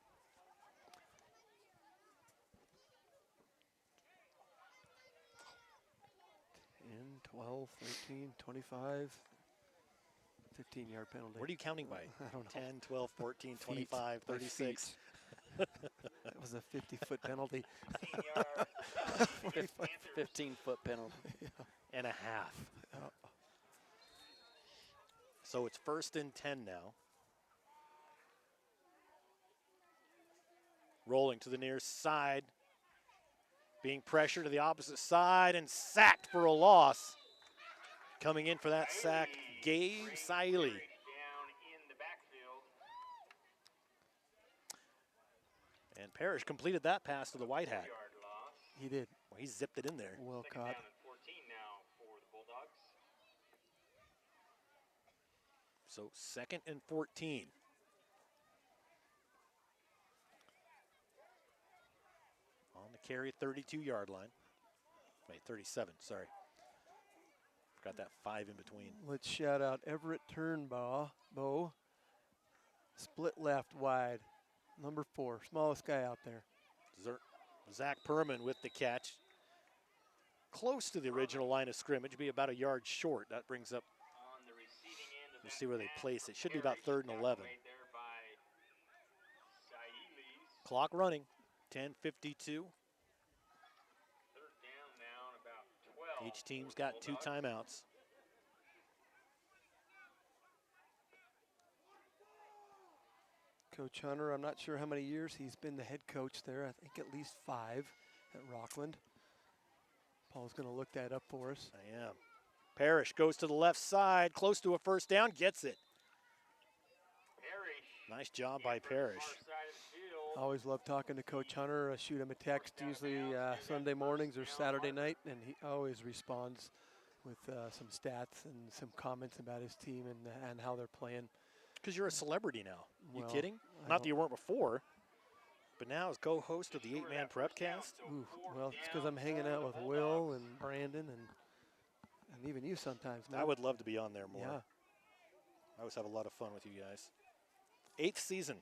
In 12, 13, 25, 15-yard penalty. What are you counting by? I don't know. 10, 12, 14, 25, 36. That was a 50-foot penalty. 15-foot penalty. Yeah. And a half. So it's 1st and 10 now. Rolling to the near side. Being pressured to the opposite side and sacked for a loss. Coming in for that sack, Gabe Siley. And Parrish completed that pass to the white hat. He did. Well, he zipped it in there. Well caught. So 2nd and 14. On the Carey 32-yard line. Wait, 37, sorry. Got that 5 in between. Let's shout out Everett Turnbow. Split left wide. Number 4, smallest guy out there. Zach Perman with the catch. Close to the original line of scrimmage, be about a yard short. That brings up, we'll see where they place it. Should be about 3rd and 11. Clock running, 10:52. Each team's got 2 timeouts. Coach Hunter, I'm not sure how many years he's been the head coach there. I think at least 5 at Rockland. Paul's going to look that up for us. I am. Parrish goes to the left side, close to a 1st down, gets it. Nice job by Parrish. I always love talking to Coach Hunter. I shoot him a text usually Sunday mornings or Saturday night, and he always responds with some stats and some comments about his team and how they're playing. Because you're a celebrity now. You Well, kidding? Not that you weren't before, but now as co-host of the 8-Man Prepcast. Ooh, well, it's because I'm hanging out with Will and Brandon and even you sometimes. I would love to be on there more. Yeah. I always have a lot of fun with you guys. 8th season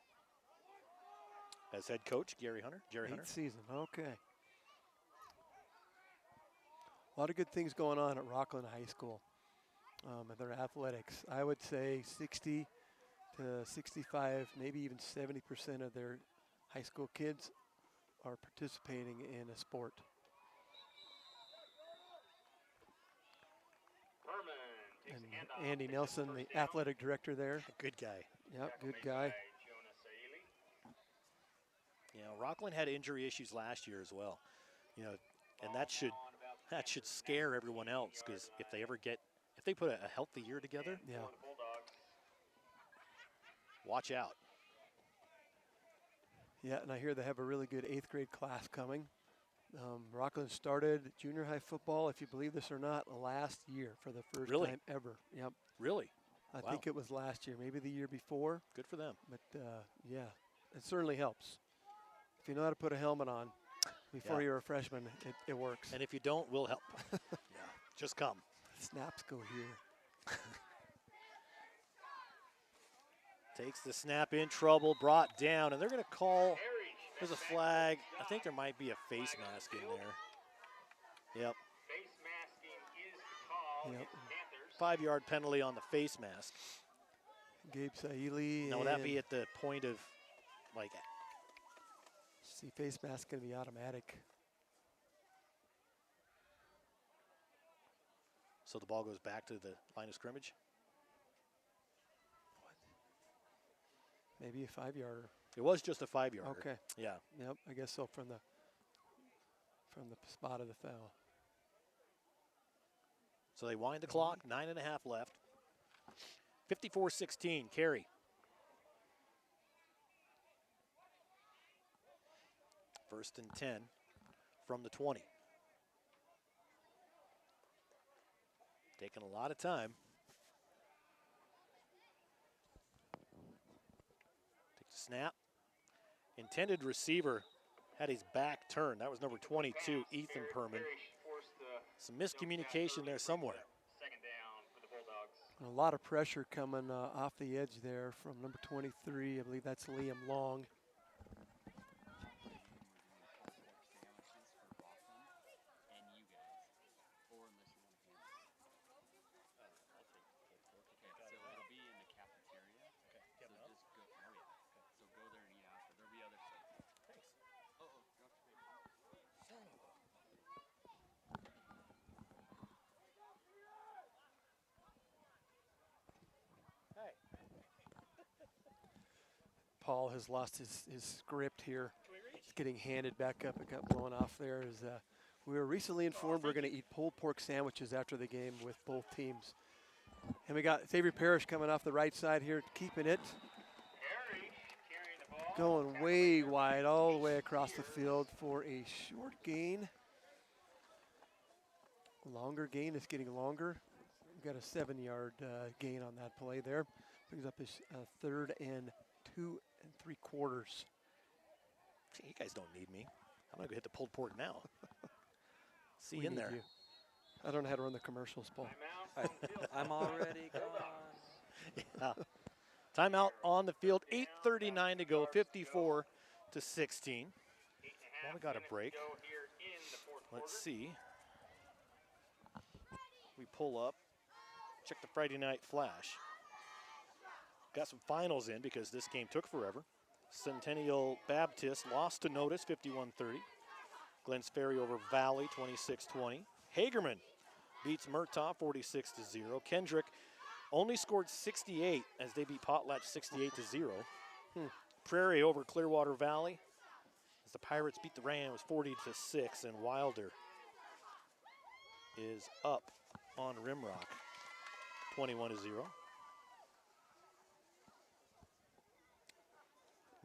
as head coach, Jerry Hunter. 8th season, okay. A lot of good things going on at Rockland High School and their athletics. I would say 60 to 65, maybe even 70% of their high school kids are participating in a sport. And Andy Nelson, the athletic director there. Good guy. Yep, good guy. You know, Rockland had injury issues last year as well. You know, and that should scare everyone else, because if they put a healthy year together, yeah, watch out. Yeah, and I hear they have a really good 8th grade class coming. Rockland started junior high football, if you believe this or not, last year for the first time ever. Yep. Really? I think it was last year, maybe the year before. Good for them. But yeah, it certainly helps. If you know how to put a helmet on before you're a freshman, it works. And if you don't, we'll help. Yeah, just come. Snaps go here. Takes the snap in trouble, brought down, and they're going to call. There's a flag. I think there might be a face mask in there. Yep. Face masking is the call. Yep. It's Panthers. 5-yard penalty on the face mask. Gabe Saili. Now, will that be at the point of, like... See, face mask going to be automatic. So the ball goes back to the line of scrimmage? Maybe a 5-yarder. It was just a 5-yarder. Okay. Yeah. Yep, I guess so from the spot of the foul. So they wind the clock, 9.5 left. 54-16, Carey. First and 10 from the 20. Taking a lot of time. Take the snap. Intended receiver had his back turned. That was number 22, Ethan Perman. Some miscommunication there somewhere. A lot of pressure coming off the edge there from number 23. I believe that's Liam Long. Paul has lost his script here. It's getting handed back up. It got blown off there. We were recently informed we're going to eat pulled pork sandwiches after the game with both teams. And we got Xavier Parrish coming off the right side here, keeping it. Going way wide, all the way across the field for a short gain. Longer gain, it's getting longer. We've got a 7-yard gain on that play there. Brings up his 3rd and 2 3/4. You guys don't need me. I'm going to go hit the pulled pork now. See you in there. You. I don't know how to run the commercials, Paul. I'm already gone. Yeah. Timeout on the field. 8:39 to go. 54-16. Well, we got a break. Let's see. We pull up. Check the Friday night flash. Got some finals in because this game took forever. Centennial Baptist lost to Notice 51-30. Glens Ferry over Valley 26-20. Hagerman beats Murtaugh 46-0. Kendrick only scored 68 as they beat Potlatch 68-0. Prairie over Clearwater Valley as the Pirates beat the Rams 40-6, and Wilder is up on Rimrock 21-0.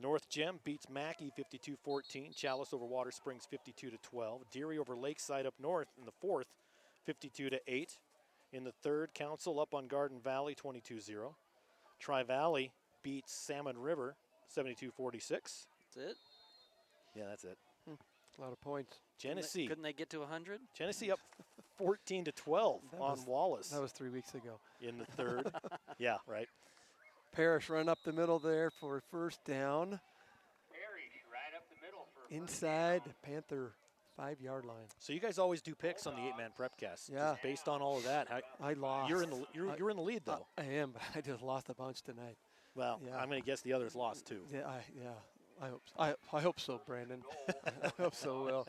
North Gem beats Mackey 52-14. Chalice over Water Springs 52-12. Deary over Lakeside up north in the 4th 52-8. In the 3rd, Council up on Garden Valley 22-0. Tri-Valley beats Salmon River 72-46. That's it? Yeah, that's it. A lot of points. Genesee. Couldn't they get to 100? Genesee up 14-12 on Wallace. That was 3 weeks ago. In the 3rd. Yeah, right. Parrish run up the middle there for 1st down. Inside the Panther 5-yard line. So you guys always do picks on the 8-man prepcast. Yeah. Just based on all of that. I lost. You're in the lead though. I am, but I just lost a bunch tonight. Well, yeah. I'm going to guess the others lost too. Yeah, I hope so, Brandon. I hope so, Will.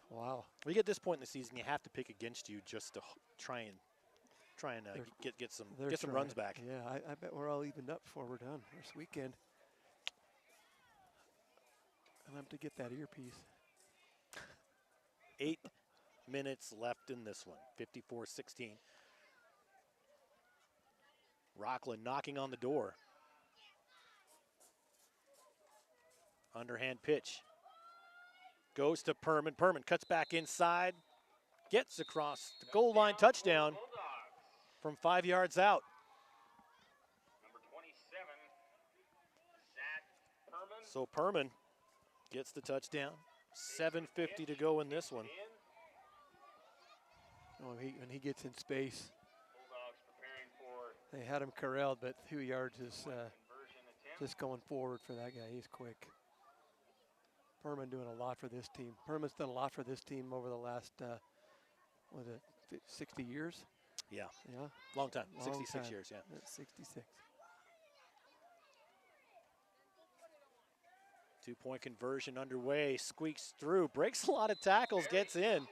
Wow. When you get this point in the season, you have to pick against you just to try and get some runs back. Yeah, I bet we're all evened up before we're done this weekend. I'll have to get that earpiece. 8 minutes left in this one. 54-16. Rockland knocking on the door. Underhand pitch. Goes to Perman. Perman cuts back inside. Gets across the goal line. Touchdown from 5 yards out. Number 27, Zach Perman. So Perman gets the touchdown. 7:50 to go in this one. Oh, when he gets in space, they had him corralled, but 2 yards is just going forward for that guy. He's quick. Perman doing a lot for this team. Perman's done a lot for this team over the last, 60 years. Yeah. Yeah. Long time. Long 66 time. years, yeah. 66. 2-point conversion underway. Squeaks through. Breaks a lot of tackles. Gets in.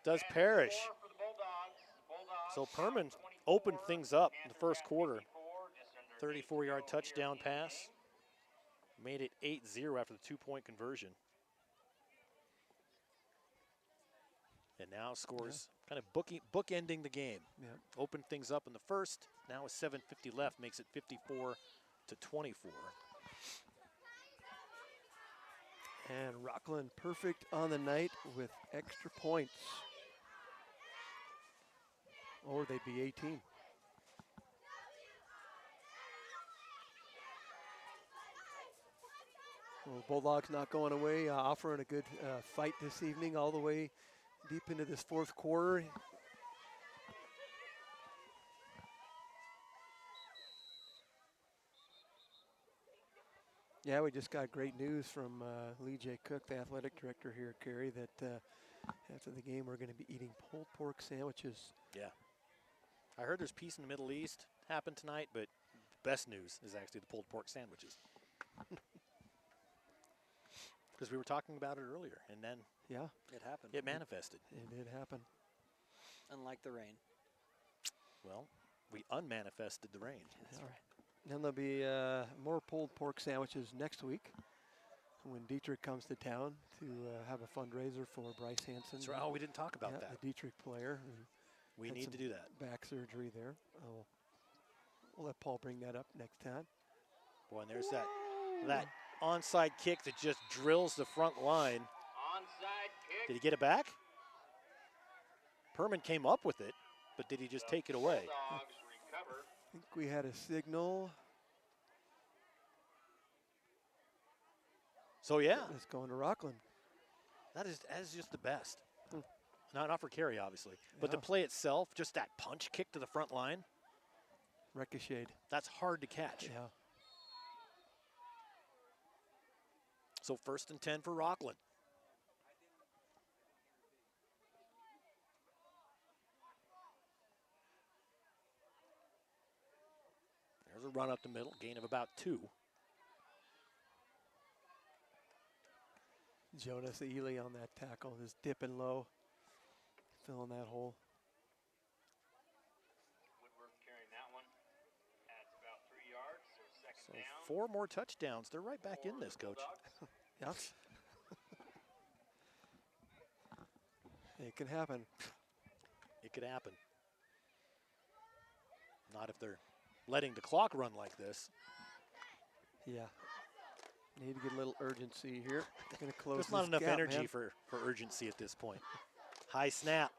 Does Parrish. So Perman opened things up in the first quarter. 34-yard touchdown pass. Made it 8-0 after the 2-point conversion. And now scores, kind of bookending the game. Yeah. Opened things up in the first. Now with 7:50 left, makes it 54-24. And Rockland perfect on the night with extra points. Or they'd be 18. Well, Bulldogs not going away, offering a good fight this evening all the way deep into this fourth quarter. Yeah, we just got great news from Lee J. Cook, the athletic director here at Carey, that after the game we're going to be eating pulled pork sandwiches. Yeah. I heard there's peace in the Middle East happen tonight, but the best news is actually the pulled pork sandwiches. Because we were talking about it earlier, and then yeah, it happened. It manifested. It did happen. Unlike the rain. Well, we unmanifested the rain. That's right. Then there'll be more pulled pork sandwiches next week when Dietrich comes to town to have a fundraiser for Bryce Hansen. That's right. Oh, we didn't talk about that. The Dietrich player. We need to do that. Back surgery there. We'll let Paul bring that up next time. Boy, and there's that onside kick that just drills the front line. Onside kick. Did he get it back? Perman came up with it, but did he just take it away? Bulldogs recover. I think we had a signal. So yeah, it's going to Rockland. That is just the best. Not for Carey, obviously, but the play itself, just that punch kick to the front line. Ricocheted. That's hard to catch. Yeah. So 1st and 10 for Rockland. There's a run up the middle, gain of about 2. Jonas Ely on that tackle, just dipping low, filling that hole. Woodward carrying that one. That's about 3 yards, so second down. 4 more touchdowns. They're right back in this, Coach. Yeah. It can happen. It could happen. Not if they're letting the clock run like this. Yeah. Need to get a little urgency here. They're going to close There's not this enough gap, energy man. for urgency at this point. High snap.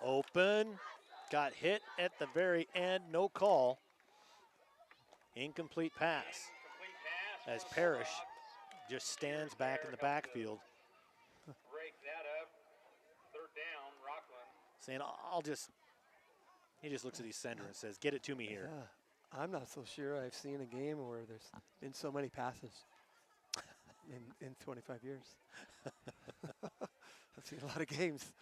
Open. Got hit at the very end. No call. Incomplete pass. As Parrish just stands back in the backfield. Break that up. 3rd down, Rockland. Saying, he just looks at his sender and says, get it to me here. Yeah. I'm not so sure I've seen a game where there's been so many passes in 25 years. I've seen a lot of games.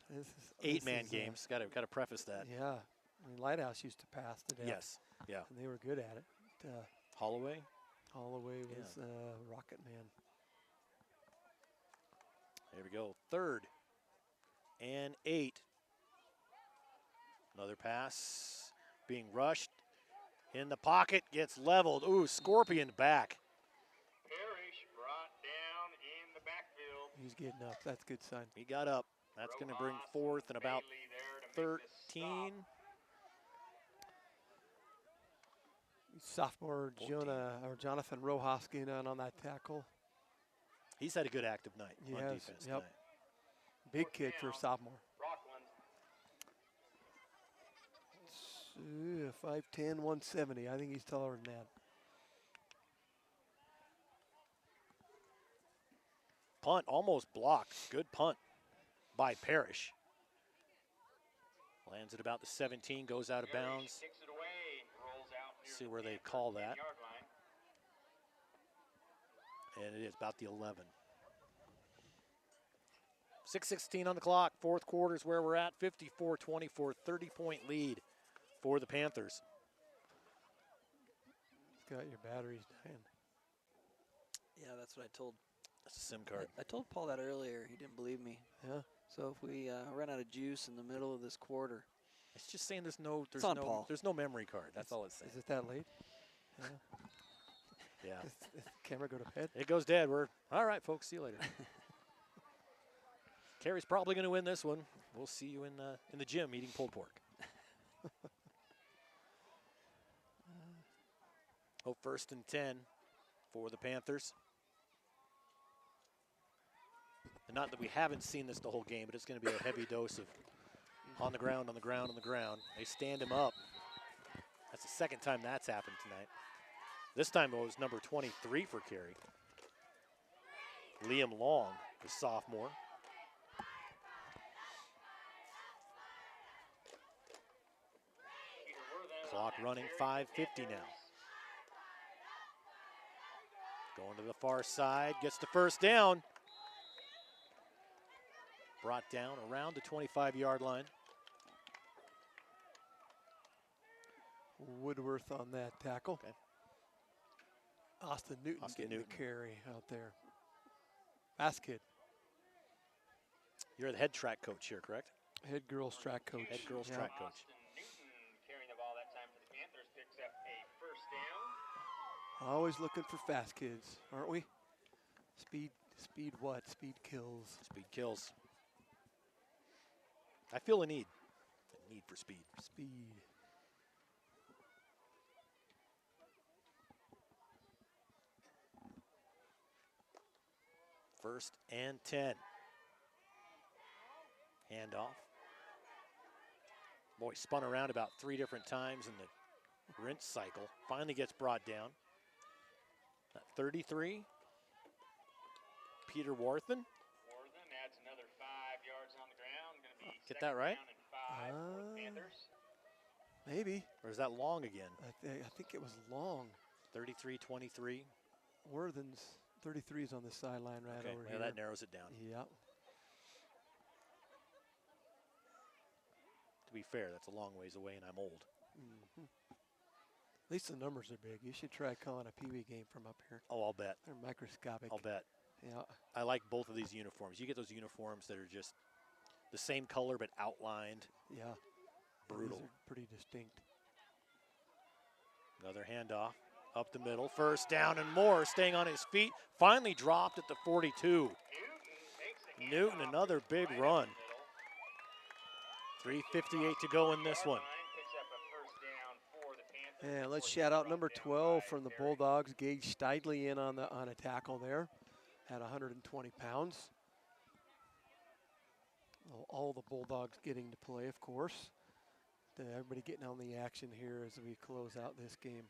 This is 8-man games. Got to preface that. Yeah. I mean, Lighthouse used to pass to death. Yes. Yeah. And they were good at it. Holloway? Holloway was Rocket Man. There we go. 3rd and 8. Another pass being rushed. In the pocket, gets leveled. Ooh, Scorpion back. Parrish brought down in the backfield. He's getting up. That's a good sign. He got up. That's going to bring 4th and about 13. Sophomore Jonathan Rojas getting on that tackle. He's had a good active night He on has, defense yep. tonight. Big kid for a sophomore. Rockland. 5'10", 170. I think he's taller than that. Punt almost blocked. Good punt by Parrish. Lands at about the 17, goes out of bounds. Kicks it away, rolls out near See where the they call 10 that. yard line. And it is about the 11. 6:16 on the clock. Fourth quarter is where we're at. 54-24, 30-point lead for the Panthers. Got your batteries dying. Yeah, that's what I told. That's a SIM card. I told Paul that earlier. He didn't believe me. Yeah. So if we run out of juice in the middle of this quarter, It's just saying there's no memory card. That's all it's saying. Is it that late? Yeah. Yeah. Does the camera go to bed? It goes dead. We're all right, folks. See you later. Carey's probably going to win this one. We'll see you in the gym eating pulled pork. Oh, 1st and 10 for the Panthers. And not that we haven't seen this the whole game, but it's going to be a heavy dose of on the ground, on the ground, on the ground. They stand him up. That's the second time that's happened tonight. This time it was number 23 for Carey. Liam Long, the sophomore. Clock running, 5:50 now. Going to the far side, gets the first down. Brought down around the 25-yard line. Woodworth on that tackle. Okay. Austin Newton Austin getting Newton. the carry out there. Fast kid. You're the head track coach here, correct? Head girls track coach. Head girls Yeah. track coach. Carrying the ball that time for the Panthers, picks up a first down. Always looking for fast kids, aren't we? Speed what? Speed kills. Speed kills. I feel a need for speed. Speed. First and 10. Handoff. Boy, spun around about 3 different times in the rinse cycle. Finally gets brought down. At 33. Peter Warthen. Warthen adds another 5 yards on the ground. Going to be Get that right? second down and 5 for the Panthers. Maybe. Or is that Long again? I think it was Long. 33-23. Worthen's 33 is on the sideline right over here. That narrows it down. Yep. To be fair, that's a long ways away, and I'm old. Mm-hmm. At least the numbers are big. You should try calling a peewee game from up here. Oh, I'll bet. They're microscopic. I'll bet. Yeah. I like both of these uniforms. You get those uniforms that are just the same color but outlined. Yeah. Brutal. These are pretty distinct. Another handoff up the middle. First down and more. Staying on his feet. Finally dropped at the 42. Newton, another big run. 3:58 to go in this one. And let's shout out number 12 from the Bulldogs, Gage Steidley, in on a tackle there at 120 pounds. All the Bulldogs getting to play, of course. Everybody getting on the action here as we close out this game.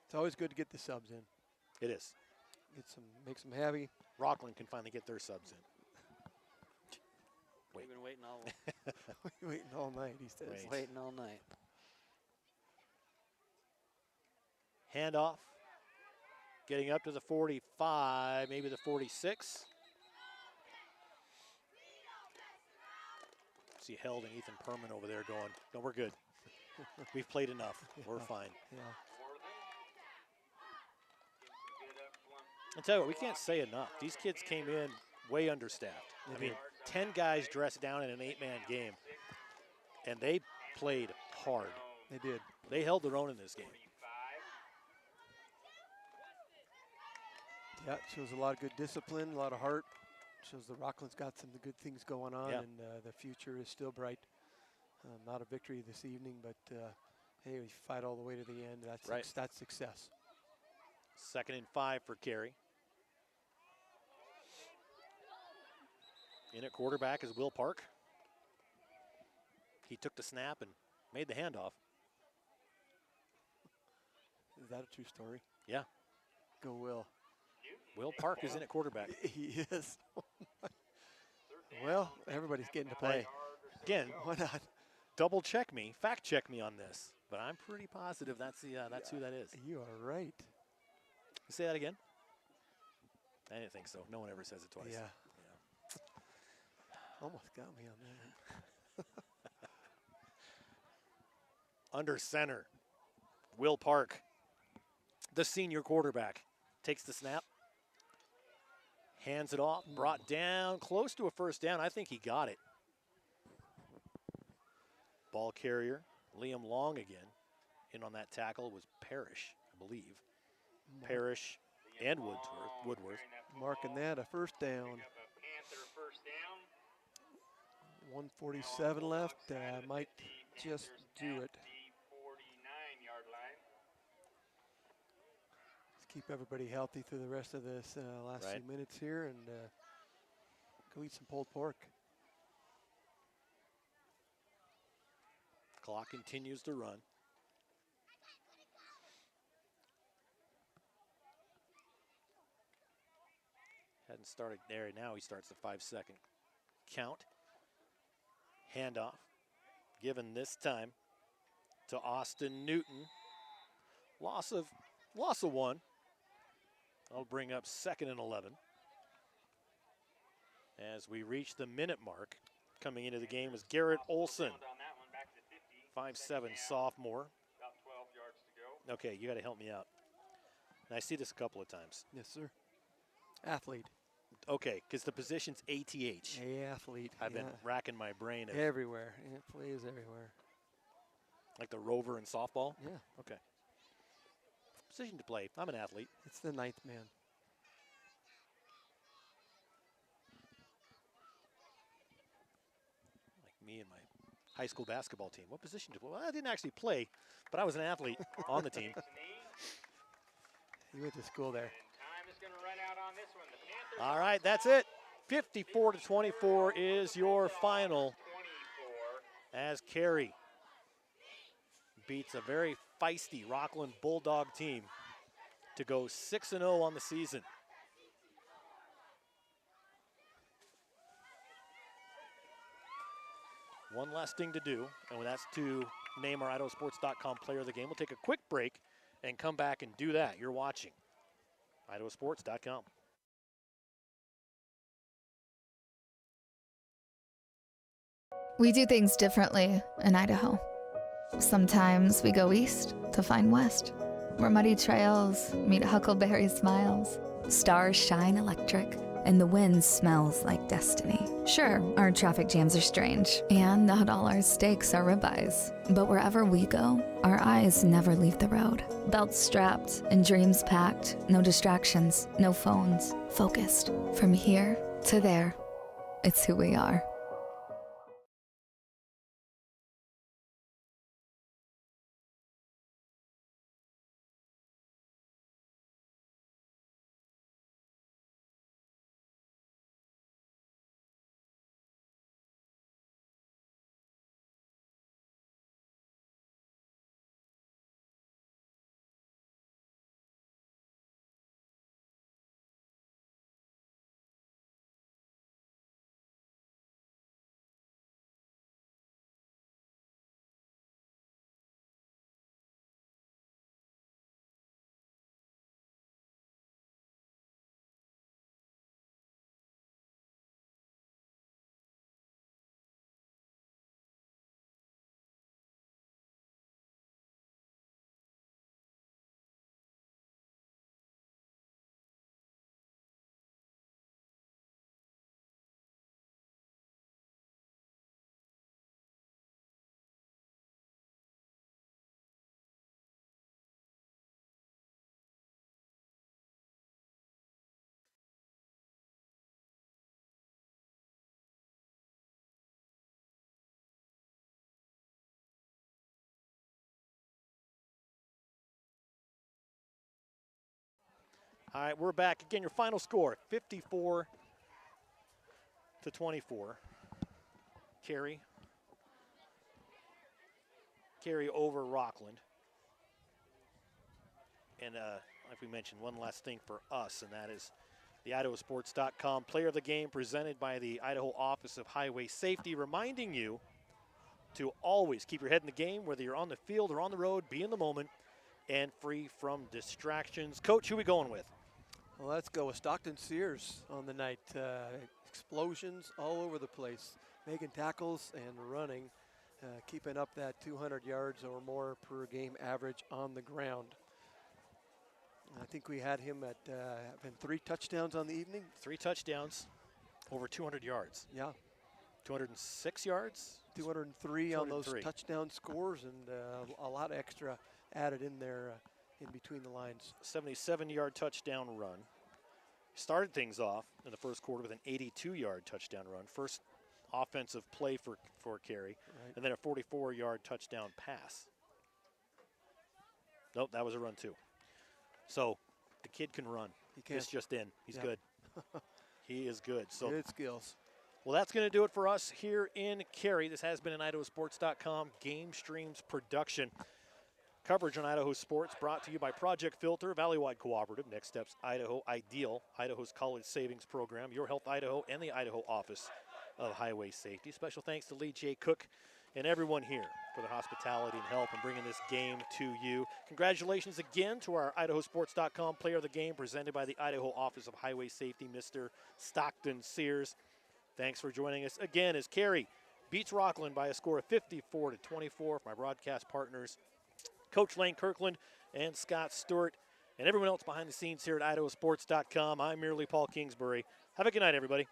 It's always good to get the subs in. It is. Make some heavy. Rockland can finally get their subs in. We've been waiting all waiting all night, he says. Waiting all night. Handoff. Getting up to the 45, maybe the 46. See Held and Ethan Perman over there going, no, we're good. We've played enough. We're fine. Yeah. I'll tell you what, we can't say enough. These kids came in way understaffed. I mean, 10 guys dressed down in an 8-man game, and they played hard. They did. They held their own in this game. Yeah, it shows a lot of good discipline, a lot of heart. Shows the Rockland's got some good things going on, and the future is still bright. Not a victory this evening, but hey, we fight all the way to the end. That's right. That's success. 2nd and 5 for Carey. In at quarterback is Will Park. He took the snap and made the handoff. Is that a true story? Yeah. Go Will. Will Park is in at quarterback. He is. Well, everybody's getting to play. Again, why not? Double check me, fact check me on this, but I'm pretty positive that's who that is. You are right. Say that again. I didn't think so. No one ever says it twice. Yeah. Almost got me on that. Under center, Will Park, the senior quarterback, takes the snap, hands it off, brought down, close to a first down. I think he got it. Ball carrier, Liam Long again. In on that tackle was Parrish, I believe. Parrish and Woodworth. Marking that a first down. 1:47 left. Might just do it. Let's keep everybody healthy through the rest of this last few minutes here and go eat some pulled pork. Clock continues to run. Hadn't started there. Now he starts the 5-second count. Handoff given this time to Austin Newton. Loss of 1. I'll bring up 2nd and 11. As we reach the minute mark, coming into the game is Garrett Olson, 5'7" sophomore. Okay, you got to help me out. And I see this a couple of times. Yes, sir. Athlete. Okay, because the position's ATH. Athlete. I've been racking my brain. Everywhere. It plays everywhere. Like the rover in softball? Yeah. Okay. Position to play. I'm an athlete. It's the 9th man. Like me and my high school basketball team. What position to play? Well, I didn't actually play, but I was an athlete on the team. You went to school there. All right, that's it. 54-24 is your final as Carey beats a very feisty Rockland Bulldog team to go 6-0 on the season. One last thing to do, and that's to name our IdahoSports.com player of the game. We'll take a quick break and come back and do that. You're watching IdahoSports.com. We do things differently in Idaho. Sometimes we go east to find west, where muddy trails meet huckleberry smiles. Stars shine electric, and the wind smells like destiny. Sure, our traffic jams are strange, and not all our steaks are ribeyes. But wherever we go, our eyes never leave the road. Belts strapped and dreams packed, no distractions, no phones, focused. From here to there, it's who we are. All right, we're back. Again, your final score, 54-24. Carey over Rockland. And like we mentioned, one last thing for us, and that is the IdahoSports.com player of the game presented by the Idaho Office of Highway Safety, reminding you to always keep your head in the game, whether you're on the field or on the road, be in the moment, and free from distractions. Coach, who are we going with? Well, let's go with Stockton Sears on the night. Explosions all over the place, making tackles and running, keeping up that 200 yards or more per game average on the ground. I think we had him at having 3 touchdowns on the evening. 3 touchdowns, over 200 yards. Yeah. 206 yards? 203 on those touchdown scores, and a lot extra added in there in between the lines. 77-yard touchdown run. Started things off in the first quarter with an 82-yard touchdown run. First offensive play for Carey, right. And then a 44-yard touchdown pass. Nope, that was a run too. So the kid can run. He can. It's just in. He's good. He is good. So good skills. Well, that's going to do it for us here in Carey. This has been an IdahoSports.com GameStreams production. Coverage on Idaho Sports brought to you by Project Filter, Valleywide Cooperative, Next Steps Idaho, Ideal, Idaho's College Savings Program, Your Health Idaho, and the Idaho Office of Highway Safety. Special thanks to Lee J. Cook and everyone here for their hospitality and help in bringing this game to you. Congratulations again to our IdahoSports.com Player of the Game presented by the Idaho Office of Highway Safety, Mr. Stockton Sears. Thanks for joining us again as Carey beats Rockland by a score of 54-24 for my broadcast partners, Coach Lane Kirkland and Scott Stewart, and everyone else behind the scenes here at IdahoSports.com. I'm merely Paul Kingsbury. Have a good night, everybody.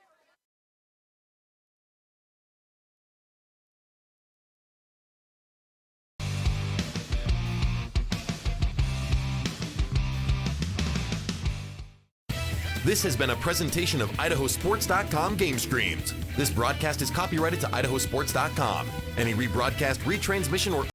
This has been a presentation of IdahoSports.com GameStreams. This broadcast is copyrighted to IdahoSports.com. Any rebroadcast, retransmission, or